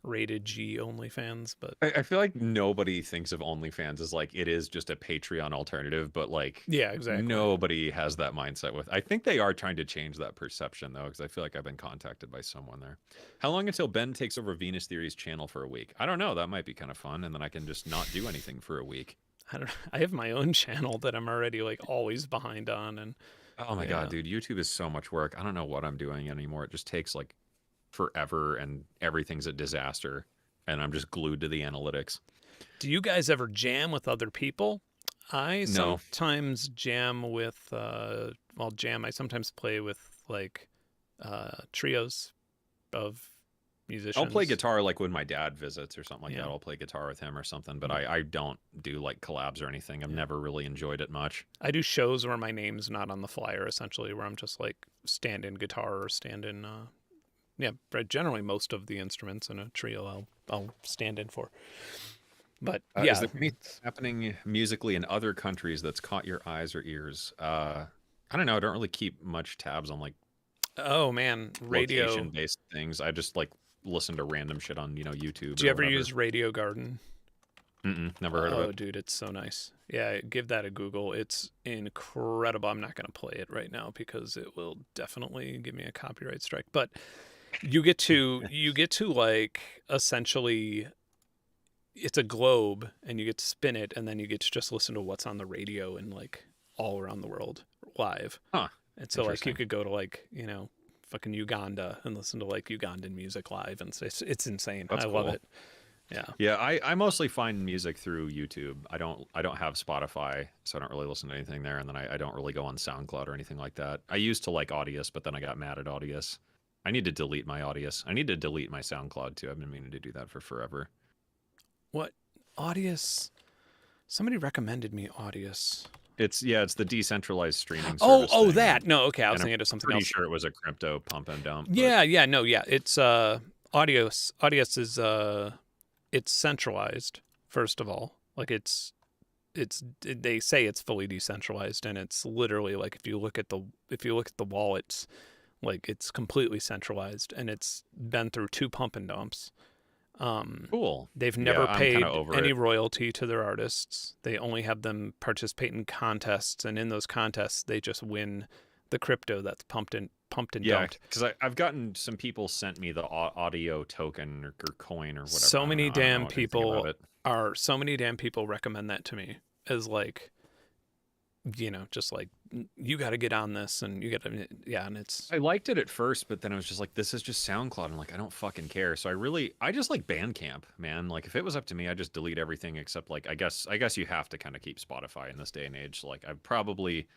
rated G OnlyFans. But I feel like nobody thinks of OnlyFans as like it is just a Patreon alternative, but like yeah, exactly. nobody has that mindset with. I think they are trying to change that perception though, because I feel like I've been contacted by someone there. How long until Ben takes over Venus Theory's channel for a week? I don't know. That might be kind of fun, and then I can just not do anything for a week. I have my own channel that I'm already like always behind on, and Oh my god, dude, YouTube is so much work. I don't know what I'm doing anymore. It just takes like forever, and everything's a disaster, and I'm just glued to the analytics. Do you guys ever jam with other people? I No. sometimes jam with I sometimes play with like trios of musicians. I'll play guitar like when my dad visits or something like Yeah. that. I'll play guitar with him or something, but I don't do like collabs or anything. I've never really enjoyed it much. I do shows where my name's not on the flyer, essentially, where I'm just like stand in guitar or stand in but generally most of the instruments in a trio I'll stand in for. But Is there anything happening musically in other countries that's caught your eyes or ears? I don't know. I don't really keep much tabs on like oh man, radio location-based things. I just like listen to random shit on YouTube. Do you ever use Radio Garden? Never heard of it. Oh, dude, it's so nice. Yeah, give that a Google. It's incredible. I'm not going to play it right now because it will definitely give me a copyright strike. But you get to like essentially it's a globe and you get to spin it and then you get to just listen to what's on the radio and like all around the world live. Huh. And so like you could go to like, fucking Uganda and listen to like Ugandan music live, and it's insane. That's I love it. Yeah. I mostly find music through YouTube. I don't have Spotify, so I don't really listen to anything there, and then I don't really go on SoundCloud or anything like that. I used to like Audius, but then I got mad at Audius. I need to delete my Audius. I need to delete my SoundCloud too. I've been meaning to do that for forever. What? Audius? Somebody recommended me Audius. It's the decentralized streaming service. Oh, that. No, okay, I was thinking of something else. Pretty sure it was a crypto pump and dump. Yeah. It's Audius. Audius is it's centralized, first of all. Like they say it's fully decentralized, and it's literally like if you look at the wallets, like it's completely centralized, and it's been through 2 pump and dumps. Cool. They've never paid any royalty to their artists. They only have them participate in contests, and in those contests, they just win the crypto that's pumped and dumped. Yeah, because I've gotten some people sent me the audio token or coin or whatever. So many damn people recommend that to me as like, just like you got to get on this and you got to, and it's. I liked it at first, but then I was just like, this is just SoundCloud. I'm like, I don't fucking care. So I just like Bandcamp, man. Like if it was up to me, I'd just delete everything except like I guess you have to kind of keep Spotify in this day and age. Like I probably.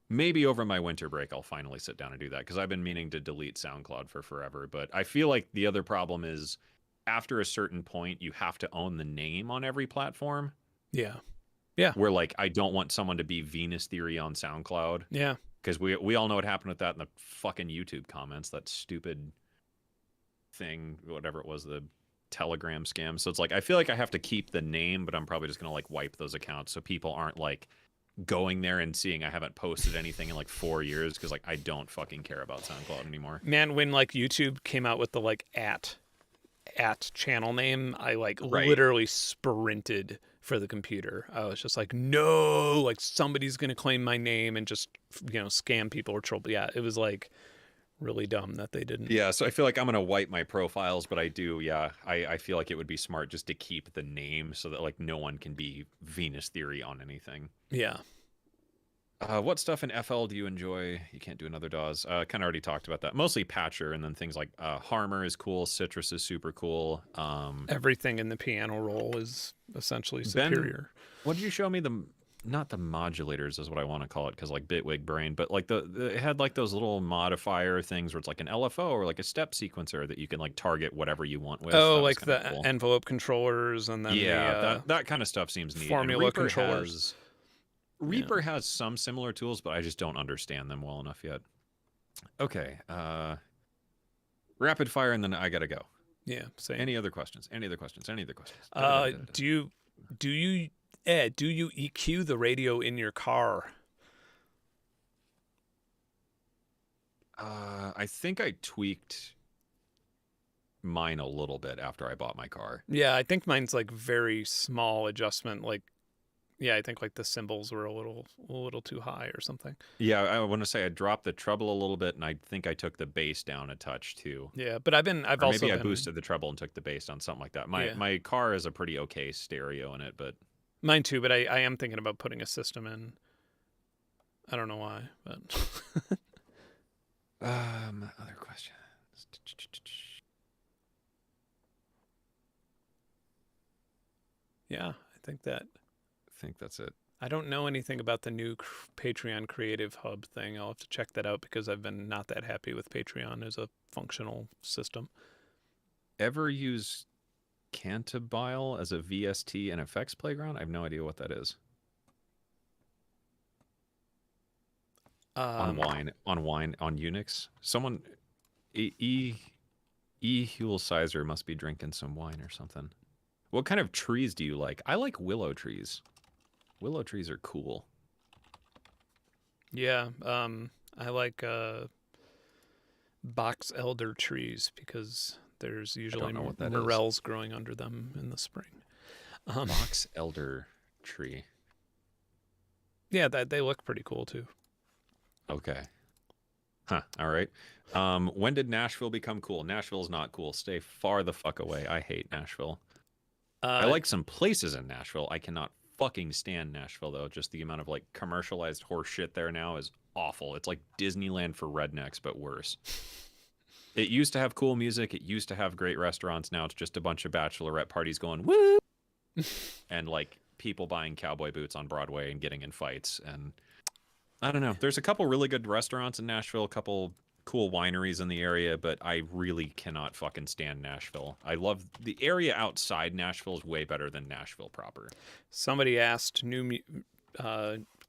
Maybe over my winter break, I'll finally sit down and do that because I've been meaning to delete SoundCloud for forever. But I feel like the other problem is after a certain point, you have to own the name on every platform. Yeah. Where like I don't want someone to be Venus Theory on SoundCloud. Yeah. Because we all know what happened with that in the fucking YouTube comments, that stupid thing, whatever it was, the Telegram scam. So it's like I feel like I have to keep the name, but I'm probably just gonna like wipe those accounts so people aren't like going there and seeing I haven't posted anything in like 4 years because like I don't fucking care about SoundCloud anymore. Man, when like YouTube came out with the like at channel name, I like literally sprinted for the computer. I was just like, no, like somebody's gonna claim my name and just scam people or troll. Yeah, it was like really dumb that they didn't. Yeah, so I feel like I'm gonna wipe my profiles, but I do, I feel like it would be smart just to keep the name so that like no one can be Venus Theory on anything. Yeah. What stuff in FL do you enjoy? You can't do another DAWs. Kind of already talked about that. Mostly Patcher, and then things like Harmor is cool, Citrus is super cool. Everything in the piano roll is essentially superior. Ben, what did you show me? The not the modulators is what I want to call it, because like Bitwig Brain, but like it had like those little modifier things where it's like an LFO or like a step sequencer that you can like target whatever you want with. Oh, That was like kind of the cool. envelope controllers and then Yeah, the that kind of stuff seems neat. And formula controllers. Yeah. Reaper has some similar tools, but I just don't understand them well enough yet. Okay, rapid fire, and then I gotta go. Yeah, same. Any other questions? Any other questions? Any other questions? Do you Ed, do you EQ the radio in your car? I think I tweaked mine a little bit after I bought my car. Yeah, I think mine's like very small adjustment. Like, yeah, I think like the cymbals were a little too high or something. Yeah, I want to say I dropped the treble a little bit, and I think I took the bass down a touch too. Yeah, but I've Or also maybe I been, boosted the treble and took the bass down, something like that. Yeah. My car has a pretty okay stereo in it, but mine too. But I am thinking about putting a system in. I don't know why, but other questions. yeah, I think that's it. I don't know anything about the new Patreon Creative Hub thing. I'll have to check that out because I've been not that happy with Patreon as a functional system. Ever use Cantabile as a VST and effects playground? I have no idea what that is. On Unix. Someone Hulsizer must be drinking some wine or something. What kind of trees do you like? I like willow trees. Willow trees are cool. Yeah, I like box elder trees because there's usually morels growing under them in the spring. Box elder tree. Yeah, they look pretty cool too. Okay. Huh. All right. When did Nashville become cool? Nashville's not cool. Stay far the fuck away. I hate Nashville. I like some places in Nashville. I cannot fucking stand Nashville, though. Just the amount of like commercialized horse shit there now is awful. It's like Disneyland for rednecks, but worse. It used to have cool music. It used to have great restaurants. Now it's just a bunch of bachelorette parties going woo, and like people buying cowboy boots on Broadway and getting in fights. And I don't know. There's a couple really good restaurants in Nashville, a couple cool wineries in the area, but I really cannot fucking stand Nashville. I love the area outside Nashville is way better than Nashville proper. Somebody asked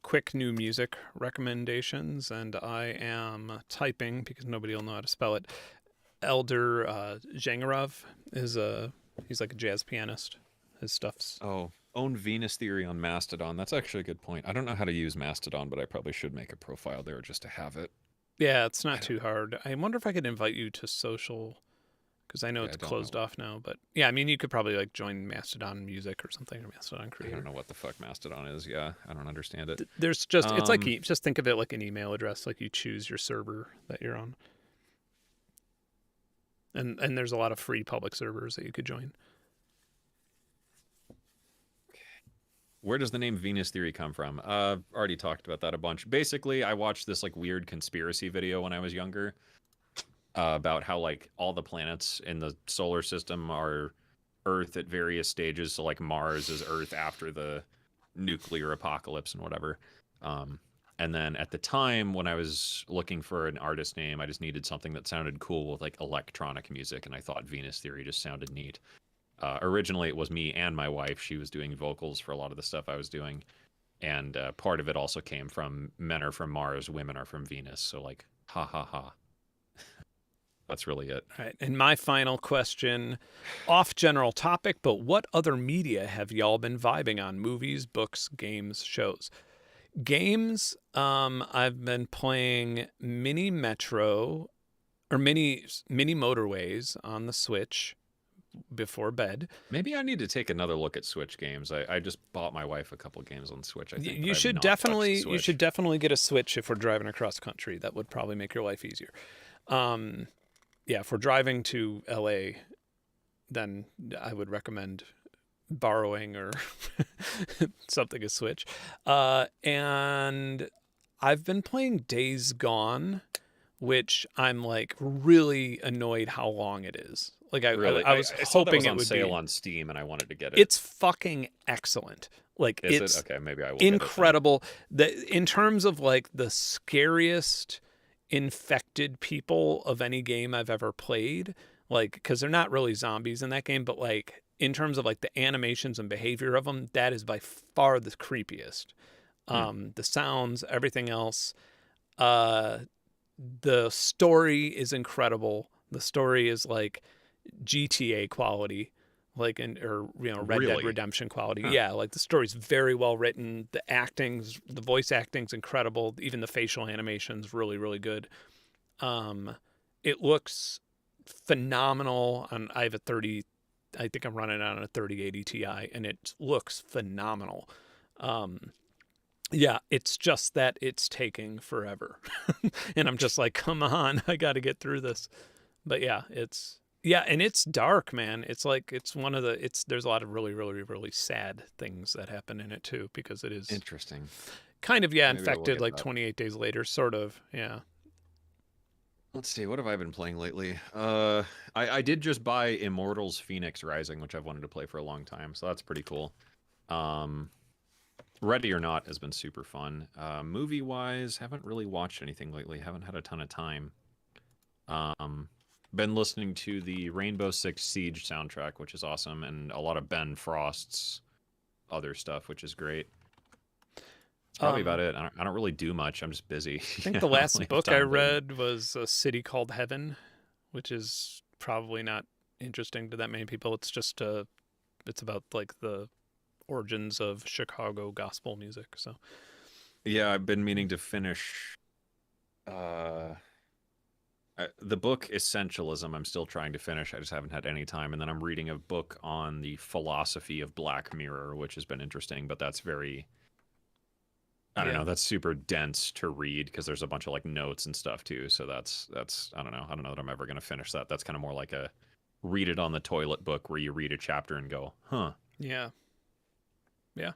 quick new music recommendations, and I am typing because nobody will know how to spell it. Elder Zhangarov he's like a jazz pianist. His stuff's own Venus Theory on Mastodon. That's actually a good point. I don't know how to use Mastodon, but I probably should make a profile there just to have it. Yeah, it's not too hard. I wonder if I could invite you to social, because I know it's closed off now. But yeah, I mean, you could probably like join Mastodon Music or something, or Mastodon Creator. I don't know what the fuck Mastodon is. Yeah, I don't understand it. There's just it's like just think of it like an email address. Like you choose your server that you're on, and there's a lot of free public servers that you could join. Where does the name Venus Theory come from? Already talked about that a bunch. Basically, I watched this like weird conspiracy video when I was younger about how like all the planets in the solar system are Earth at various stages. So like Mars is Earth after the nuclear apocalypse and whatever. And then at the time when I was looking for an artist name, I just needed something that sounded cool with like electronic music, and I thought Venus Theory just sounded neat. Originally, it was me and my wife. She was doing vocals for a lot of the stuff I was doing. And part of it also came from men are from Mars, women are from Venus. So like, ha, ha, ha. That's really it. All right. And my final question, off general topic, but what other media have y'all been vibing on? Movies, books, games, shows? Games, I've been playing Mini Metro or Mini Motorways on the Switch before bed. Maybe I need to take another look at Switch games. I just bought my wife a couple games on Switch. I think you should definitely get a Switch if we're driving across country. That would probably make your life easier. Yeah, if we're driving to LA, then I would recommend borrowing or something a Switch. And I've been playing Days Gone, which I'm like really annoyed how long it is. Like I was hoping it was on it would sale be on Steam, and I wanted to get it. It's fucking excellent. Like, Is it? it's Okay, maybe I will get it then. incredible. In terms of like the scariest infected people of any game I've ever played, like, because they're not really zombies in that game, but like in terms of like the animations and behavior of them, that is by far the creepiest. Hmm. The sounds, everything else. Uh, the story is incredible. The story is like GTA quality, like or Red Dead Really? Redemption quality. Huh. Yeah, like the story's very well written. The voice acting's incredible. Even the facial animation's really really good. Um, it looks phenomenal. I have a 30. I think I'm running it on a 3080 Ti, and it looks phenomenal. Um, yeah, it's just that it's taking forever, and I'm just like, come on, I got to get through this. But yeah, and it's dark, man. It's like it's one of the it's there's a lot of really really really sad things that happen in it too, because it is Interesting. kind of Maybe I will infected get like that. 28 days later, sort of. Yeah. Let's see, what have I been playing lately? I did just buy Immortals Phoenix Rising, which I've wanted to play for a long time, so that's pretty cool. Um, Ready or Not has been super fun. Movie-wise, haven't really watched anything lately. Haven't had a ton of time. Um, been listening to the Rainbow Six Siege soundtrack, which is awesome, and a lot of Ben Frost's other stuff, which is great. It's probably about Um, it. I don't really do much. I'm just busy. I think I the don't really last have book I time to. read was A City Called Heaven, which is probably not interesting to that many people. It's about like the origins of Chicago gospel music. So Yeah, I've been meaning to finish uh the book Essentialism. I'm still trying to finish. I just haven't had any time. And then I'm reading a book on the philosophy of Black Mirror, which has been interesting, but that's very I don't yeah, know, that's super dense to read because there's a bunch of like notes and stuff too. So that's I don't know. I don't know that I'm ever going to finish that. That's kind of more like a read it on the toilet book where you read a chapter and go, "Huh." yeah, yeah.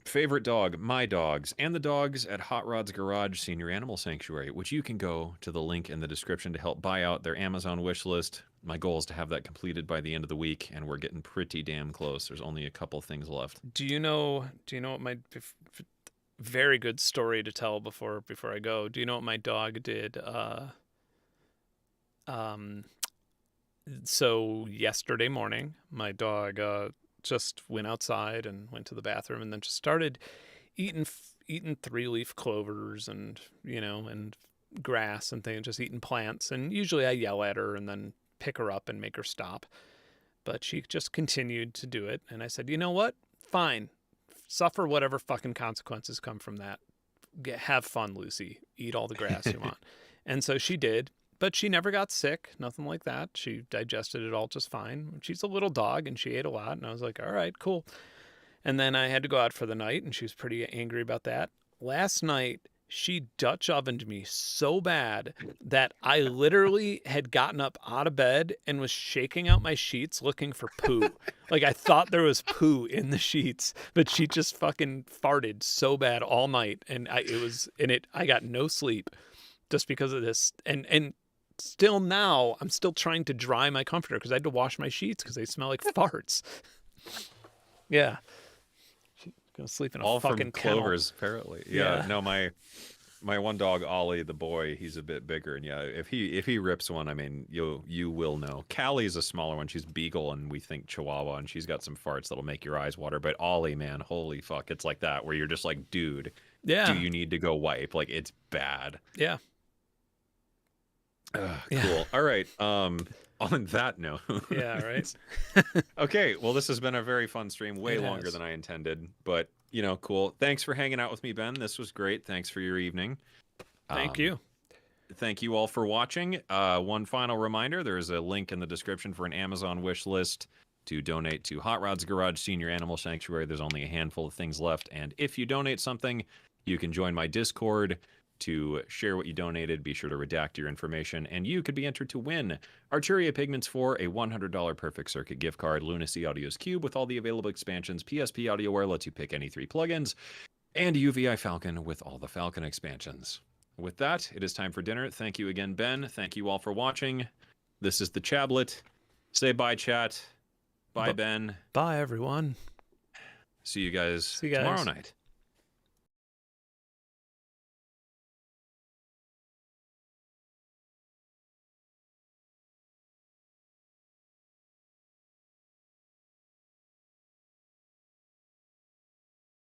Favorite dog, my dogs, and the dogs at Hot Rod's Garage Senior Animal Sanctuary, which you can go to the link in the description to help buy out their Amazon wish list. My goal is to have that completed by the end of the week, and we're getting pretty damn close. There's only a couple things left. Do you know? Do you know what my very good story to tell before I go? Do you know what my dog did? Um, so yesterday morning, my dog just went outside and went to the bathroom, and then just started eating 3-leaf clovers and and grass and things, just eating plants. And usually I yell at her and then pick her up and make her stop, but she just continued to do it. And I said, you know what? Fine, suffer whatever fucking consequences come from that. Have fun, Lucy. Eat all the grass you want. And so she did, but she never got sick, nothing like that. She digested it all just fine. She's a little dog and she ate a lot. And I was like, all right, cool. And then I had to go out for the night, and she was pretty angry about that. Last night, she Dutch ovened me so bad that I literally had gotten up out of bed and was shaking out my sheets looking for poo. Like, I thought there was poo in the sheets, but she just fucking farted so bad all night, and I got no sleep just because of this. And still now, I'm still trying to dry my comforter because I had to wash my sheets because they smell like farts. Yeah. Gonna sleep in a All from fucking kennel. Clover's, apparently. Yeah, Yeah. no, my one dog Ollie, the boy, he's a bit bigger, and yeah, if he rips one, I mean, you will know. Callie's a smaller one. She's Beagle, and we think Chihuahua, and she's got some farts that'll make your eyes water. But Ollie, man, holy fuck, it's like that where you're just like, dude, do Yeah. you need to go wipe? Like it's bad. Yeah. Yeah. Cool. All right. On that note, Yeah. Right. okay. Well, this has been a very fun stream, way It longer has. than I intended, but cool. Thanks for hanging out with me, Ben. This was great. Thanks for your evening. Thank Um, you. thank you all for watching. One final reminder: there's a link in the description for an Amazon wish list to donate to Hot Rod's Garage Senior Animal Sanctuary. There's only a handful of things left, and if you donate something, you can join my Discord to share what you donated. Be sure to redact your information, and you could be entered to win Arturia Pigments for a $100 Perfect Circuit gift card, Lunacy Audio's Cube with all the available expansions, PSP AudioWare lets you pick any 3 plugins, and UVI Falcon with all the Falcon expansions. With that, it is time for dinner. Thank you again, Ben. Thank you all for watching. This is the Chablet. Say bye, chat. Bye, But Ben. bye, everyone. See you guys See you tomorrow guys. night.